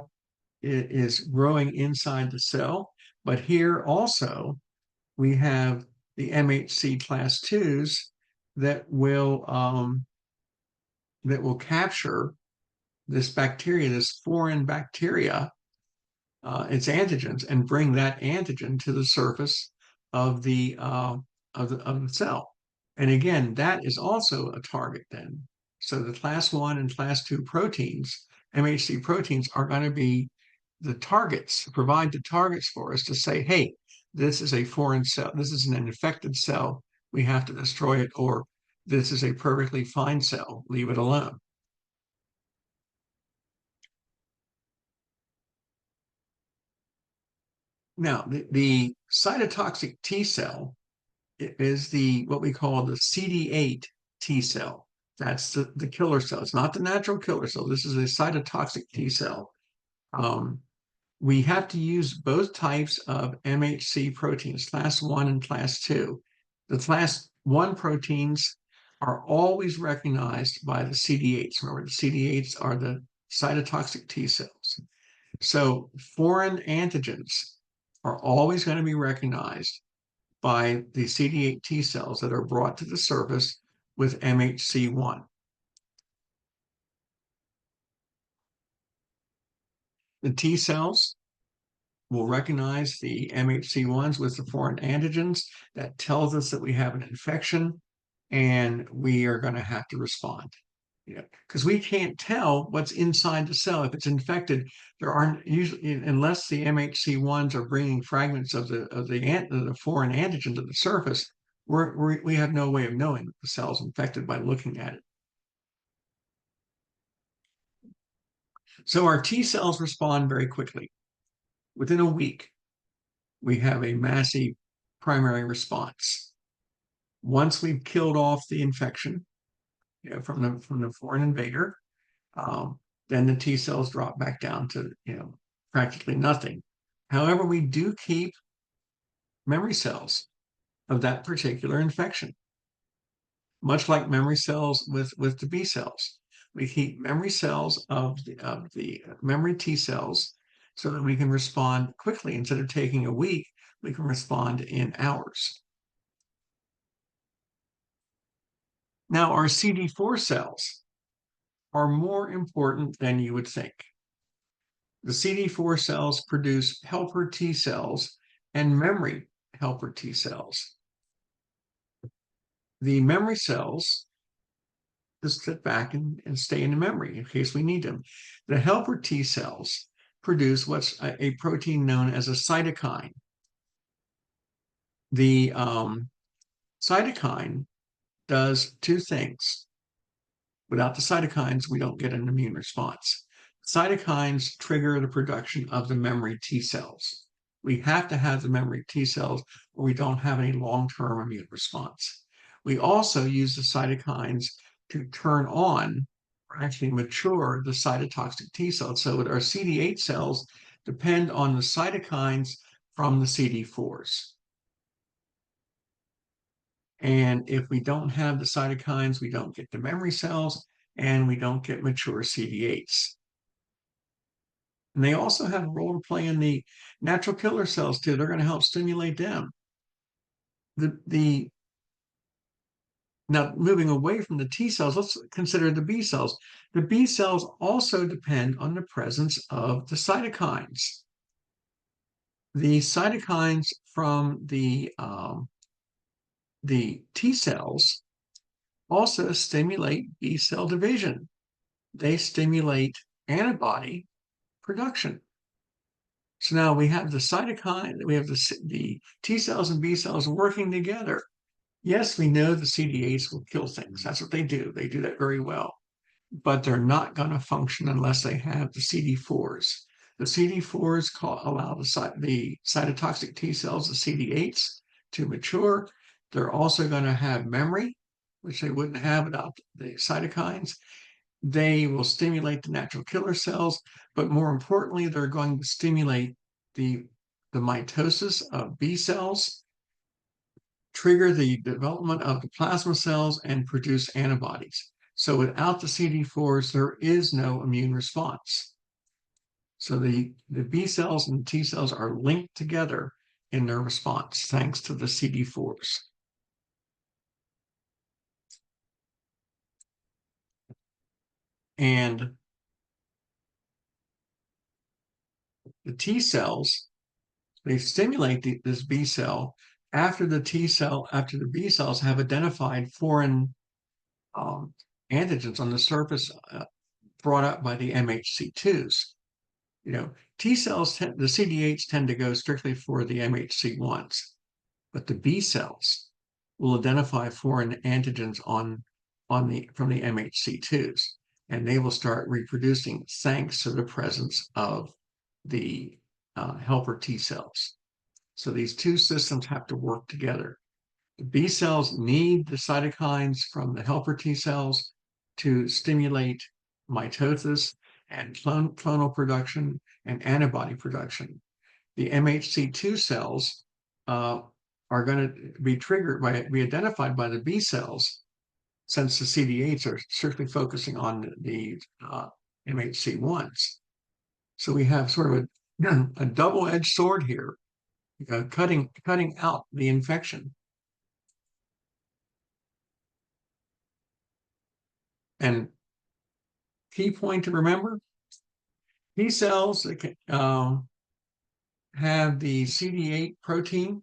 is growing inside the cell. But here also, we have the MHC class 2s that will capture this bacteria, this foreign bacteria, its antigens, and bring that antigen to the surface of the cell. And again, that is also a target then. So the class 1 and class 2 proteins, MHC proteins, are going to be the targets, provide the targets for us to say, hey, this is a foreign cell, this is an infected cell, we have to destroy it, or this is a perfectly fine cell, leave it alone. Now, the cytotoxic T cell is what we call the CD8 T cell. That's the killer cell. It's not the natural killer cell. This is a cytotoxic T cell. We have to use both types of MHC proteins, class 1 and class 2. The class 1 proteins are always recognized by the CD8s. Remember, the CD8s are the cytotoxic T cells. So foreign antigens are always going to be recognized by the CD8 T cells that are brought to the surface with MHC1. The T cells will recognize the MHC1s with the foreign antigens. That tells us that we have an infection and we are going to have to respond. Because we can't tell what's inside the cell. If it's infected, there aren't usually, unless the MHC1s are bringing fragments of the foreign antigen to the surface, we have no way of knowing that the cell's infected by looking at it. So our T cells respond very quickly. Within a week, we have a massive primary response. Once we've killed off the infection from the foreign invader, then the T cells drop back down to practically nothing. However, we do keep memory cells of that particular infection, much like memory cells with the B cells. We keep memory cells of the memory T cells so that we can respond quickly. Instead of taking a week, we can respond in hours. Now, our CD4 cells are more important than you would think. The CD4 cells produce helper T cells and memory helper T cells. The memory cells just sit back and stay in the memory in case we need them. The helper T cells produce what's a protein known as a cytokine. The cytokine does two things. Without the cytokines, we don't get an immune response. Cytokines trigger the production of the memory T cells. We have to have the memory T cells or we don't have any long-term immune response. We also use the cytokines to turn on or actually mature the cytotoxic T cells. So our CD8 cells depend on the cytokines from the CD4s. And if we don't have the cytokines, we don't get the memory cells and we don't get mature CD8s. And they also have a role to play in the natural killer cells too. They're going to help stimulate them. Now, moving away from the T cells, let's consider the B cells. The B cells also depend on the presence of the cytokines. The cytokines from the T cells also stimulate B cell division. They stimulate antibody production. So now we have the cytokine, we have the T cells and B cells working together. Yes, we know the CD8s will kill things. That's what they do. They do that very well. But they're not going to function unless they have the CD4s. The CD4s allow the cytotoxic T cells, the CD8s, to mature. They're also going to have memory, which they wouldn't have without the cytokines. They will stimulate the natural killer cells, but more importantly, they're going to stimulate the mitosis of B cells, trigger the development of the plasma cells, and produce antibodies. So without the CD4s, there is no immune response. So the B cells and T cells are linked together in their response, thanks to the CD4s. And the T cells, they stimulate this B cell after the B cells have identified foreign antigens on the surface brought up by the MHC2s. You know, T cells, the CD8s tend to go strictly for the MHC1s, but the B cells will identify foreign antigens from the MHC2s, and they will start reproducing thanks to the presence of the helper T cells. So these two systems have to work together. The B cells need the cytokines from the helper T cells to stimulate mitosis and clonal production and antibody production. The MHC2 cells are going to be identified by the B cells, since the CD8s are strictly focusing on the MHC1s. So we have sort of a double-edged sword here, cutting out the infection. And key point to remember, T cells that have the CD8 protein,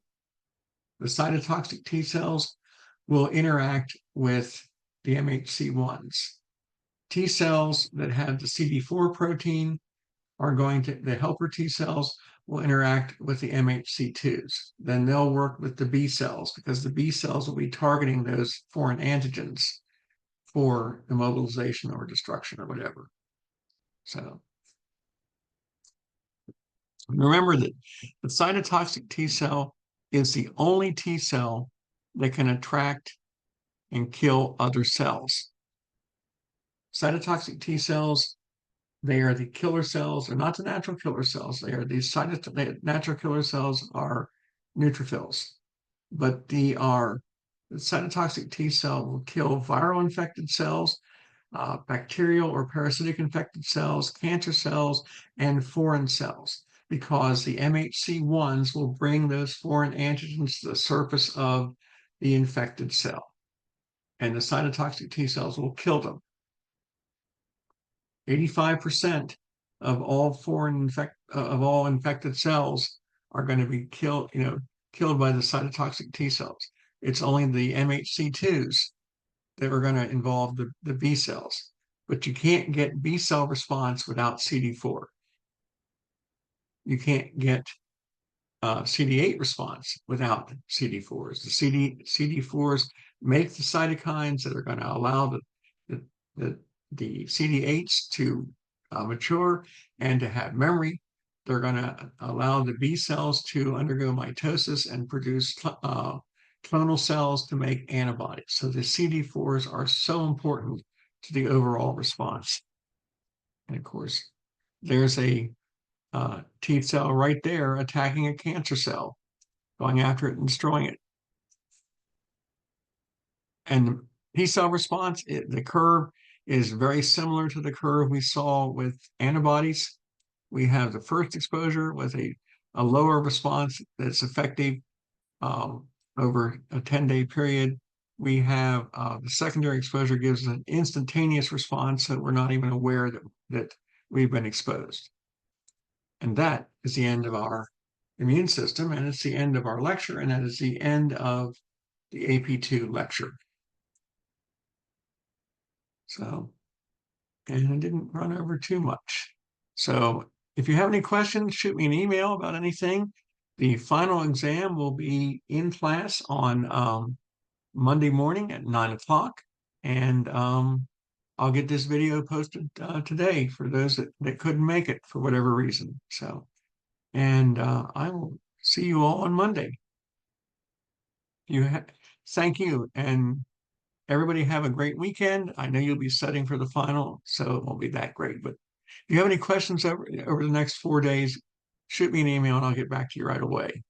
the cytotoxic T cells will interact with the MHC1s. T cells that have the CD4 protein the helper T cells will interact with the MHC2s. Then they'll work with the B cells, because the B cells will be targeting those foreign antigens for immobilization or destruction or whatever. So remember that the cytotoxic T cell is the only T cell that can attract and kill other cells. Cytotoxic T cells, they are the killer cells. They're not the natural killer cells. They are the natural killer cells are neutrophils, but the cytotoxic T cell will kill viral infected cells, bacterial or parasitic infected cells, cancer cells, and foreign cells, because the MHC1s will bring those foreign antigens to the surface of the infected cell, and the cytotoxic T cells will kill them. 85% of all infected cells are going to be killed by the cytotoxic T cells. It's only the MHC2s that are going to involve the B cells. But you can't get B cell response without CD4. You can't get CD8 response without CD4s. The CD4s make the cytokines that are going to allow the CD8s to mature and to have memory. They're going to allow the B cells to undergo mitosis and produce clonal cells to make antibodies. So the CD4s are so important to the overall response. And of course, there's a T cell right there attacking a cancer cell, going after it and destroying it. And the T cell response, the curve is very similar to the curve we saw with antibodies. We have the first exposure with a lower response that's effective over a 10-day period. We have the secondary exposure gives an instantaneous response, so we're not even aware that we've been exposed. And that is the end of our immune system, and it's the end of our lecture, and that is the end of the AP2 lecture. So, and I didn't run over too much. So if you have any questions, shoot me an email about anything. The final exam will be in class on Monday morning at 9 o'clock. And I'll get this video posted today for those that couldn't make it for whatever reason. So, and I will see you all on Monday. Thank you. And everybody have a great weekend. I know you'll be studying for the final, so it won't be that great. But if you have any questions over the next 4 days, shoot me an email and I'll get back to you right away.